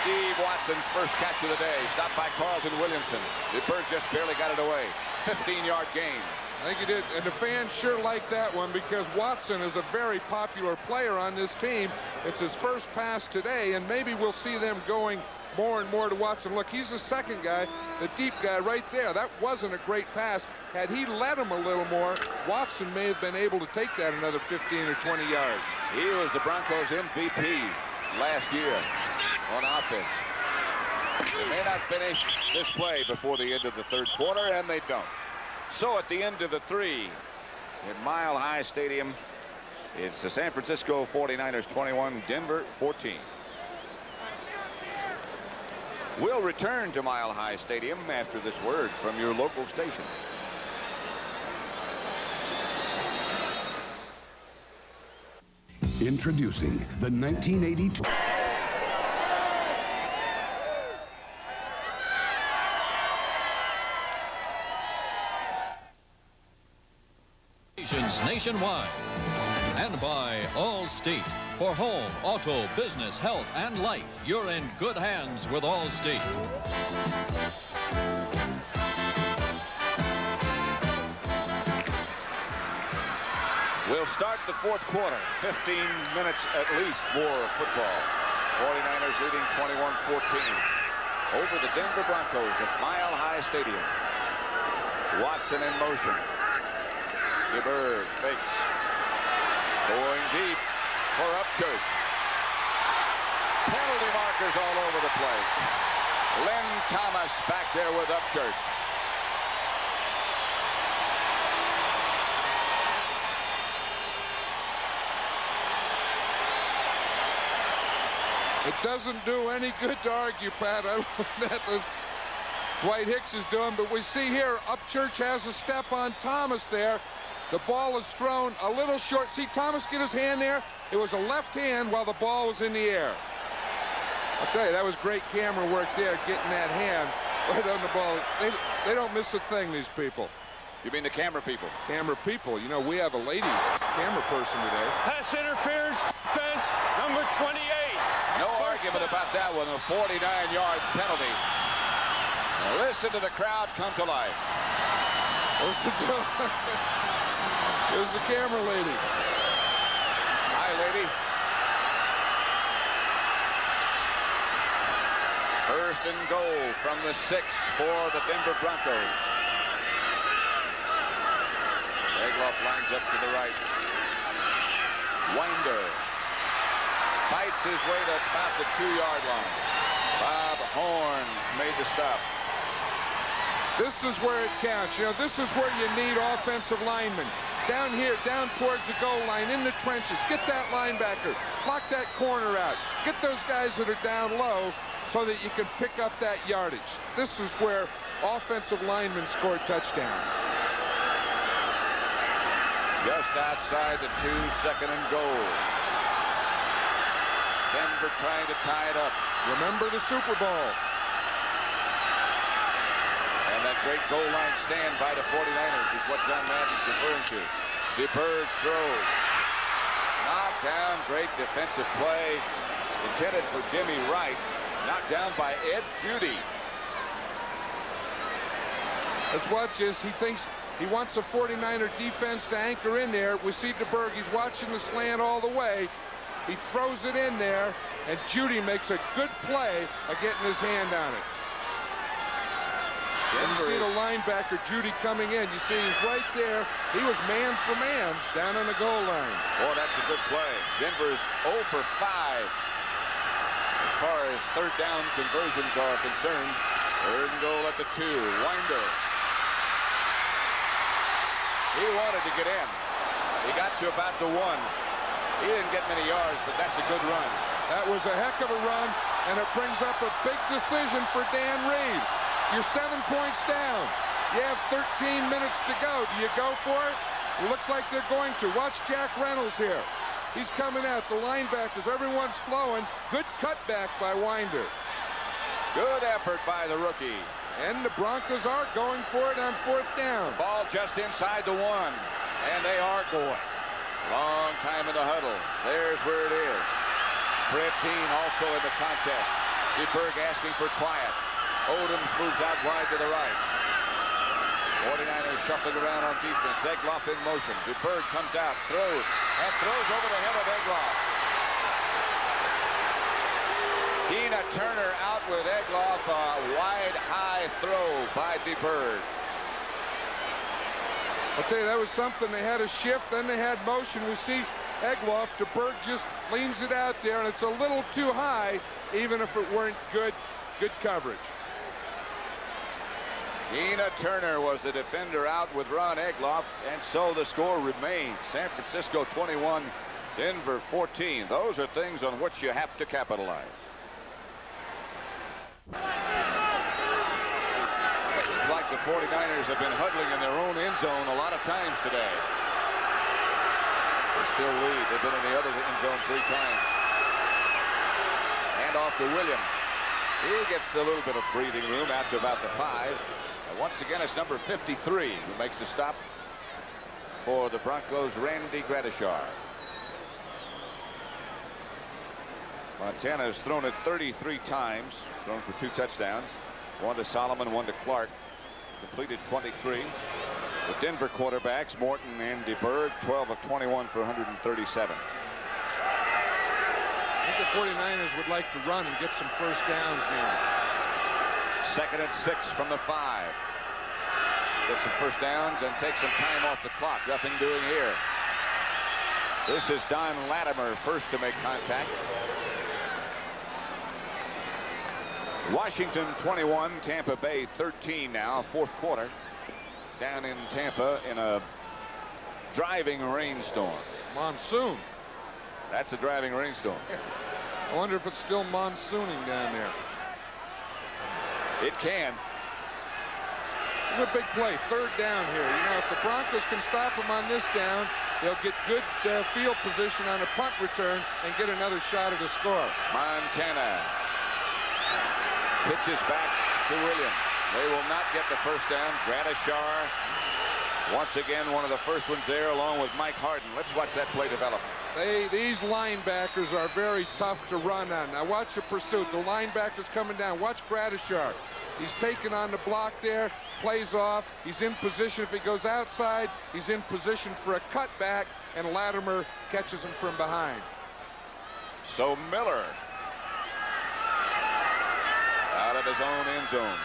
Steve Watson's first catch of the day. Stopped by Carlton Williamson. DeBerg just barely got it away. 15-yard gain. I think he did, and the fans sure like that one because Watson is a very popular player on this team. It's his first pass today, and maybe we'll see them going more and more to Watson. Look, he's the second guy, the deep guy right there. That wasn't a great pass. Had he let him a little more, Watson may have been able to take that another 15 or 20 yards. He was the Broncos MVP last year on offense. They may not finish this play before the end of the third quarter, and they don't. So at the end of the 3 at Mile High Stadium, it's the San Francisco 49ers 21, Denver 14. We'll return to Mile High Stadium after this word from your local station. Introducing the 1982. Nationwide, and by Allstate. For home, auto, business, health, and life, you're in good hands with Allstate. We'll start the fourth quarter. 15 minutes at least more of football. 49ers leading 21-14 over the Denver Broncos at Mile High Stadium. Watson in motion. DeBerg fakes. Going deep for Upchurch. Penalty markers all over the place. Len Thomas back there with Upchurch. It doesn't do any good to argue, Pat. I don't know that was Dwight Hicks is doing, but we see here Upchurch has a step on Thomas there. The ball is thrown a little short. See Thomas get his hand there? It was a left hand while the ball was in the air. I'll tell you, that was great camera work there, getting that hand right on the ball. They don't miss a thing, these people. You mean the camera people? Camera people. You know, we have a lady camera person today. Pass interference, defense, number 28. No argument about that one, a 49-yard penalty. Now listen to the crowd come to life. Listen to There's the camera lady. Hi, lady. First and goal from the 6 for the Denver Broncos. Egloff lines up to the right. Winder fights his way to about the 2-yard line. Bob Horn made the stop. This is where it counts. You know, this is where you need offensive linemen. Down here, down towards the goal line, in the trenches. Get that linebacker. Block that corner out. Get those guys that are down low so that you can pick up that yardage. This is where offensive linemen score touchdowns. Just outside the 2, second and goal. Denver trying to tie it up. Remember the Super Bowl. And that great goal line stand by the 49ers is what John Madden's referring to. DeBerg throws. Knocked down, great defensive play. Intended for Jimmy Wright. Knocked down by Ed Judy. Let's watch this. He thinks he wants a 49er defense to anchor in there. We see DeBerg. He's watching the slant all the way. He throws it in there, and Judy makes a good play of getting his hand on it. And you see the linebacker, Judy, coming in. You see he's right there. He was man for man down on the goal line. Boy, that's a good play. Denver's 0 for 5 as far as third down conversions are concerned. Third and goal at the 2. Winder. He wanted to get in. He got to about the 1. He didn't get many yards, but that's a good run. That was a heck of a run, and it brings up a big decision for Dan Reeves. You're 7 points down. You have 13 minutes to go. Do you go for it? It looks like they're going to. Watch Jack Reynolds here. He's coming out. The linebackers, everyone's flowing. Good cutback by Winder. Good effort by the rookie. And the Broncos are going for it on 4th down. Ball just inside the 1. And they are going. Long time in the huddle. There's where it is. Fred Dean also in the contest. DeBerg asking for quiet. Odoms moves out wide to the right. 49ers shuffling around on defense. Egloff in motion. DeBerg comes out, throws, and throws over the head of Egloff. Tina Turner out with Egloff. A wide, high throw by DeBerg. I'll tell you, that was something. They had a shift, then they had motion. We see Egloff. DeBerg just leans it out there, and it's a little too high, even if it weren't good coverage. Tina Turner was the defender out with Ron Egloff, and so the score remains. San Francisco 21, Denver 14. Those are things on which you have to capitalize. It's like the 49ers have been huddling in their own end zone a lot of times today. They still lead. They've been in the other end zone 3 times. Hand off to Williams. He gets a little bit of breathing room out to about the 5. And once again, it's number 53 who makes the stop for the Broncos, Randy Gradishar. Montana has thrown it 33 times, thrown for 2 touchdowns. 1 to Solomon, 1 to Clark. Completed 23. The Denver quarterbacks, Morton and DeBerg, 12 of 21 for 137. I think the 49ers would like to run and get some first downs now. 2nd and 6 from the 5. Get some first downs and take some time off the clock. Nothing doing here. This is Don Latimer first to make contact. Washington 21, Tampa Bay 13 now, 4th quarter. Down in Tampa in a driving rainstorm. Monsoon. That's a driving rainstorm. I wonder if it's still monsooning down there. It can. It's a big play, 3rd down here. You know, if the Broncos can stop them on this down, they'll get good field position on a punt return and get another shot at a score. Montana pitches back to Williams. They will not get the first down. Gradishar, once again, one of the first ones there, along with Mike Harden. Let's watch that play develop. These linebackers are very tough to run on. Now watch the pursuit. The linebacker's coming down. Watch Gradishar. He's taken on the block there, plays off. He's in position. If he goes outside, he's in position for a cutback, and Latimer catches him from behind. So Miller out of his own end zone.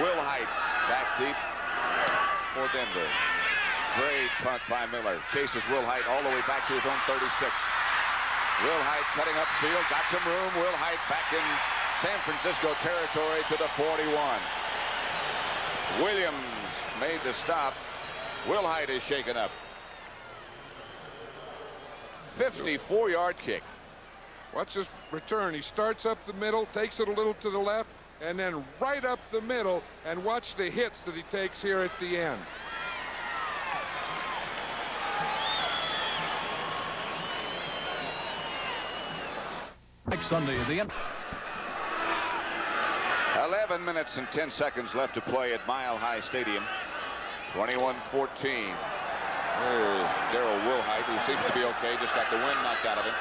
Wilhite back deep for Denver. Great punt by Miller. Chases Wilhite all the way back to his own 36. Wilhite cutting upfield. Got some room. Wilhite back in San Francisco territory to the 41. Williams made the stop. Wilhite is shaken up. 54-yard kick. Watch this return. He starts up the middle, takes it a little to the left, and then right up the middle, and watch the hits that he takes here at the end. Next Sunday at the end. 11 minutes and 10 seconds left to play at Mile High Stadium. 21-14. There's Gerald Wilhite, who seems to be okay. Just got the wind knocked out of him.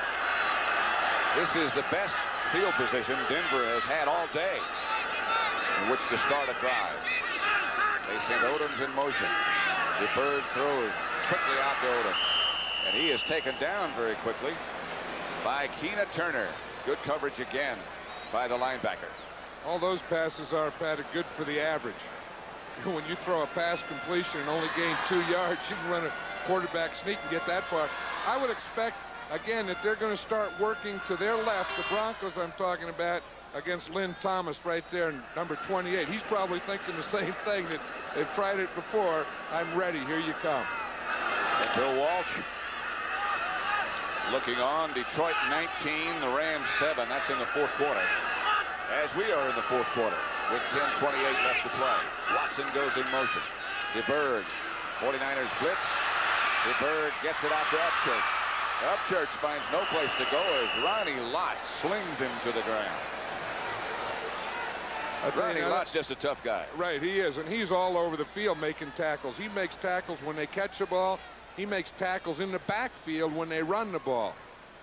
This is the best field position Denver has had all day in which to start a drive. They send Odoms in motion. DeBerg throws quickly out to Odom. And he is taken down very quickly by Keena Turner. Good coverage again by the linebacker. All those passes are, Pat, good for the average. When you throw a pass completion and only gain 2 yards, you can run a quarterback sneak and get that far. I would expect, again, that they're going to start working to their left. The Broncos I'm talking about against Lynn Thomas right there, number 28. He's probably thinking the same thing, that they've tried it before. I'm ready. Here you come. And Bill Walsh looking on. Detroit 19, the Rams 7. That's in the 4th quarter. As we are in the 4th quarter with 10:28 left to play. Watson goes in motion. DeBerg, 49ers blitz. DeBerg gets it out to Upchurch. Upchurch finds no place to go as Ronnie Lott slings him to the ground. Ronnie Lott's just a tough guy. Right, he is, and he's all over the field making tackles. He makes tackles when they catch the ball. He makes tackles in the backfield when they run the ball.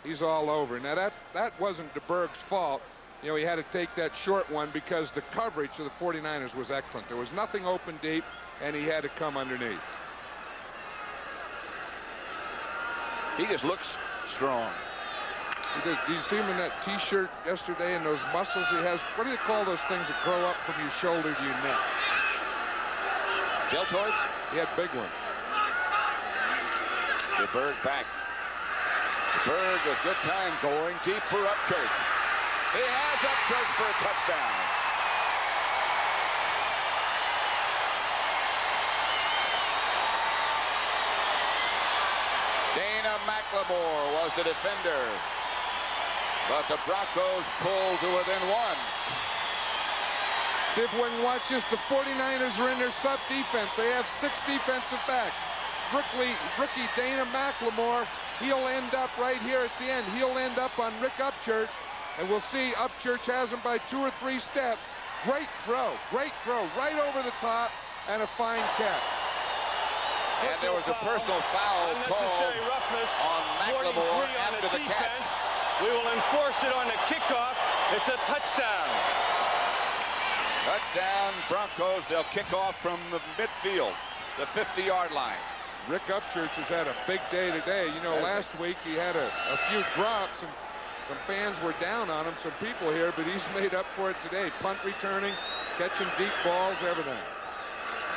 He's all over. Now, that wasn't DeBerg's fault. You know, he had to take that short one because the coverage of the 49ers was excellent. There was nothing open deep, and he had to come underneath. He just looks strong. Do you see him in that T-shirt yesterday and those muscles he has? What do you call those things that grow up from your shoulder to your neck? Deltoids? He had big ones. DeBerg back. DeBerg with good time going deep for Upchurch. He has Upchurch for a touchdown. Dana McLemore was the defender. But the Broncos pulled to within one. See if we can watch this. The 49ers are in their sub defense. They have 6 defensive backs. Rookie Dana McLemore, he'll end up right here at the end. He'll end up on Rick Upchurch. And we'll see Upchurch has him by 2 or 3 steps. Great throw, right over the top, and a fine catch. And there was a personal foul called on McLemore after the catch. We will enforce it on the kickoff. It's a touchdown. Touchdown, Broncos. They'll kick off from the midfield, the 50-yard line. Rick Upchurch has had a big day today. You know, last week he had a few drops, and some fans were down on him, some people here, but he's made up for it today. Punt returning, catching deep balls, everything.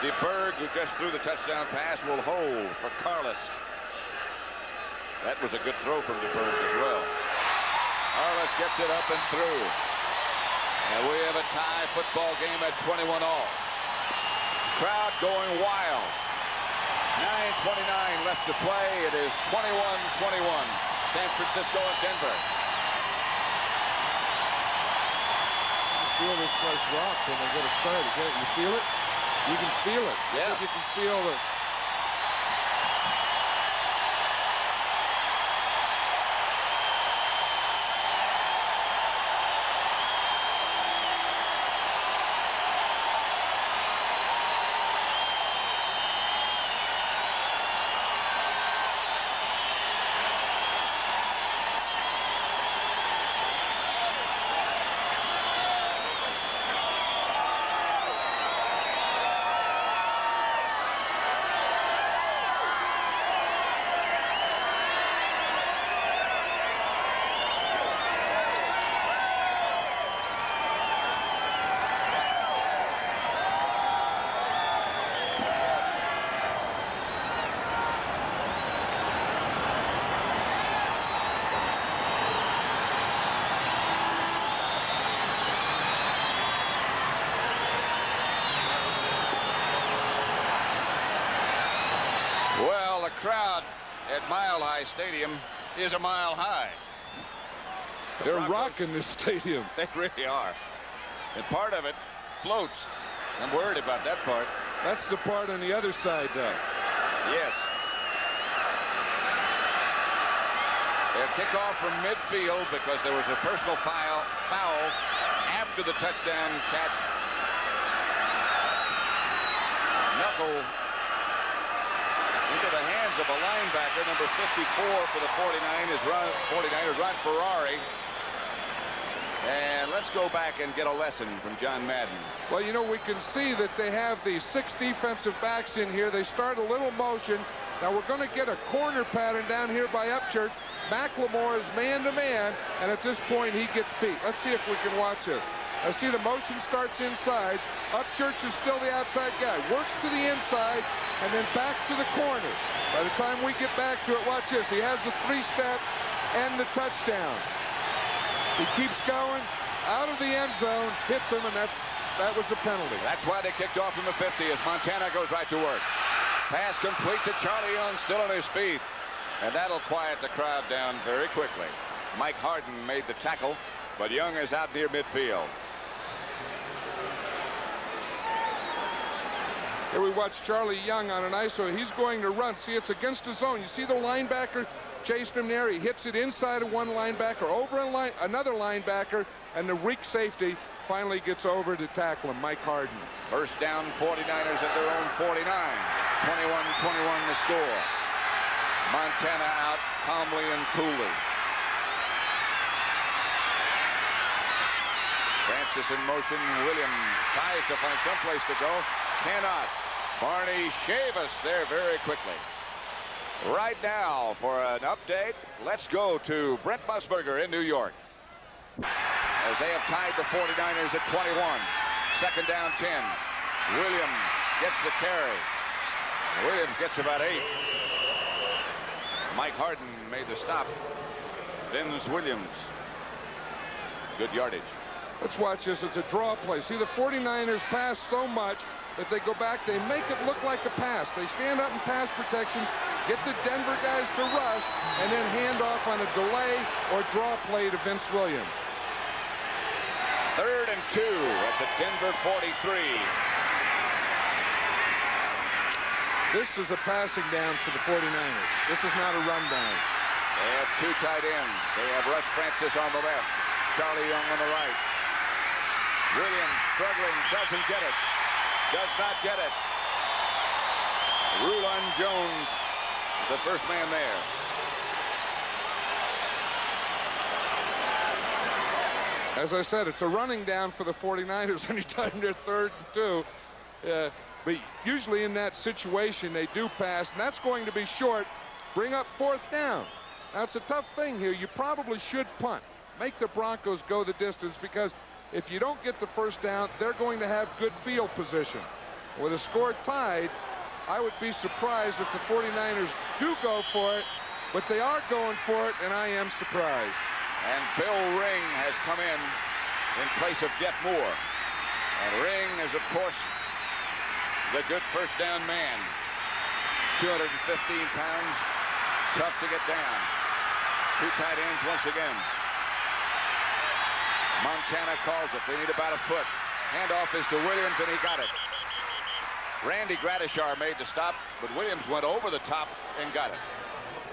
DeBerg, who just threw the touchdown pass, will hold for Carlos. That was a good throw from DeBerg as well. Carlos gets it up and through. And we have a tie football game at 21 all. Crowd going wild. 9:29 left to play. It is 21-21. San Francisco and Denver. You feel this place rock when they get excited. You feel it? You can feel it. Yeah. You can feel it. Crowd at Mile High Stadium is a mile high. They're rocking this stadium. They really are. And part of it floats. I'm worried about that part. That's the part on the other side, though. Yes. They'll kick off from midfield because there was a personal foul after the touchdown catch. Knuckle into the hands of a linebacker, number 54 for the 49ers, Ron Ferrari. And let's go back and get a lesson from John Madden. Well, you know, we can see that they have the 6 defensive backs in here. They start a little motion. Now we're going to get a corner pattern down here by Upchurch. McLemore is man-to-man, and at this point he gets beat. Let's see if we can watch this. I see the motion starts inside. Upchurch is still the outside guy. Works to the inside and then back to the corner. By the time we get back to it, watch this. He has the 3 steps and the touchdown. He keeps going out of the end zone, hits him, and that was the penalty. That's why they kicked off from the 50 as Montana goes right to work. Pass complete to Charlie Young, still on his feet. And that'll quiet the crowd down very quickly. Mike Harden made the tackle, but Young is out near midfield. Here we watch Charlie Young on an ISO. He's going to run. See, it's against his zone. You see the linebacker chasing him there. He hits it inside of one linebacker, over another linebacker, and the weak safety finally gets over to tackle him, Mike Harden. First down, 49ers at their own 49. 21-21 the score. Montana out calmly and coolly. Francis in motion. Williams tries to find someplace to go. Cannot. Barney Chavis there very quickly. Right now for an update, let's go to Brent Musburger in New York. As they have tied the 49ers at 21. Second down 10. Williams gets the carry. Williams gets about 8. Mike Harden made the stop. Vince Williams. Good yardage. Let's watch this. It's a draw play. See, the 49ers pass so much that they go back. They make it look like a pass. They stand up in pass protection, get the Denver guys to rush, and then hand off on a delay or draw play to Vince Williams. 3rd and 2 at the Denver 43. This is a passing down for the 49ers. This is not a run down. They have 2 tight ends. They have Russ Francis on the left, Charlie Young on the right. Williams struggling, doesn't get it. Does not get it. Rulon Jones, the first man there. As I said, it's a running down for the 49ers anytime they're 3rd and 2. But usually in that situation, they do pass, and that's going to be short. Bring up 4th down. Now, it's a tough thing here. You probably should punt. Make the Broncos go the distance, because if you don't get the first down, they're going to have good field position. With a score tied, I would be surprised if the 49ers do go for it, but they are going for it, and I am surprised. And Bill Ring has come in place of Jeff Moore. And Ring is, of course, the good first down man. 215 pounds, tough to get down. 2 tight ends once again. Montana calls it. They need about a foot. Handoff is to Williams, and he got it. Randy Gradishar made the stop, but Williams went over the top and got it.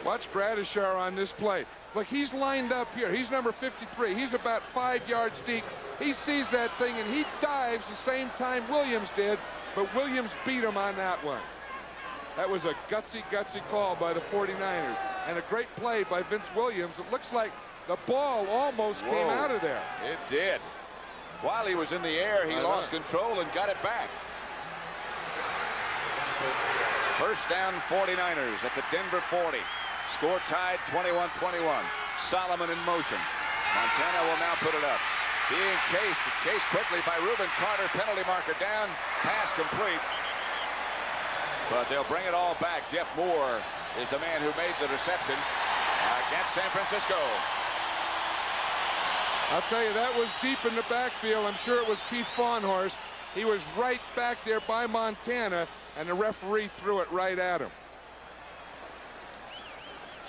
Watch Gradishar on this play. Look, he's lined up here. He's number 53. He's about 5 yards deep. He sees that thing, and he dives the same time Williams did, but Williams beat him on that one. That was a gutsy call by the 49ers, and a great play by Vince Williams. It looks like the ball almost came out of there. It did. While he was in the air, he lost control and got it back. First down, 49ers at the Denver 40. Score tied, 21-21. Solomon in motion. Montana will now put it up. Being chased quickly by Reuben Carter. Penalty marker down. Pass complete. But they'll bring it all back. Jeff Moore is the man who made the reception against San Francisco. I'll tell you, that was deep in the backfield. I'm sure it was Keith Fawnhorst. He was right back there by Montana, and the referee threw it right at him.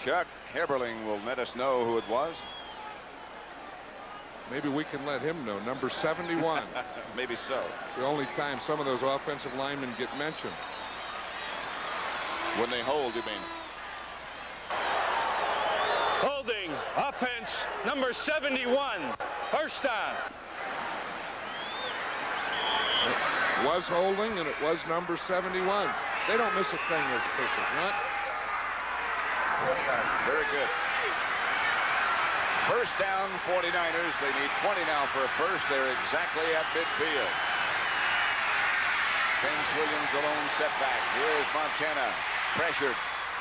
Chuck Heberling will let us know who it was. Maybe we can let him know. Number 71. Maybe so. It's the only time some of those offensive linemen get mentioned. When they hold, you mean? Holding, offense, number 71. First down. It was holding, and it was number 71. They don't miss a thing, those officials, right? Very good. First down, 49ers. They need 20 now for a first. They're exactly at midfield. Vince Williams alone setback. Here's Montana. Pressured.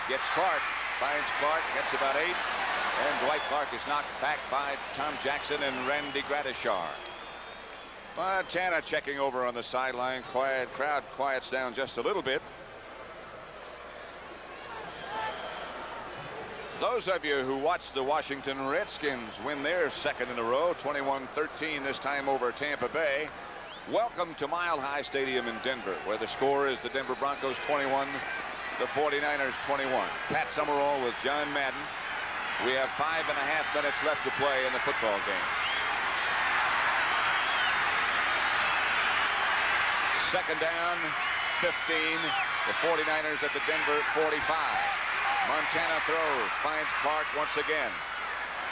Gets Clark. Finds Clark. Gets about 8. And Dwight Clark is knocked back by Tom Jackson and Randy Gradishar. Montana checking over on the sideline. Quiet. Crowd quiets down just a little bit. Those of you who watched the Washington Redskins win their second in a row, 21-13 this time over Tampa Bay, welcome to Mile High Stadium in Denver, where the score is the Denver Broncos 21, the 49ers 21. Pat Summerall with John Madden. We have 5.5 minutes left to play in the football game. Second down, 15. The 49ers at the Denver 45. Montana throws, finds Clark once again.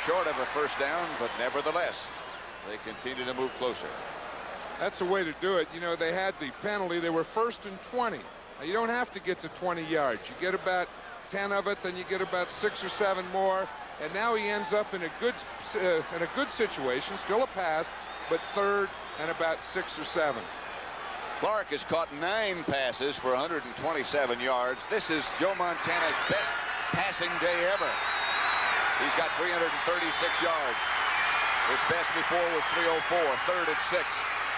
Short of a first down, but nevertheless, they continue to move closer. That's the way to do it. You know, they had the penalty. They were 1st and 20. Now, you don't have to get to 20 yards. You get about 10 of it, then you get about 6 or 7 more. And now he ends up in a good situation, still a pass, but 3rd and about 6 or 7. Clark has caught 9 passes for 127 yards. This is Joe Montana's best passing day ever. He's got 336 yards. His best before was 304, 3rd and 6.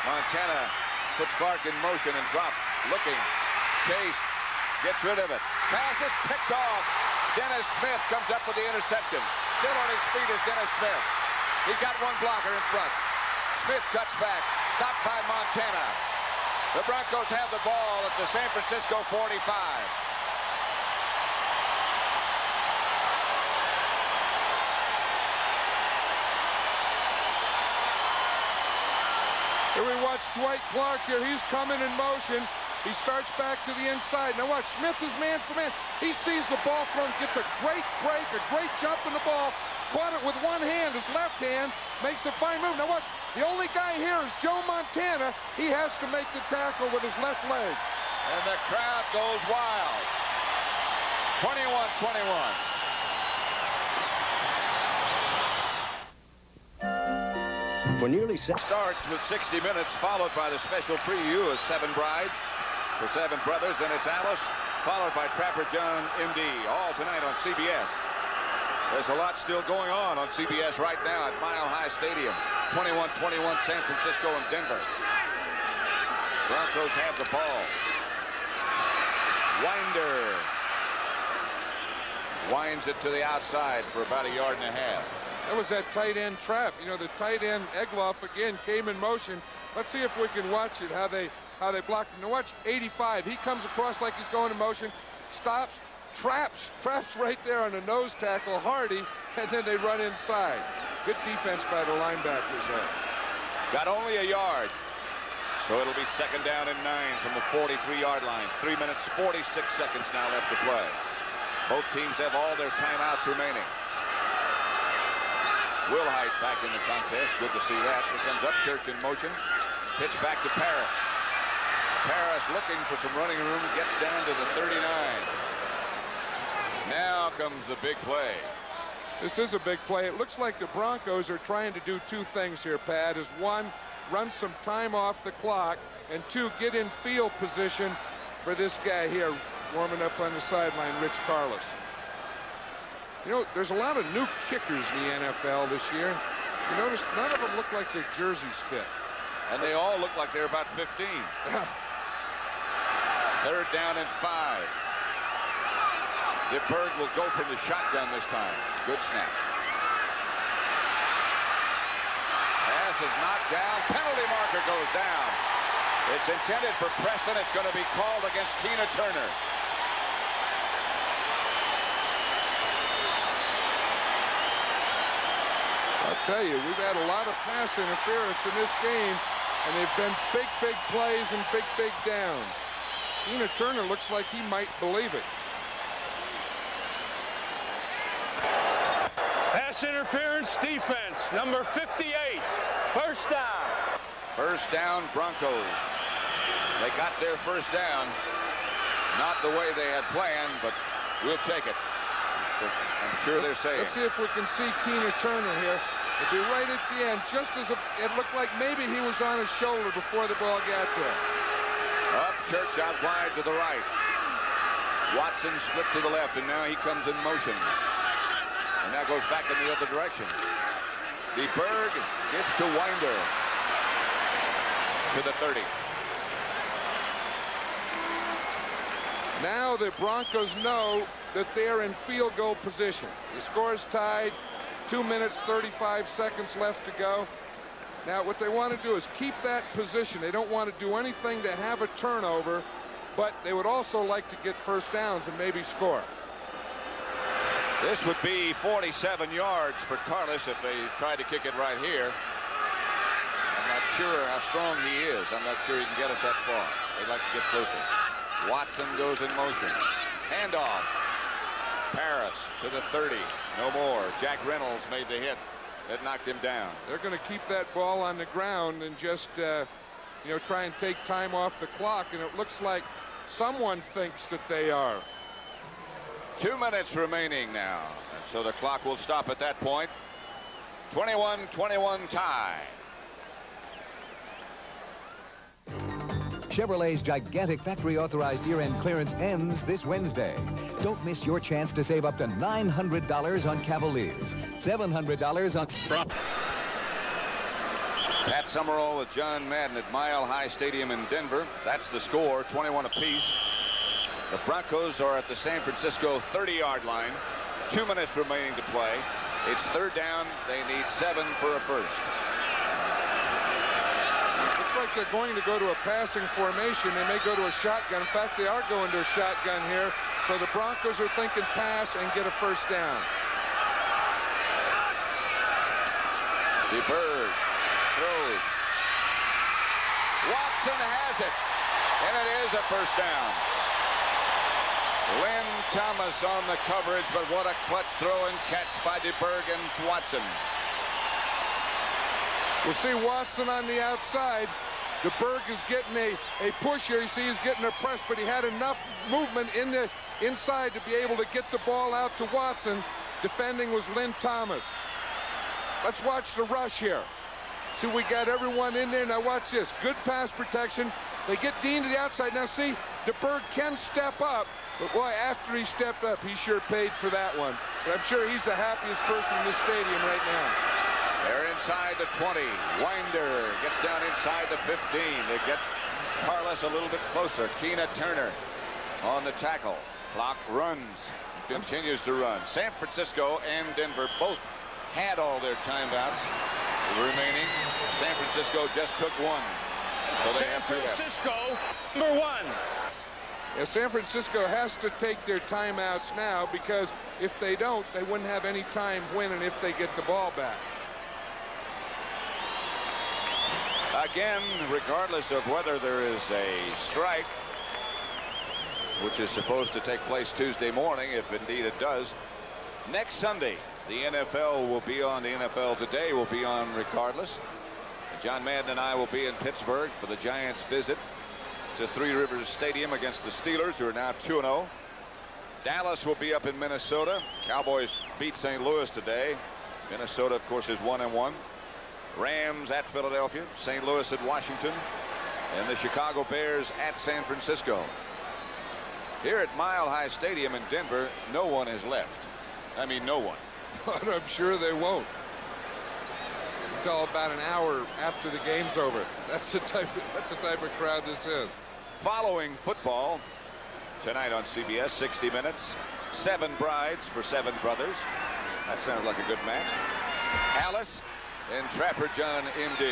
Montana puts Clark in motion and drops, looking, chased, gets rid of it. Pass is picked off. Dennis Smith comes up with the interception. Still on his feet is Dennis Smith. He's got one blocker in front. Smith cuts back, stopped by Montana. The Broncos have the ball at the San Francisco 45. Here we watch Dwight Clark here. He's coming in motion. He starts back to the inside. Now watch, Smith is man for man. He sees the ball thrown, gets a great break, a great jump in the ball. Caught it with one hand, his left hand, makes a fine move. Now watch, the only guy here is Joe Montana. He has to make the tackle with his left leg. And the crowd goes wild. 21-21. For nearly 6 starts with 60 minutes, followed by the special preview of 7 Brides for 7 Brothers. Then it's Alice, followed by Trapper John, MD, all tonight on CBS. There's a lot still going on CBS right now at Mile High Stadium. 21-21 San Francisco and Denver. Broncos have the ball. Winder winds it to the outside for about 1.5 yards. That was that tight end trap. You know, the tight end Egloff again came in motion. Let's see if we can watch it, how they blocked him. Now watch 85. He comes across like he's going in motion, stops, traps right there on the nose tackle, Hardy, and then they run inside. Good defense by the linebackers there. Got only 1 yard. So it'll be 2nd down and 9 from the 43-yard line. 3 minutes, 46 seconds now left to play. Both teams have all their timeouts remaining. Wilhite back in the contest. Good to see that. Here comes Upchurch in motion. Pitch back to Paris. Paris looking for some running room. Gets down to the 39. Now comes the big play. This is a big play. It looks like the Broncos are trying to do 2 things here, Pat. Is 1, run some time off the clock, and 2, get in field position for this guy here warming up on the sideline, Rich Carlos. You know, there's a lot of new kickers in the NFL this year. You notice none of them look like their jerseys fit. And they all look like they're about 15. 3rd down and 5. DeBerg will go from the shotgun this time. Good snap. Pass is knocked down. Penalty marker goes down. It's intended for Preston. It's going to be called against Tina Turner. I'll tell you, we've had a lot of pass interference in this game, and they've been big plays and big downs. Tina Turner looks like he might believe it. Pass interference defense, number 58. 1st down. 1st down, Broncos. They got their 1st down. Not the way they had planned, but we'll take it. I'm sure they're saying. Let's see if we can see Tina Turner here. It'll be right at the end, just as it looked like maybe he was on his shoulder before the ball got there. Upchurch out wide to the right. Watson split to the left, and now he comes in motion. And now goes back in the other direction. DeBerg gives to Winder to the 30. Now the Broncos know that they're in field goal position. The score is tied. 2 minutes, 35 seconds left to go. Now what they want to do is keep that position. They don't want to do anything to have a turnover, but they would also like to get 1st downs and maybe score. This would be 47 yards for Carlos if they tried to kick it right here. I'm not sure how strong he is. I'm not sure he can get it that far. They'd like to get closer. Watson goes in motion. Handoff. Paris to the 30. No more. Jack Reynolds made the hit that knocked him down. They're going to keep that ball on the ground and just, try and take time off the clock. And it looks like someone thinks that they are. 2 minutes remaining now. And so the clock will stop at that point. 21-21 tie. Chevrolet's gigantic factory-authorized year-end clearance ends this Wednesday. Don't miss your chance to save up to $900 on Cavaliers, $700 on... Pat Summerall with John Madden at Mile High Stadium in Denver. That's the score, 21 apiece. The Broncos are at the San Francisco 30-yard line. 2 minutes remaining to play. It's third down. They need 7 for a first. Looks like they're going to go to a passing formation. They may go to a shotgun. In fact, they are going to a shotgun here. So the Broncos are thinking pass and get a first down. DeBerg throws. Watson has it. And it is a first down. Lynn Thomas on the coverage, but what a clutch throw and catch by DeBerg and Watson. We'll see Watson on the outside. DeBerg is getting a push here. You see he's getting a press, but he had enough movement in the inside to be able to get the ball out to Watson. Defending was Lynn Thomas. Let's watch the rush here. See, we got everyone in there. Now watch this. Good pass protection. They get Dean to the outside. Now see, DeBerg can step up. But boy, after he stepped up, he sure paid for that one. But I'm sure he's the happiest person in this stadium right now. They're inside the 20. Winder gets down inside the 15. They get Carlos a little bit closer. Keena Turner on the tackle. Clock runs. Continues to run. San Francisco and Denver both had all their timeouts remaining. San Francisco just took one. So they have 2 left. San Francisco, number 1. Yeah, San Francisco has to take their timeouts now, because if they don't, they wouldn't have any time winning if they get the ball back. Again, regardless of whether there is a strike, which is supposed to take place Tuesday morning, if indeed it does, next Sunday, the NFL will be on. The NFL Today will be on regardless. John Madden and I will be in Pittsburgh for the Giants' visit to Three Rivers Stadium against the Steelers, who are now 2-0. Dallas will be up in Minnesota. Cowboys beat St. Louis today. Minnesota, of course, is 1-1. Rams at Philadelphia, St. Louis at Washington, and the Chicago Bears at San Francisco. Here at Mile High Stadium in Denver, no one has left. I mean, no one. But I'm sure they won't. Until about an hour after the game's over. That's the type of crowd this is. Following football tonight on CBS, 60 Minutes. 7 brides for 7 brothers. That sounds like a good match. Alice and Trapper John M.D.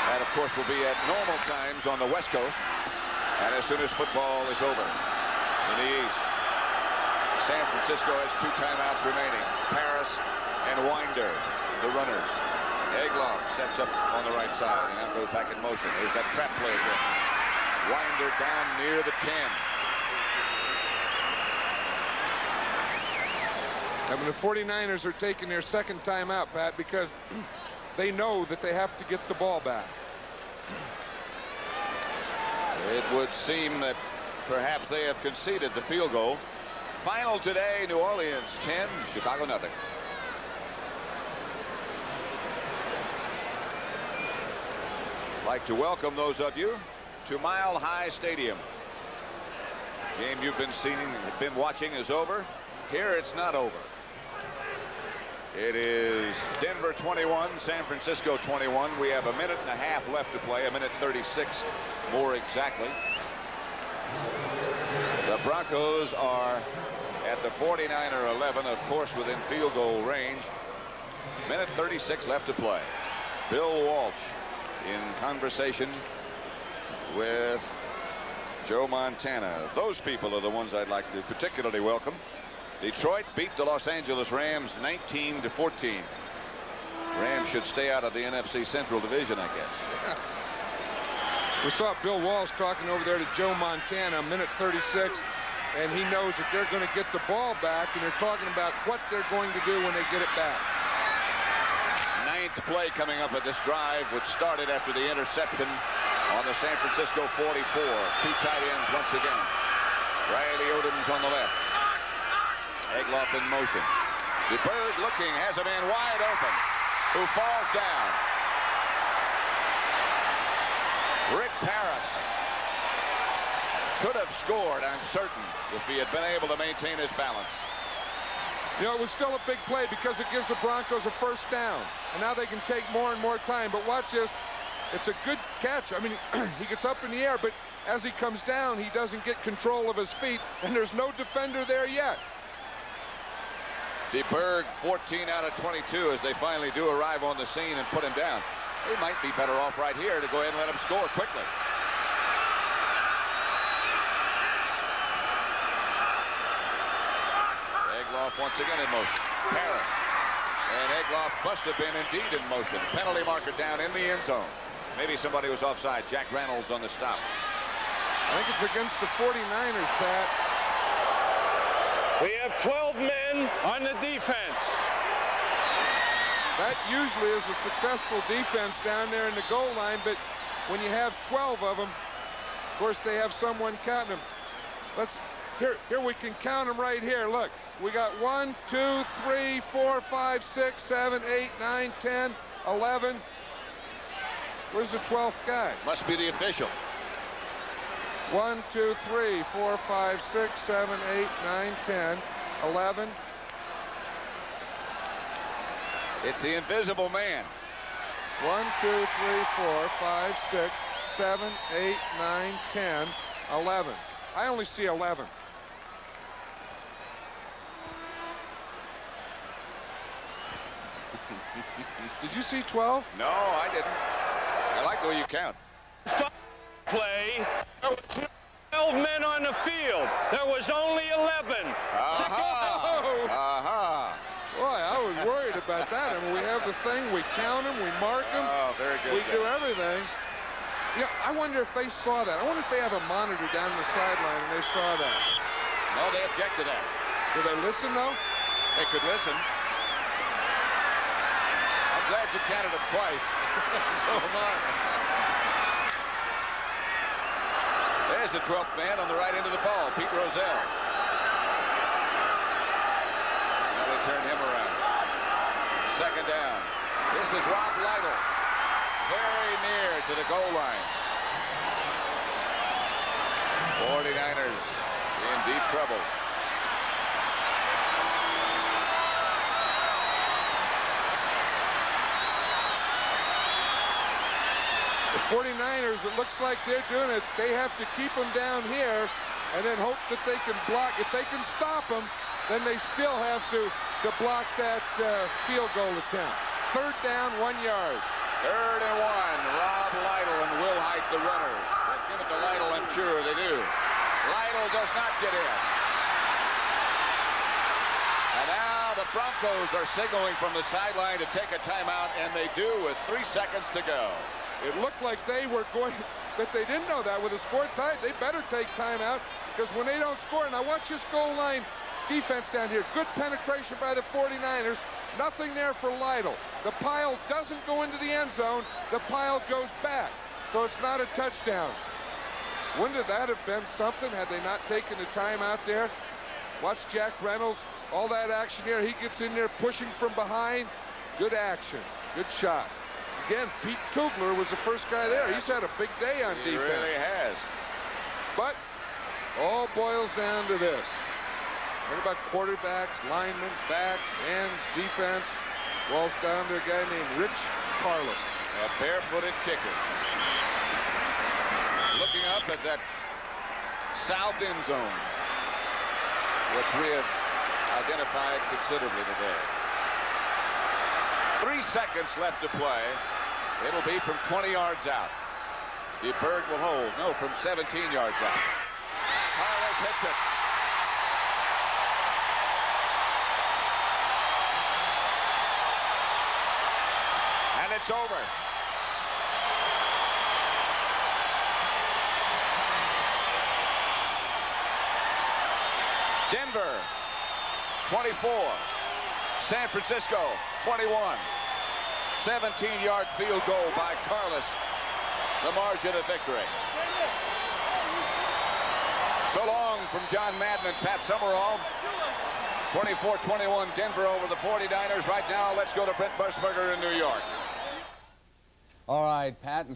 That, of course, will be at normal times on the West Coast. And as soon as football is over in the East, San Francisco has 2 timeouts remaining. Paris and Winder, the runners. Egloff sets up on the right side and now goes back in motion. There's that trap play again. Winder down near the 10. I mean, the 49ers are taking their second timeout, Pat, because they know that they have to get the ball back. It would seem that perhaps they have conceded the field goal. Final today, New Orleans 10, Chicago nothing. I'd like to welcome those of you to Mile High Stadium. Game you've been watching is over. Here it's not over. It is Denver 21, San Francisco 21. We have a minute and a half left to play, a minute 36 more exactly. The Broncos are at the 49er 11, of course, within field goal range. Minute 36 left to play. Bill Walsh in conversation with Joe Montana. Those people are the ones I'd like to particularly welcome. Detroit beat the Los Angeles Rams 19-14. Rams should stay out of the NFC Central Division, I guess. We saw Bill Walsh talking over there to Joe Montana, minute 36. and he knows that they're going to get the ball back, and they're talking about what they're going to do when they get it back. Ninth play coming up at this drive, which started after the interception on the San Francisco 44. Two tight ends once again. Riley Odom's on the left. Egloff in motion. DeBerg looking, has a man wide open, who falls down. Rick Parris could have scored, I'm certain, if he had been able to maintain his balance. You know, it was still a big play because it gives the Broncos a first down. And now they can take more and more time. But watch this. It's a good catch. I mean, he gets up in the air, but as he comes down, he doesn't get control of his feet, and there's no defender there yet. DeBerg 14 out of 22 as they finally do arrive on the scene and put him down. They might be better off right here to go ahead and let him score quickly. Egloff once again in motion. Parris. And Egloff must have been indeed in motion. Penalty marker down in the end zone. Maybe somebody was offside. Jack Reynolds on the stop. I think it's against the 49ers, Pat. We have 12 men on the defense. That usually is a successful defense down there in the goal line, but when you have 12 of them, of course they have someone counting them. Here we can count them right here. Look, we got 1, 2, 3, 4, 5, 6, 7, 8, 9, 10, 11. Where's the 12th guy? Must be the official. 1, 2, 3, 4, 5, 6, 7, 8, 9, 10, 11. It's the invisible man. 1, 2, 3, 4, 5, 6, 7, 8, 9, 10, 11. I only see 11. Did you see 12? No, I didn't. I like the way you count. Play. There were 12 men on the field. There was only 11. Boy, I was worried about that. I mean, we have the thing, we count them, we mark them. Oh, very good. We do everything. You know, I wonder if they saw that. I wonder if they have a monitor down the sideline and they saw that. No, they object to that. Do they listen, though? They could listen. I'm glad you counted them twice. So am I. There's the 12th man on the right end of the ball, Pete Rozelle. Now they turn him around. Second down. This is Rob Lytle. Very near to the goal line. 49ers in deep trouble. The 49ers, it looks like they're doing it. They have to keep them down here and then hope that they can block. If they can stop them, then they still have to block that field goal attempt. Third down, 1 yard. 3rd and 1. Rob Lytle and Will Height, the runners. They give it to Lytle, I'm sure they do. Lytle does not get in. And now the Broncos are signaling from the sideline to take a timeout, and they do with 3 seconds to go. It looked like they were going, but they didn't know that. With the score tied, they better take timeout, because when they don't score, now watch this goal line defense down here. Good penetration by the 49ers. Nothing there for Lytle. The pile doesn't go into the end zone. The pile goes back. So it's not a touchdown. Wouldn't that have been something had they not taken the time out there? Watch Jack Reynolds. All that action here. He gets in there pushing from behind. Good action. Good shot. Again, Pete Kugler was the first guy there. He's had a big day on defense. He really has. But all boils down to this. What about quarterbacks, linemen, backs, ends, defense? Boils down to a guy named Rich Carlos. A barefooted kicker. Looking up at that south end zone, which we have identified considerably today. 3 seconds left to play. It'll be from 20 yards out. DeBerg will hold. No, from 17 yards out. Carlos hits it. And it's over. Denver, 24. San Francisco, 21. 17-yard field goal by Carlos. The margin of victory. So long from John Madden and Pat Summerall. 24-21 Denver over the 49ers. Right now, let's go to Brent Busberger in New York. All right, Pat.